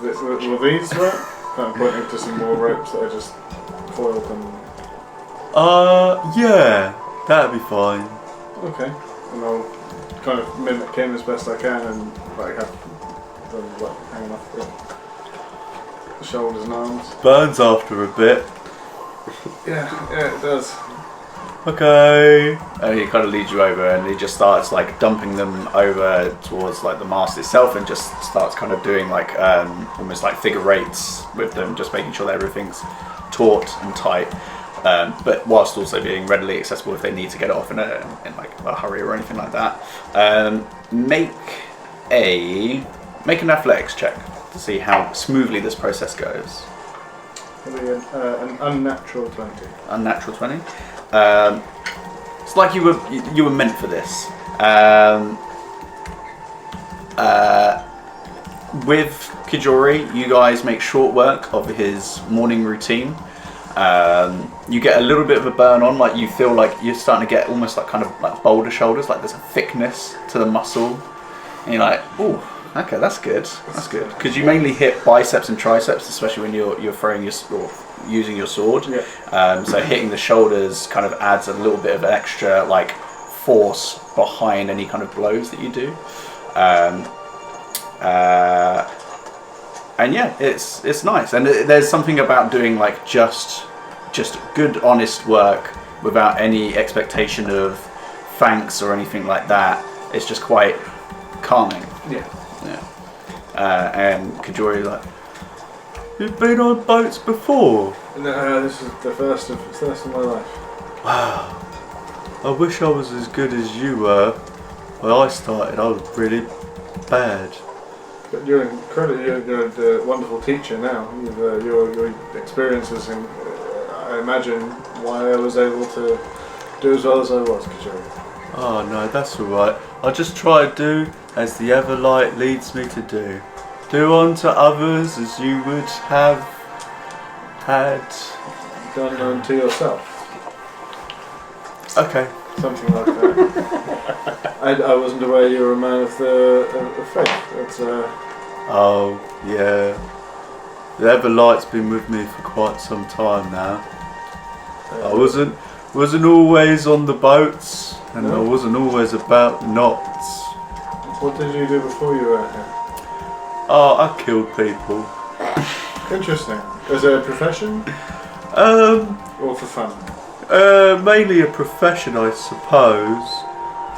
Will these work? I'm pointing to some more ropes that I just coiled them. Yeah, that'd be fine. Okay. And I'll kind of mimic him as best I can and like have them like hanging off the shoulders and arms. Burns after a bit. Yeah, it does. Okay. And he kind of leads you over, and he just starts like dumping them over towards like the mast itself, and just starts kind of doing like almost like figure eights with them, just making sure that everything's taut and tight, but whilst also being readily accessible if they need to get it off in like a hurry or anything like that. Make an athletics check to see how smoothly this process goes. It'll be an unnatural 20. Unnatural 20. It's like you were meant for this. With Kijori, you guys make short work of his morning routine. You get a little bit of a burn on, like you feel like you're starting to get almost like kind of like boulder shoulders, like there's a thickness to the muscle. And you're like, ooh, okay, that's good. That's good. Because you mainly hit biceps and triceps, especially when you're throwing or using your sword. Yeah. So hitting the shoulders kind of adds a little bit of extra like force behind any kind of blows that you do. And yeah, it's nice. And there's something about doing like just good, honest work without any expectation of thanks or anything like that. It's just quite calming. Yeah. And Kajori's like, you've been on boats before? No, this is the first of my life. Wow. I wish I was as good as you were. When I started, I was really bad. But you're a wonderful teacher now. Your experiences, and I imagine why I was able to do as well as I was, Kajori. Oh no, that's alright. I just try to do as the Everlight leads me to do. Do unto others as you would have had Done unto yourself. Okay. Something like that. I wasn't aware you were a man of faith. That's Oh yeah. The Everlight's been with me for quite some time now. I wasn't always on the boats, and No? I wasn't always about knots. What did you do before you were here? Oh, I killed people. Interesting. As a profession Um, or for fun? Mainly a profession, I suppose.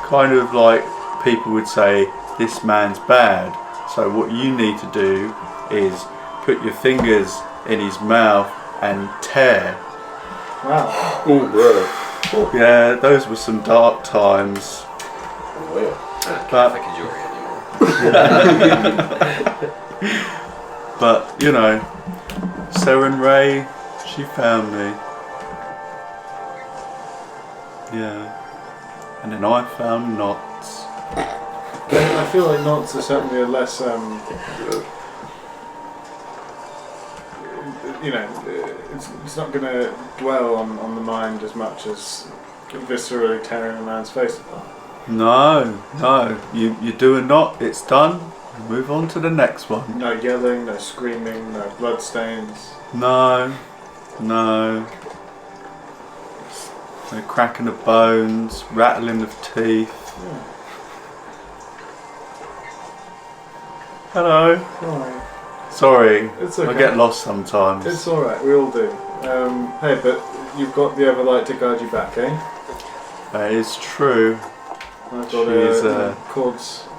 Kind of like people would say, this man's bad. So what you need to do is put your fingers in his mouth and tear. Wow. Oh, brother. Yeah, those were some dark times. But, but you know, Seren Ray, she found me. Yeah. And then I found knots. I feel like knots are certainly a less, it's not going to dwell on the mind as much as viscerally tearing a man's face apart. No. You do a knot, it's done. You move on to the next one. No yelling, no screaming, no blood stains. No. No cracking of bones, rattling of teeth. Yeah. Hello. Alright. Sorry, It's okay. I get lost sometimes. It's alright, we all do. Hey, but you've got the Everlight to guide you back, eh? That is true. I've got She's,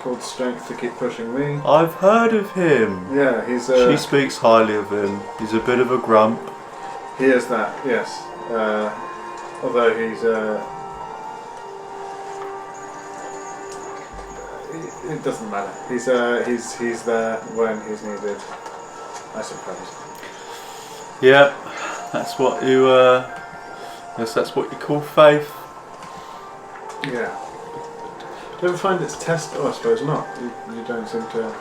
called strength to keep pushing me. I've heard of him. Yeah, he's She speaks highly of him. He's a bit of a grump. he is that, yes. Although he's it doesn't matter. He's there when he's needed, I suppose. Yep, that's what you guess that's what you call faith. Yeah. Do you ever find it's tested? Oh, I suppose not. You don't seem to.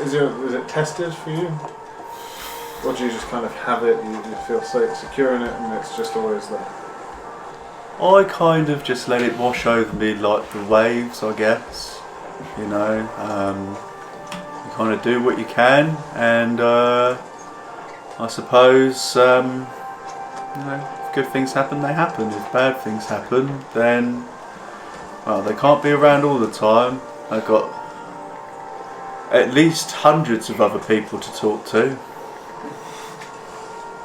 Is it tested for you? Or do you just kind of have it, you feel so secure in it, and it's just always there? I kind of just let it wash over me like the waves, I guess. You know, you kind of do what you can, and I suppose, you know, if good things happen, they happen. If bad things happen, then, well, they can't be around all the time. I've got at least hundreds of other people to talk to.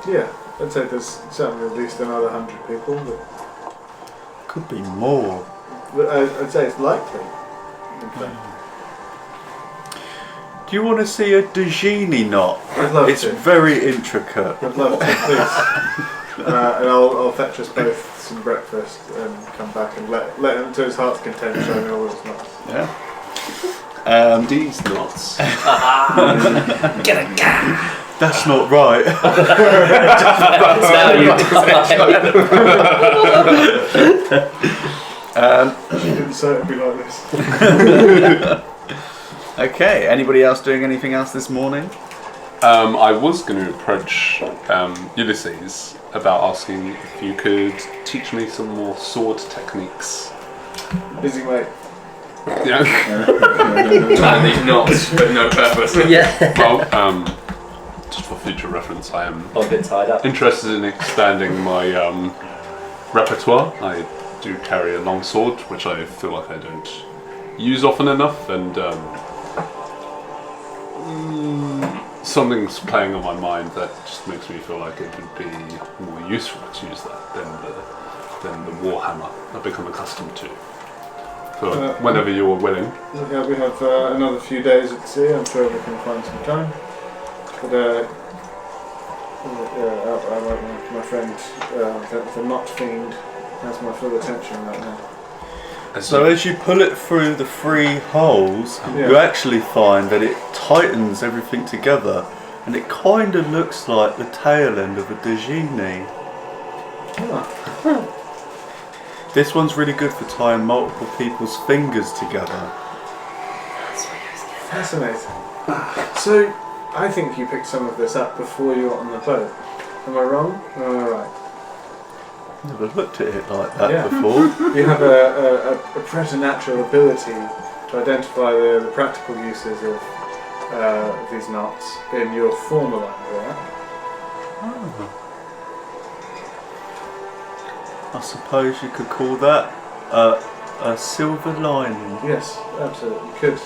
Yeah, I'd say there's certainly at least another 100 people, but Could be more. I'd say it's likely. In fact. Do you want to see a Dejini knot? I'd love It's to. very intricate. I'd love to, please. And I'll fetch us both some breakfast and come back and let him to his heart's content show me all his knots. Yeah. These knots. Get a gap. That's not right. Now you So it'd be like this. Okay. Anybody else doing anything else this morning? I was going to approach Ulysses about asking if you could teach me some more sword techniques. Busy mate. Yeah. Tying these knots for no purpose. Yeah. Well, just for future reference, I am A bit tied up. interested in expanding my repertoire. I do carry a long sword, which I feel like I don't use often enough, and something's playing on my mind that just makes me feel like it would be more useful to use that than the warhammer I've become accustomed to. So whenever you're willing. Yeah, we have another few days at sea. I'm sure we can find some time. But my friend, the knot fiend, has my full attention right now. So as you pull it through the 3 holes, Yeah. you actually find that it tightens everything together, and it kind of looks like the tail end of a Dejini. This one's really good for tying multiple people's fingers together. Fascinating. So, I think you picked some of this up before you were on the boat. Am I wrong? Or am I right? Never looked at it like that Yeah. before. You have a preternatural ability to identify the practical uses of these knots in your former life, right? I suppose you could call that a silver lining. Yes, absolutely. You could.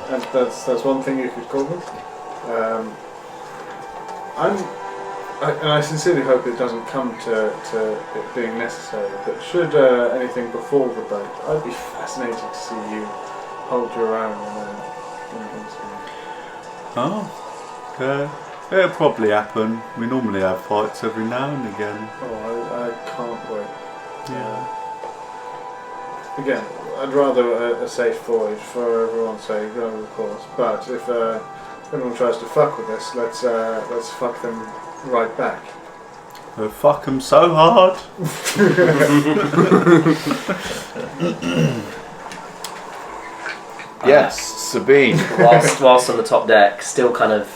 And that's one thing you could call them. I sincerely hope it doesn't come to it being necessary, but should anything befall the boat, I'd be fascinated to see you hold your own in Oh, it'll probably happen. We normally have fights every now and again. Oh, I can't wait. Yeah. Again, I'd rather a safe voyage for everyone's sake, of course. But if anyone tries to fuck with us, let's fuck them right back. We'll fuck them so hard. Yes, Sabine. Whilst on the top deck, still kind of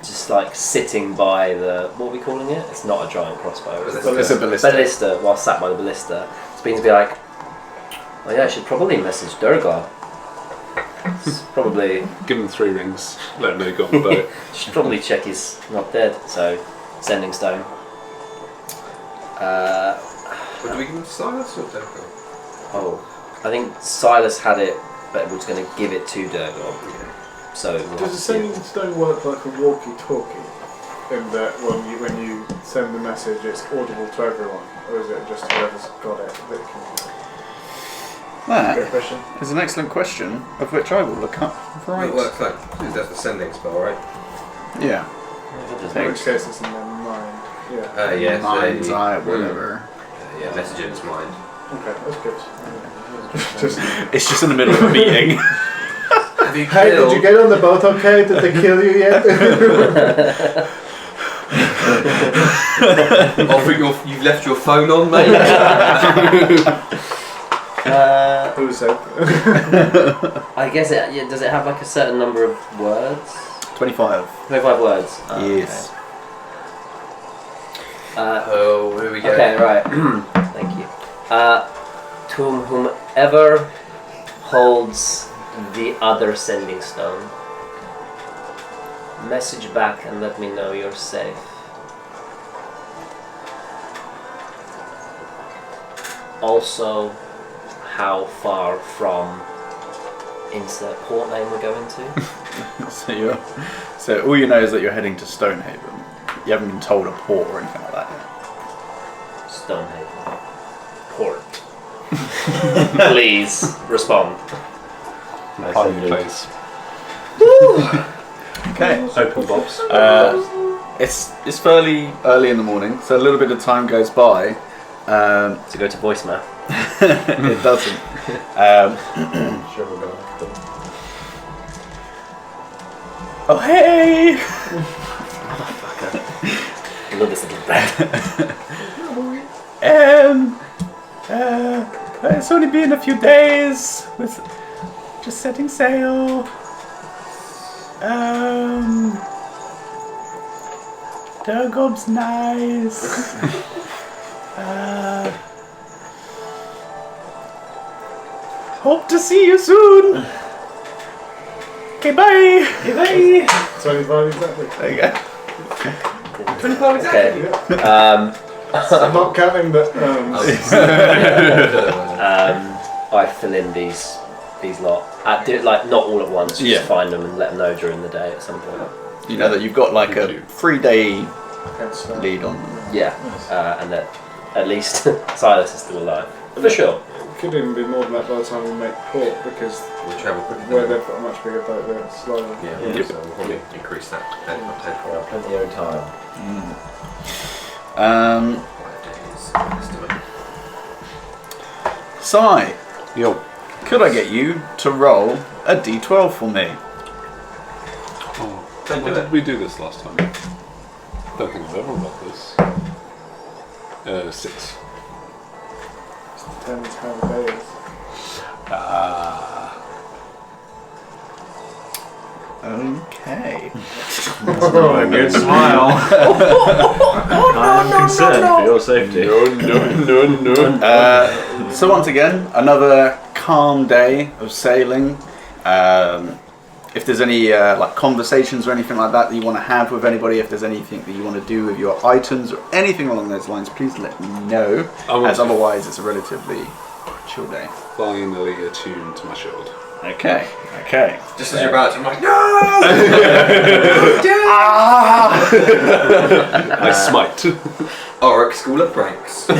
just like sitting by the, what are we calling it? It's not a giant crossbow. It's a ballista. Ballista, while sat by the ballista. Sabine to be like, oh yeah, I should probably message Durgar. It's probably Give him 3 rings, let him know you got on the boat. should probably check he's not dead. So, sending stone. What do we give him, Silas or Durgar? Oh, I think Silas had it, but was going to give it to Durgar. So we'll have Does to the see. sending stone work like a walkie-talkie? In that when you send the message, it's audible to everyone, or is it just whoever's got it that can? That Good question. is an excellent question, of which I will look up right. It works like, that's the sending spell, right? Yeah. In which case, it's in their mind. Yeah. Yeah, Mind's so, eye, whatever. yeah, messager's mind. Okay, that's good. Just, It's just in the middle of a meeting. Have you hey, did you get on the boat okay? Did they kill you yet? You've left your phone on, mate? Who said? I guess does it have like a certain number of words? 25. 25 words. Yes. Oh, here we go. Okay, right. Thank you. To whomever holds the other sending stone, message back and let me know you're safe. Also, how far from insert port name we're going to. So all you know is that you're heading to Stonehaven. You haven't been told a port or anything like that yet. Stonehaven. Port. Please respond. Hiding place. Okay. Open box. It's fairly early in the morning, so a little bit of time goes by. To go to voicemail. It doesn't. Sure, we're going. Oh hey! I love this little brat. It's only been a few days with just setting sail. Dagob's nice. Hope to see you soon. Okay, bye. Okay, bye. 25 exactly. There you go. 25 exactly. Okay. I'm not counting the. I fill in these lot. I do it like not all at once. Just find them and let them know during the day at some point. You know that you've got like a 3-day lead on them. Yeah, and that at least Silas is still alive for sure. It could even be more than that by the time we make port because We travel quicker. where they've got a much bigger boat, they're slower. Yeah, Yep. so we'll probably increase that. Plenty of time. 5 days. Si, Yo. could I get you to roll a d12 for me? Oh. Don't do When it. did we do this last time? Don't think I've ever got this. 6. Depends how the day is. Okay. Good smile. I'm concerned for your safety. So once again, another calm day of sailing. If there's any like conversations or anything like that you want to have with anybody, if there's anything that you want to do with your items or anything along those lines, please let me know. As otherwise, it's a relatively chill day. Finally attuned to my shield. Okay. Just as you're about to, I'm like, no! I smite. Ulrick School of Pranks. Got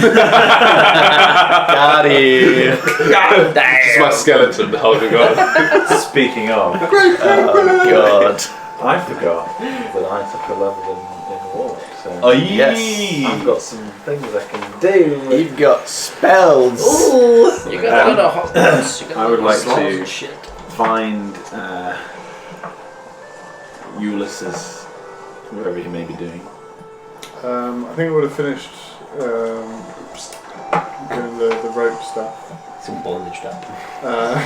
it. God damn! It's my skeleton holding on. Speaking of, Oh God. I forgot that I took a level in Warwick. So Yes. I've got some things I can do. You've got spells. You got a lot of hot ones. You got I would a lot of like slots to- and shit. Find Ulysses, wherever he may be doing. I think I would have finished doing the rope stuff. Some bondage stuff.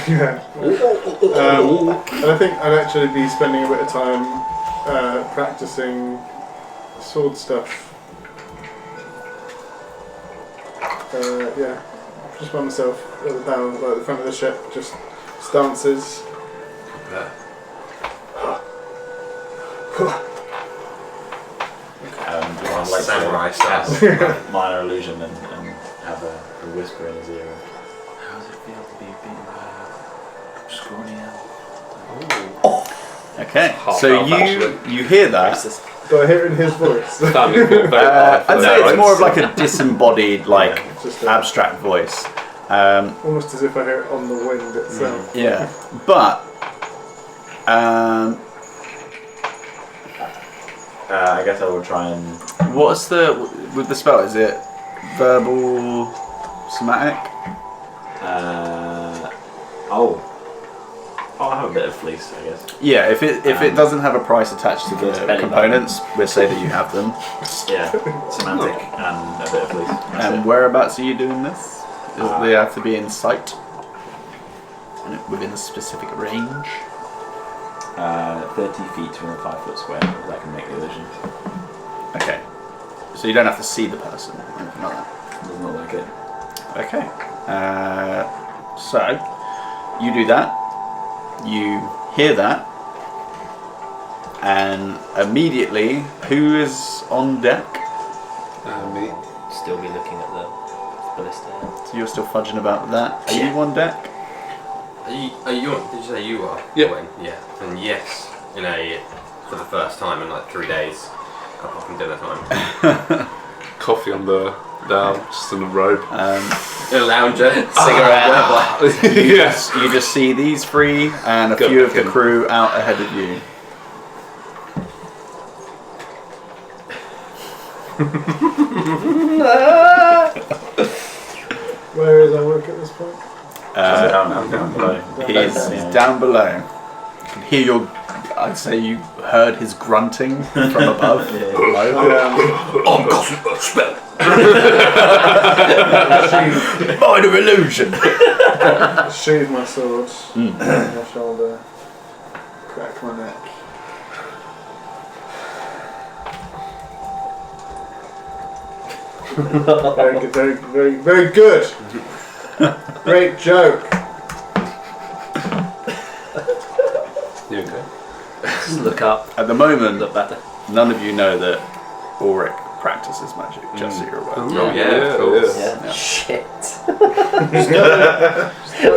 Yeah. And I think I'd actually be spending a bit of time practicing sword stuff. Yeah, just by myself at the bow, like the front of the ship, just stances. I'd like Samurai to style. cast minor illusion and have a whisper in his ear. How does it feel to be beaten by a scrawny elf? Okay. Half So elf, actually. you hear that? Do I hear it in his voice? Standing for very hard for I'd say that, it's right? more of like a disembodied, like It's just a- abstract voice. almost as if I hear it on the wind itself. Yeah, but I guess I will try and. what's with the spell? Is it verbal, somatic? I'll have a bit of fleece, I guess. Yeah, if it doesn't have a price attached to the belly components, we'll say that you have them. Yeah, semantic and a bit of fleece. That's And it. whereabouts are you doing this? They have to be in sight, and within a specific range. 30 feet within a 5 foot square that can make the illusion. Okay. So you don't have to see the person or anything like that. Doesn't look like it. Okay. So you do that. You hear that, and immediately, who is on deck? Me. Still be looking at the ballista. So you're still fudging about with that. Are you on deck? Are you on? Did you say you are? Yeah. Owen? Yeah. And yes, for the first time in like 3 days, apart from dinner time. Coffee on the down, just in a robe. In a lounger, Cigarette. Yes. You just see these three and a Go few of the back in. crew out ahead of you. Where is Ulrick at this point? Down below. He's down below. You can hear I'd say you heard his grunting from above. Below. Mind of illusion. Sheathe my sword on my shoulder, crack my neck. Very good, very good. Great joke. You okay? Just look up. At the moment, Look better. none of you know that Ulrick practices magic, just so you're aware. Oh, yeah, of course. Yeah. Yeah. Shit.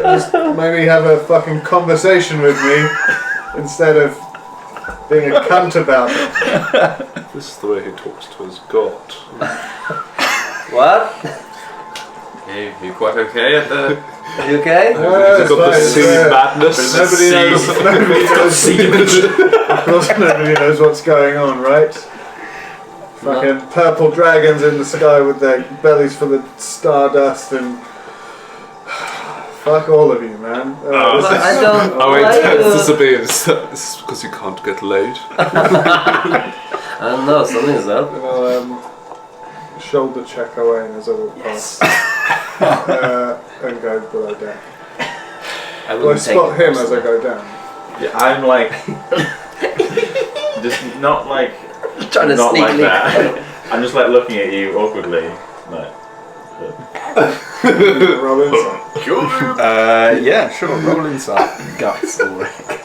Just maybe have a fucking conversation with me instead of being a cunt about it. This is the way he talks to his god. What? You quite okay at the? Are you okay? Yeah, He's it's got the fine, sea yeah. madness. Nobody knows. Of course, nobody knows what's going on, right? Fucking purple dragons in the sky with their bellies full of stardust and fuck all of you, man. I don't. Oh wait, why this you- will be this is because you can't get laid. I don't know. Something is up. I'll shoulder check away as I walk past and go below deck. I Well, I wouldn't take spot it him as I personally. go down. Yeah, I'm like, just not like, Trying to not sneak like me. that. I'm just like looking at you awkwardly, like. Roll inside. Yeah, sure. Roll inside. Guts, Ulrick.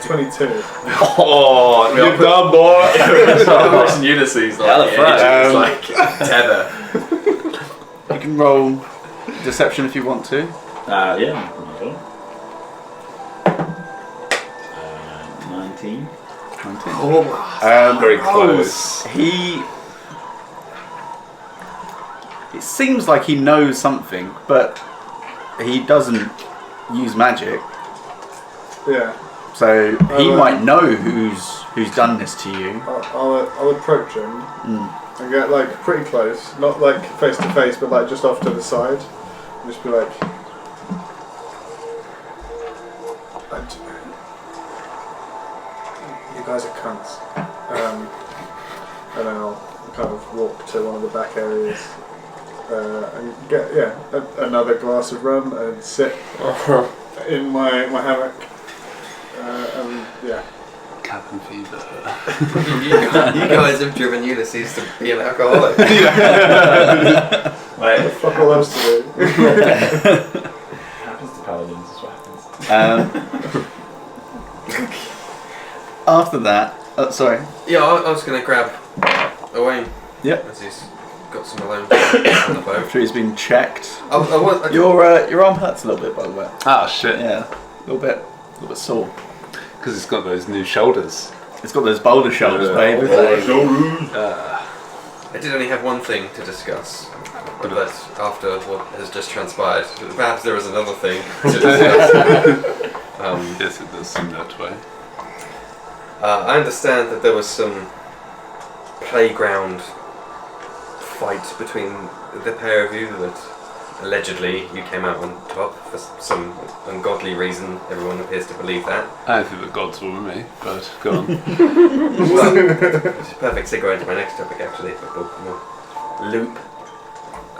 22. Oh, you're done, boy. I'm watching Ulysses like, Yeah, the front. it's like tether. You can roll deception if you want to. Yeah. 19. 19. Very close. It seems like he knows something, but he doesn't use magic. Yeah. So he might know who's done this to you. I'll approach him and get like pretty close, not like face to face, but like just off to the side. And just be like, "You guys are cunts," and then I'll kind of walk to one of the back areas and get another glass of rum and sit in my hammock. And yeah. Cabin fever. You guys have driven Ulysses to be an alcoholic. Like, Fuck all else to do. happens to paladins, is what happens. After that, sorry. Yeah, I was going to grab Owain. Yep. As he's got some alone time on the boat. After he's been checked. Your arm hurts a little bit, by the way. Ah, shit. Yeah, a little bit sore. Because he's got those new shoulders. It's got those boulder shoulders, baby. I did only have one thing to discuss, but after what has just transpired, perhaps there was another thing to discuss. Yes, it does seem that way. I understand that there was some playground fight between the pair of you that allegedly you came out on top for some ungodly reason. Everyone appears to believe that. I don't think the gods were with me, but go on. Well, it's a perfect segue into my next topic actually, but more loop.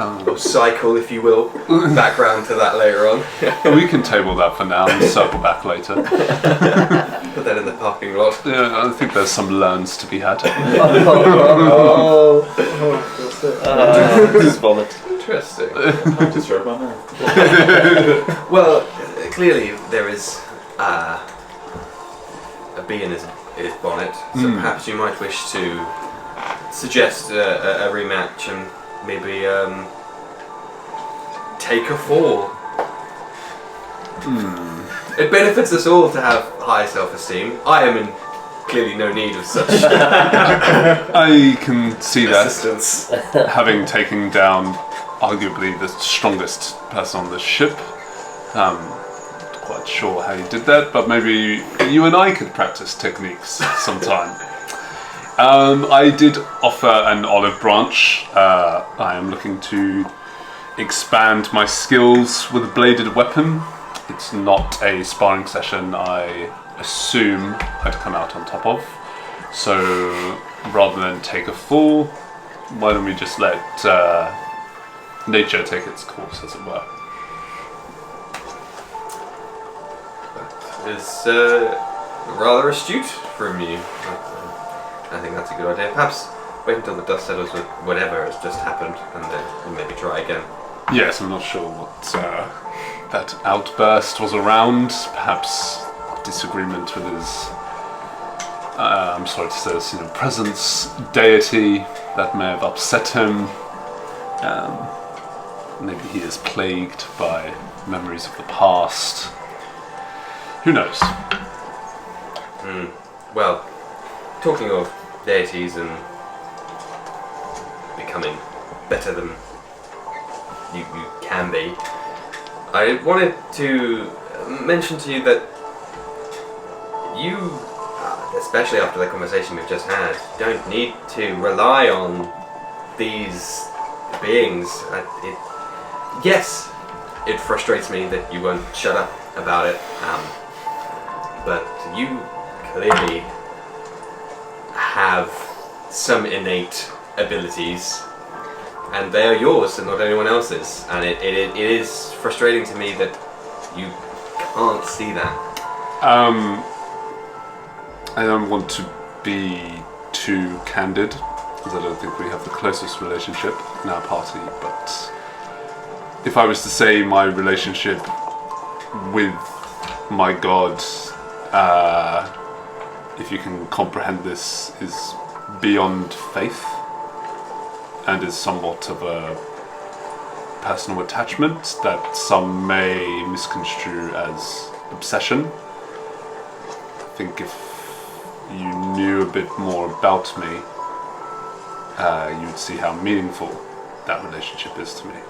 or cycle, if you will, background to that later on. We can table that for now and circle back later. Put that in the parking lot. Yeah, I think there's some learns to be had. Just vomit. Interesting. Just rub on there. Well, clearly there is a bee in his bonnet, so perhaps you might wish to suggest a rematch and maybe take a fall. It benefits us all to have high self-esteem. I am in clearly no need of such I can see assistance. that, having taken down arguably the strongest person on the ship. Not quite sure how you did that, but maybe you and I could practice techniques sometime. I did offer an olive branch. I am looking to expand my skills with a bladed weapon. It's not a sparring session I assume I'd come out on top of. So rather than take a fall, why don't we just let nature take its course, as it were. It's rather astute from you. I think that's a good idea. Perhaps wait until the dust settles with whatever has just happened and then we'll maybe try again. Yes, I'm not sure what that outburst was around. Perhaps disagreement with his, I'm sorry to say this, presence, deity that may have upset him. Maybe he is plagued by memories of the past. Who knows? Well, talking of deities and becoming better than you can be, I wanted to mention to you that you, especially after the conversation we've just had, don't need to rely on these beings. Yes, it frustrates me that you won't shut up about it, but you clearly have some innate abilities, and they are yours and not anyone else's, and it is frustrating to me that you can't see that. I don't want to be too candid, because I don't think we have the closest relationship in our party, but if I was to say my relationship with my god, if you can comprehend this, is beyond faith and is somewhat of a personal attachment that some may misconstrue as obsession. I think if you knew a bit more about me, you would see how meaningful that relationship is to me.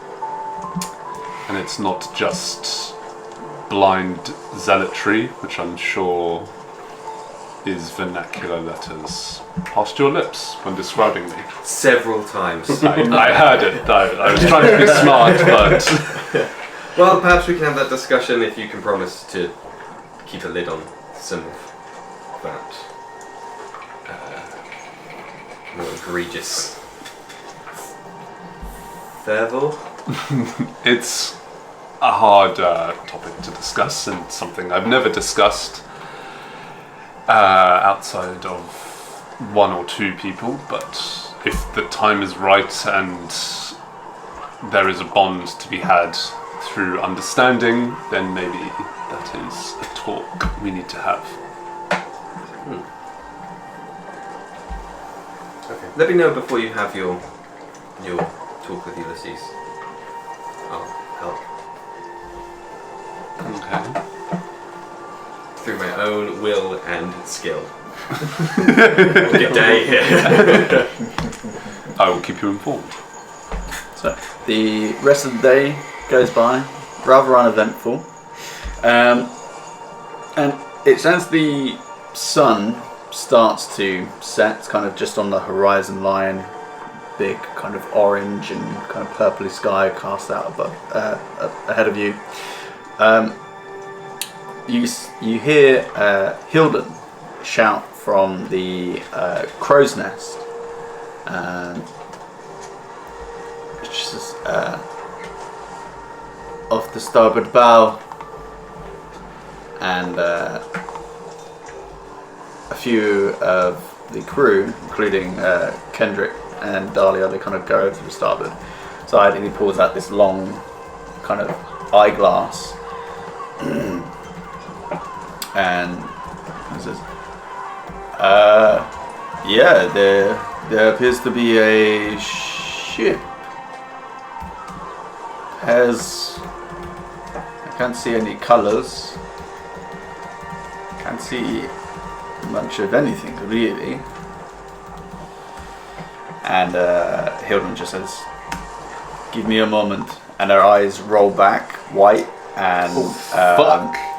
And it's not just blind zealotry, which I'm sure is vernacular that has passed your lips when describing me. Several times. I heard it, though. I was trying to be smart, but... Well, perhaps we can have that discussion if you can promise to keep a lid on some of that more egregious fervor. It's a hard topic to discuss, and something I've never discussed outside of one or two people, but if the time is right and there is a bond to be had through understanding, then maybe that is a talk we need to have. Okay. Let me know before you have your talk with Ulysses. I'll help. Okay. Through my own will and skill. Good day here. I will keep you informed. So the rest of the day goes by, rather uneventful, and it's as the sun starts to set, kind of just on the horizon line, big kind of orange and kind of purpley sky cast out above, ahead of you. You hear Hilden shout from the crow's nest. She says, off the starboard bow, and a few of the crew, including Kendrick and Dahlia, they kind of go over to the starboard side, and he pulls out this long kind of eyeglass and he says, yeah, there appears to be a ship. I can't see any colors. Can't see much of anything really. And Hilden just says, give me a moment. And her eyes roll back, white, and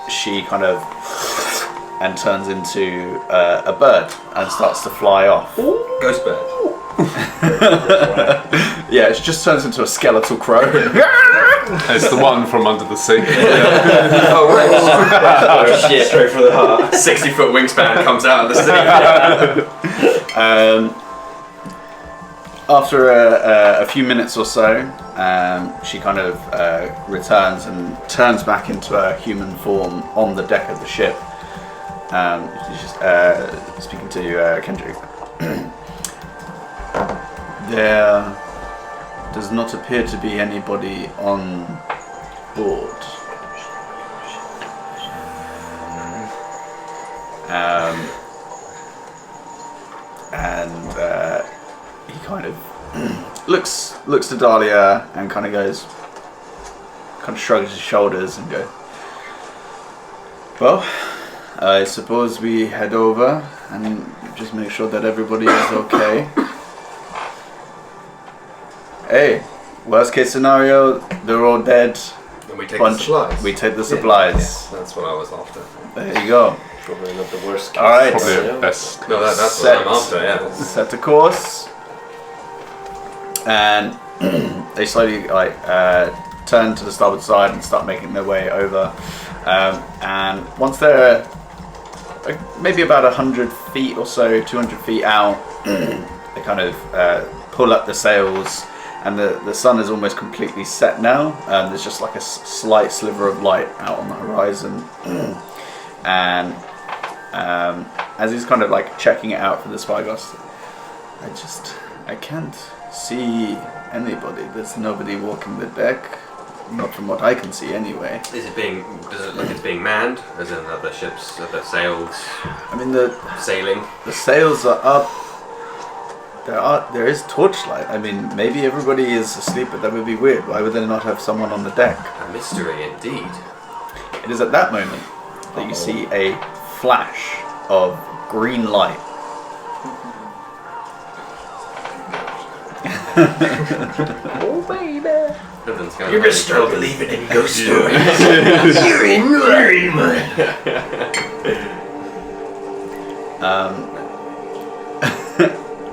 she kind of and turns into a bird and starts to fly off. Ghost bird. Yeah, it just turns into a skeletal crow. It's the one from under the sea. Oh, right. Oh shit. Straight for the heart. 60-foot wingspan comes out of the sea. After a few minutes or so, she kind of returns and turns back into a human form on the deck of the ship. She's speaking to Kendrick. There does not appear to be anybody on board. And he kind of looks to Dahlia and kind of shrugs his shoulders and goes, well, I suppose we head over and just make sure that everybody is okay. Hey, worst case scenario, they're all dead. And we take the supplies. We take the supplies. Yeah, that's what I was after. There you go. Probably not the worst case. All right. Probably scenario. the best. No, that's what I'm after, yeah. Set the course, and they slowly turn to the starboard side and start making their way over. And once they're maybe about 100 feet or so, 200 feet out, they kind of pull up the sails, and the sun is almost completely set now. There's just like a slight sliver of light out on the horizon. And as he's kind of like checking it out for the spyglass, I can't see anybody. There's nobody walking the deck, not from what I can see anyway. Does it look like it's being manned? As in other ships, other sails, I mean the sailing? sails are up. There is torchlight. I mean, maybe everybody is asleep, but that would be weird. Why would they not have someone on the deck? A mystery indeed. It is at that moment that you see a flash of green light. Oh baby. You You're just still believing in ghost stories. You're in man.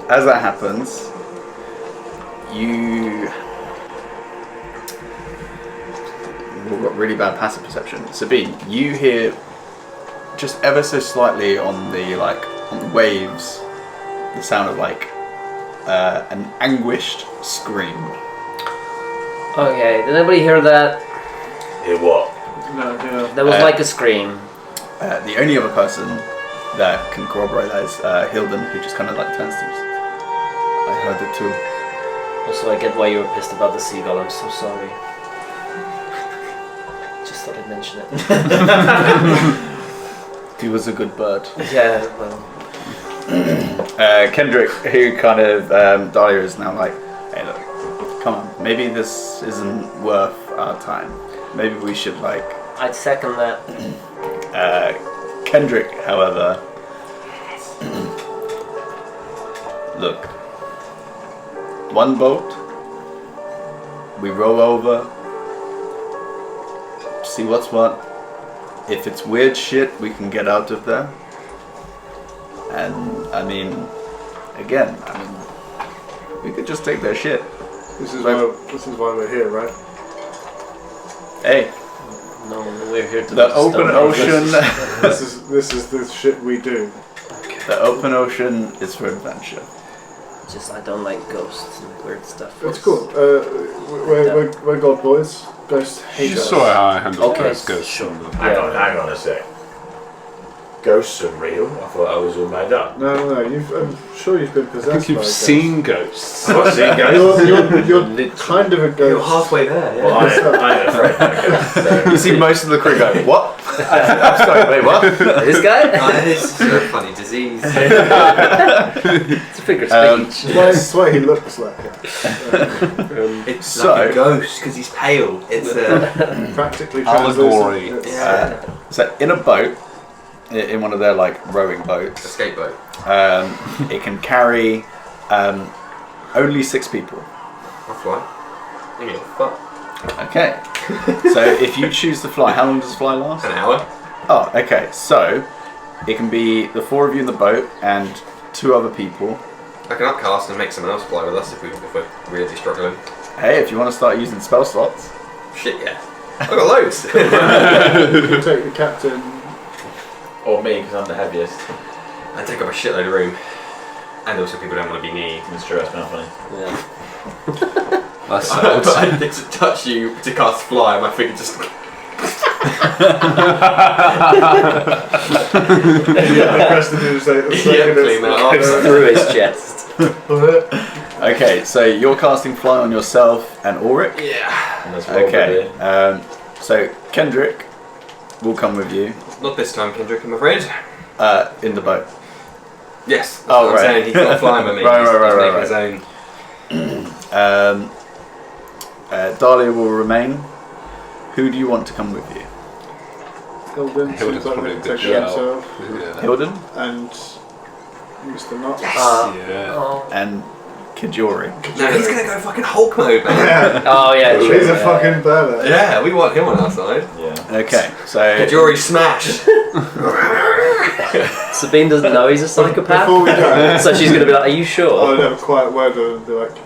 As that happens, you've got really bad passive perception. Sabine, you hear just ever so slightly on the waves the sound of an anguished scream. Okay, did anybody hear that? Hear what? No, yeah. That was like a scream. The only other person that can corroborate that is Hilden, who just kind of turns to us. I heard it too. Also, I get why you were pissed about the seagull. I'm so sorry. Just thought I'd mention it. He was a good bird. Yeah, well. Kendrick, who kind of Dahlia is now like, hey look, come on, maybe this isn't worth our time. Maybe we should I'd second that. Kendrick, however, look, one boat, we row over, see what's what. If it's weird shit, we can get out of there. And we could just take their shit. This is why we're here, right? Hey, No, we're here to the open ocean. This is the shit we do. The open ocean is for adventure. Just I don't like ghosts and weird stuff. It's cool. We're God boys. Ghosts hate You us. saw how I handled Okay, those ghosts. sure. Hang on a sec. Ghosts are real? I thought I was all made up. No. I'm sure you've been I possessed. think you've by seen ghosts. I've not seen ghosts. You're kind of a ghost. You're halfway there. Yeah. Well, I'm afraid of ghosts. So. You see most of the crew go, what? I'm sorry, wait, what? This guy? Guys, you're a funny disease. It's a figure of speech. That's why he looks like it. It's So- like a ghost because he's pale. It's Practically Allegory. translucent. It's- yeah. So in a boat, in one of their like rowing boats, Escape boat. it can carry only 6 people. I'll fly. I give a fuck. Okay. So if you choose to fly, how long does fly last? An hour. Oh, okay. So it can be the 4 of you in the boat and 2 other people. I can upcast and make someone else fly with us if we're really struggling. Hey, if you want to start using spell slots. Shit, yeah. I've got loads. You can take the captain. Or me, because I'm the heaviest. I take up a shitload of room. And also people don't want to be near you. That's true, that's not funny. Yeah. That's I sad. need to touch you to cast fly, my finger just... The rest of you just like, Yeah, clean that up. Through his chest. Okay, so you're casting fly on yourself and Ulrick. Yeah. And that's what Okay. So Kendrick will come with you Not this time, Kendrick, I'm afraid. in the boat. Yes, that's Oh, what I'm right. saying. He's not flying with me. Right, he's right, making right. his own. Dahlia will remain. Who do you want to come with you? Hilden Hilden's seems like probably they a can good take care of shout. himself. Yeah. Hilden And Mr. Knox. Yeah. Oh. and Kijori. No, he's gonna go fucking Hulk mode, man. Oh yeah, true. He's a yeah. fucking badass. Yeah, we want him on our side. Yeah. Okay, so Jury smash. Sabine doesn't know he's a psychopath. Before we go, So she's gonna be like, "Are you I sure?" would have a quiet word with her and be like,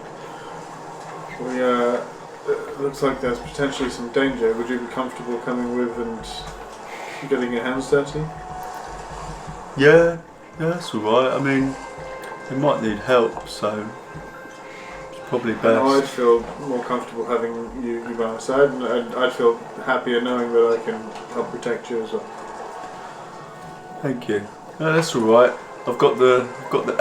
it looks like there's potentially some danger. Would you be comfortable coming with and getting your hands dirty? yeah, that's alright. I mean, they might need help, so it's probably And I'd feel more comfortable having you by my side, and I'd feel happier knowing that I can help protect you as well. Thank you. No, that's alright. I've got the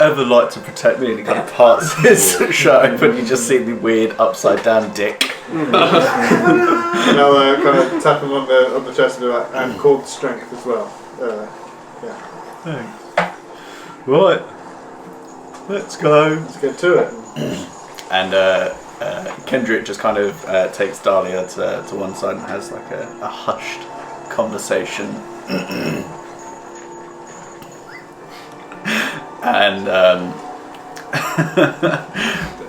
Everlight to protect me, and he kind of parts his shirt open. You just see the weird upside down dick. And I'll kind of tap him on the chest and be like, and called strength as well. Thanks. Right, let's go. Let's get to it. And Kendrick just kind of takes Dahlia to one side and has like a hushed conversation. And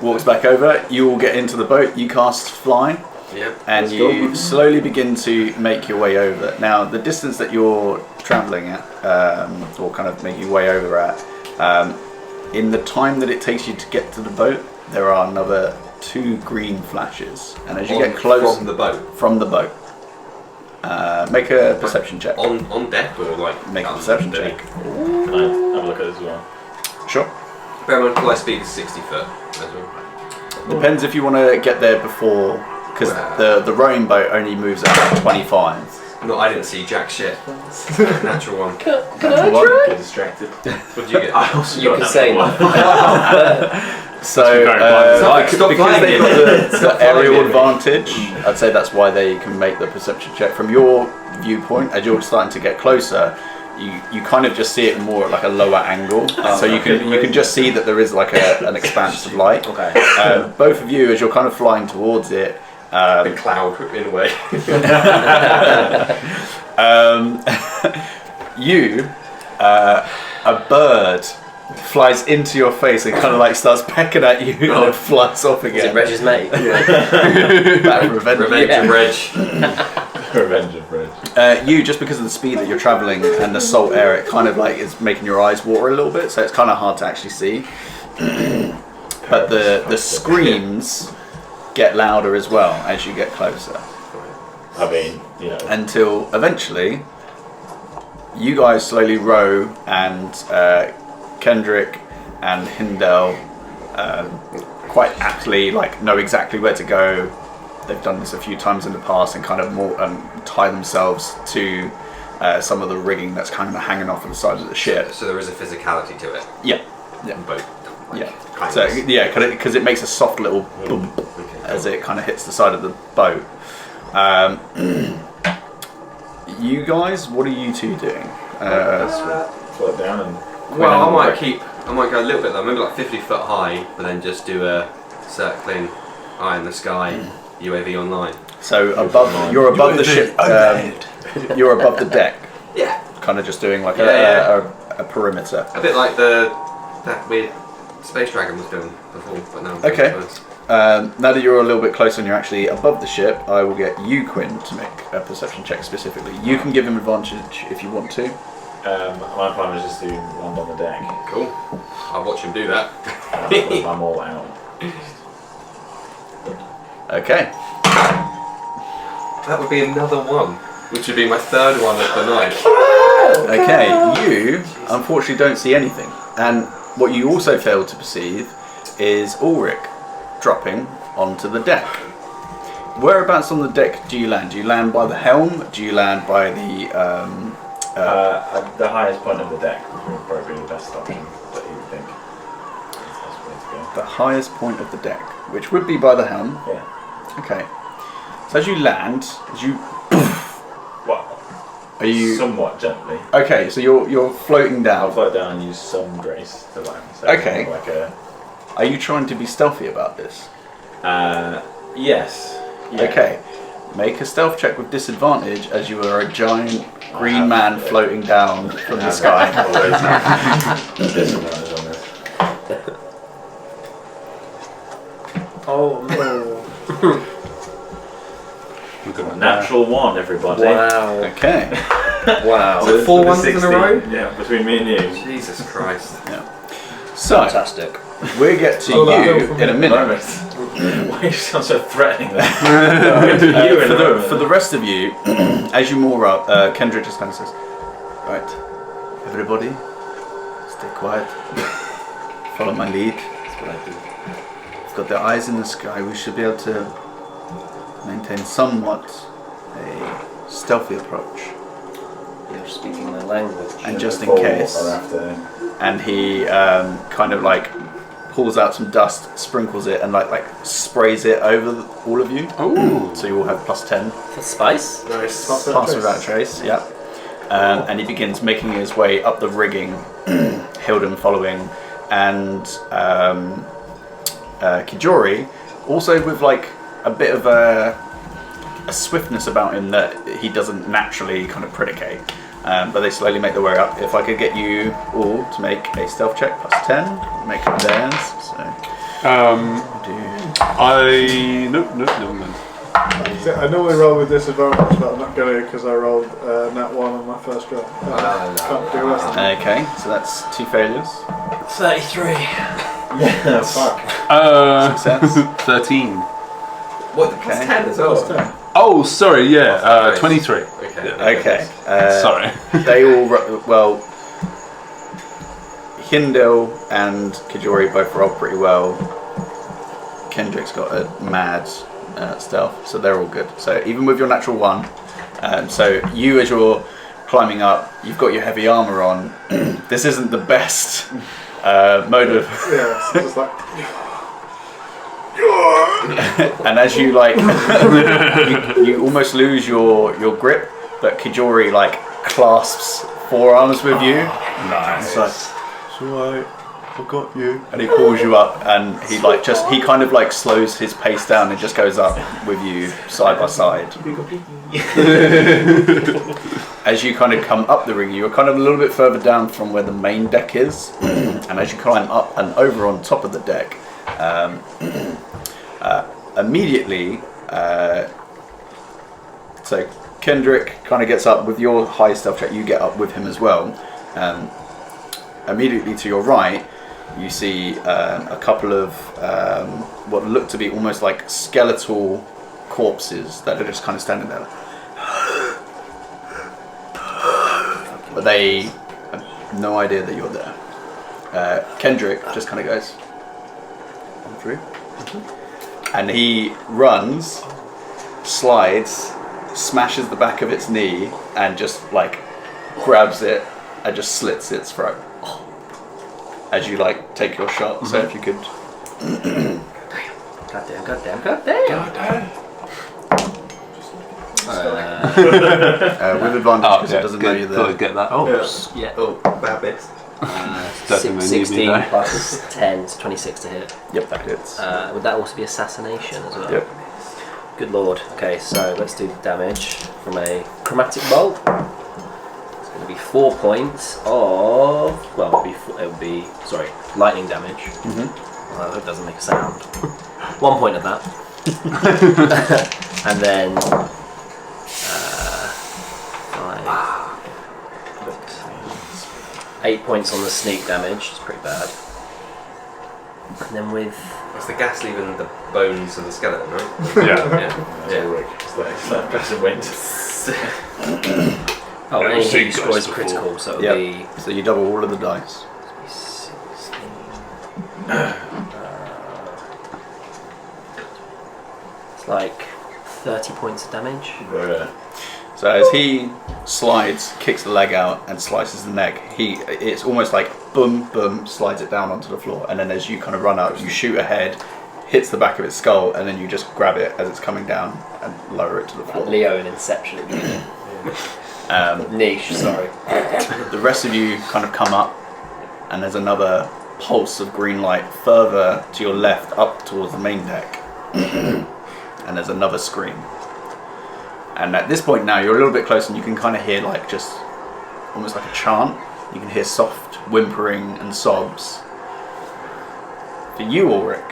walks back over. You all get into the boat. You cast fly, Yep. and you slowly begin to make your way over. Now, the distance that you're travelling at, or kind of making your way over at, in the time that it takes you to get to the boat, there are another 2 green flashes. And as you get close from the boat. make a perception check. On deck or like Make a perception check. Can I have a look at it as well? Sure. Bear in mind, fly speed is 60 foot as well. Depends if you want to get there before, because Wow. the rowing boat only moves at 25. No, I didn't see jack shit. Natural one. Can I Natural one. try? Get distracted. What did you get? I also You got can that say one. no. So very blind. Stop because flying they've me. got the Stop aerial flying me. advantage, I'd say that's why they can make the perception check. From your viewpoint, as you're starting to get closer, you kind of just see it more at like a lower angle, so you can just see that there is like an expanse of light. Okay. Both of you, as you're kind of flying towards it, The cloud in a way. a bird flies into your face and kind of like starts pecking at you and then flies off Is it again. Reg's mate? That revenge. Revenge Yeah. of Reg. Revenge of Reg. You, just because of the speed that you're traveling and the salt air, it kind of like is making your eyes water a little bit, so it's kind of hard to actually see. But the screams get louder as well as you get closer, I mean, you know. until eventually you guys slowly row, and Kendrick and Hindel quite aptly know exactly where to go. They've done this a few times in the past and kind of more tie themselves to some of the rigging that's kind of hanging off of the side of the ship. So there is a physicality to it. Yeah. Boat. So because it makes a soft little boom as it kind of hits the side of the boat. You guys, what are you two doing? Float down and. Well, I might go a little bit low, maybe like 50 foot high, but then just do a circling eye in the sky UAV online. So you're above the ship. You're above the deck. Yeah. Kind of just doing like a perimeter. A bit like that weird Space Dragon was doing before, but now. Okay. Now that you're a little bit closer and you're actually above the ship, I will get you, Quinn, to make a perception check specifically. You can give him advantage if you want to. My plan was just to land on the deck. Cool. I'll watch him do that. I'm all out. Okay. That would be another one, which would be my third one of the night. Okay, you unfortunately don't see anything. And what you also fail to perceive is Ulrick dropping onto the deck. Whereabouts on the deck do you land? Do you land by the helm? Do you land by the... the highest point of the deck would probably be the best option that you would think. That's the way to go. The highest point of the deck, which would be by the helm. Yeah. Okay. So as you land, Well, are you... somewhat gently. Okay, so you're floating I'll down. float down and use some grace to land. So Okay. Like a, Are you trying to be stealthy about this? yes. Yeah. Okay. Make a stealth check with disadvantage as you are a giant green man floating down from the sky. Disadvantage on this. Oh no. We've got Natural 1, everybody. Wow. Okay. Wow. So this 4 for the ones in a 16. row? Yeah, between me and you. Jesus Christ. So, Fantastic. we'll get to Oh, you no, in a minute. Why you sound so threatening? For the rest of you, as you moor up, Kendrick just kind of says, "Right, everybody, stay quiet. Follow my lead. That's what I do. We've got the eyes in the sky. We should be able to maintain somewhat a stealthy approach. You're speaking my language. And just in case." And he kind of pulls out some dust, sprinkles it, and like sprays it over all of you. Oh. So you all have +10. For spice? Nice. Pass without trace, yeah. And he begins making his way up the rigging, Hilden following, and Kijori, also with a bit of a swiftness about him that he doesn't naturally kind of predicate. But they slowly make their way up. If I could get you all to make a stealth check +10, make it theirs. So, No. I normally roll with disadvantage, but I'm not going to because I rolled nat 1 on my first roll. Can't do that. okay, so that's 2 failures. 33. Yeah, fuck. Success. 13. What, the plus Okay. 10 as well? Oh, sorry, yeah, 23. Okay. Okay. Sorry. They all Hindel and Kijori both rolled pretty well. Kendrick's got a mad stealth, so they're all good. So even with your natural 1, so you as you're climbing up, you've got your heavy armor on. This isn't the best mode of. Yeah, so just like. And as you you almost lose your grip, but Kijori clasps forearms with you. Nice. It's it's alright, I got you. And he pulls you up, and he kind of slows his pace down and just goes up with you side by side. As you kind of come up the ring, you're kind of a little bit further down from where the main deck is, and as you climb up and over on top of the deck. Immediately, so Kendrick kind of gets up with your high stealth check. You get up with him as well. Immediately to your right, you see a couple of what look to be almost like skeletal corpses that are just kind of standing there. But they have no idea that you're there. Kendrick just kind of goes, through. And he runs, slides, smashes the back of its knee, and just like grabs it and just slits its throat. As you like take your shot, so if you could. Goddamn. With advantage because it doesn't know you're there. Get that. Yeah. Oh, bad bits. Definitely need me 16 there. plus 10, so 26 to hit. Yep, that hits. Would that also be assassination as well? Yep. Good lord. Okay, so let's do damage from a chromatic bolt. It's going to be 4 points of. Well, it would be lightning damage. Mm-hmm. Well, it doesn't make a sound. 1 point of that. And then 8 points on the sneak damage. It's pretty bad. And then with. It's the gas leaving the bones of the skeleton, right? Yeah. Ulrick. It's like pressing wind. Oh, Yeah, and we've he seen destroys ghosts critical, so it'll Yep. be. So you double all of the dice. 16. It's like 30 points of damage. So as he slides, kicks the leg out, and slices the neck, it's almost like boom, boom, slides it down onto the floor, and then as you kind of run up, you shoot ahead, hits the back of its skull, and then you just grab it as it's coming down and lower it to the floor. Like Leo in Inception. Niche, sorry. The rest of you kind of come up, and there's another pulse of green light further to your left, up towards the main deck, and there's another scream. And at this point now, you're a little bit closer, and you can kind of hear like just almost like a chant. You can hear soft whimpering and sobs. For you, Ulrick,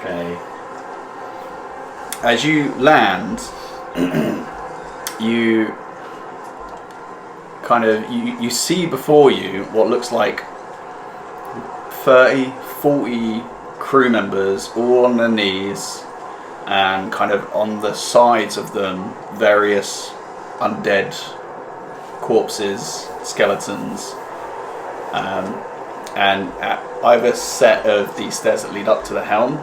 as you land, you kind of you see before you what looks like 30, 40 crew members all on their knees, and kind of on the sides of them various undead corpses, skeletons, and at either set of these stairs that lead up to the helm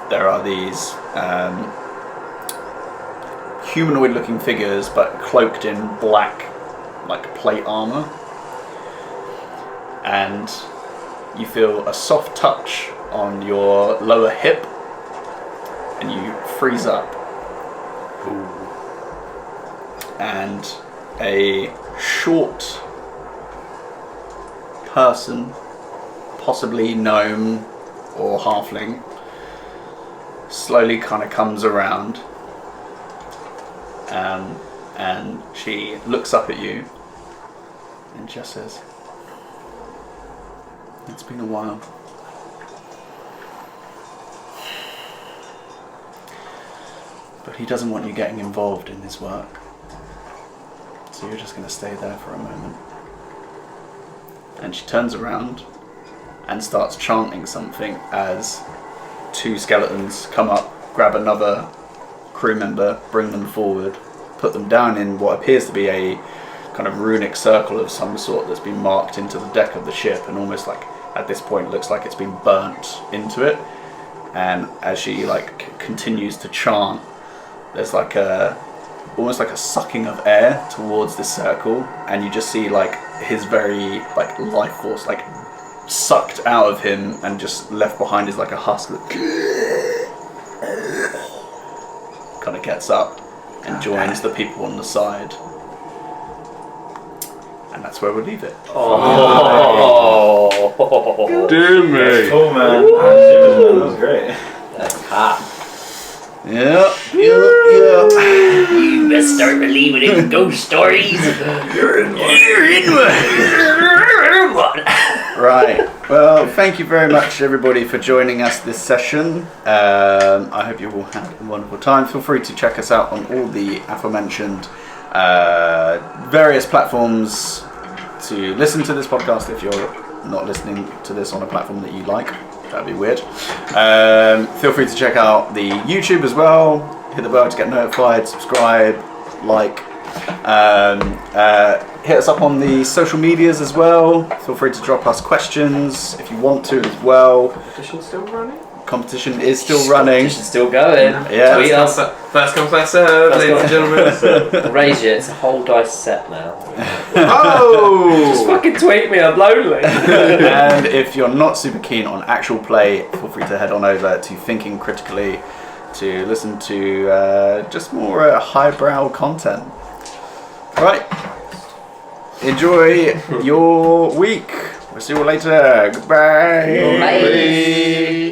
there are these humanoid looking figures but cloaked in black like plate armor, and you feel a soft touch on your lower hip and you freeze up. Ooh. And a short person, possibly gnome or halfling, slowly kind of comes around, and she looks up at you and just says, "It's been a while. But he doesn't want you getting involved in his work. So you're just going to stay there for a moment." And she turns around and starts chanting something as two skeletons come up, grab another crew member, bring them forward, put them down in what appears to be a kind of runic circle of some sort that's been marked into the deck of the ship, and almost like at this point looks like it's been burnt into it. And as she like continues to chant, there's like almost like a sucking of air towards this circle, and you just see like his very like life force like sucked out of him, and just left behind is like a husk that kind of gets up and joins the people on the side. And that's where we'll leave it. Dear me. Cool, man. That was great. That's hot. Yeah. You best start believing in ghost stories. You're in one. Right. Well, thank you very much, everybody, for joining us this session. I hope you all had a wonderful time. Feel free to check us out on all the aforementioned various platforms to listen to this podcast if you're not listening to this on a platform that you like. That'd be weird. Feel free to check out the YouTube as well. Hit the bell to get notified. Subscribe, like. Hit us up on the social medias as well. Feel free to drop us questions if you want to as well. Competition still running? competition is still running. It's still going. Yeah. Tweet us. First come, first serve, First ladies and gentlemen. Raise it. It's a whole dice set now. Oh! Just fucking tweet me. I'm lonely. And if you're not super keen on actual play, feel free to head on over to Thinking Critically to listen to just more highbrow content. Alright, enjoy your week. We'll see you all later. Goodbye. Bye.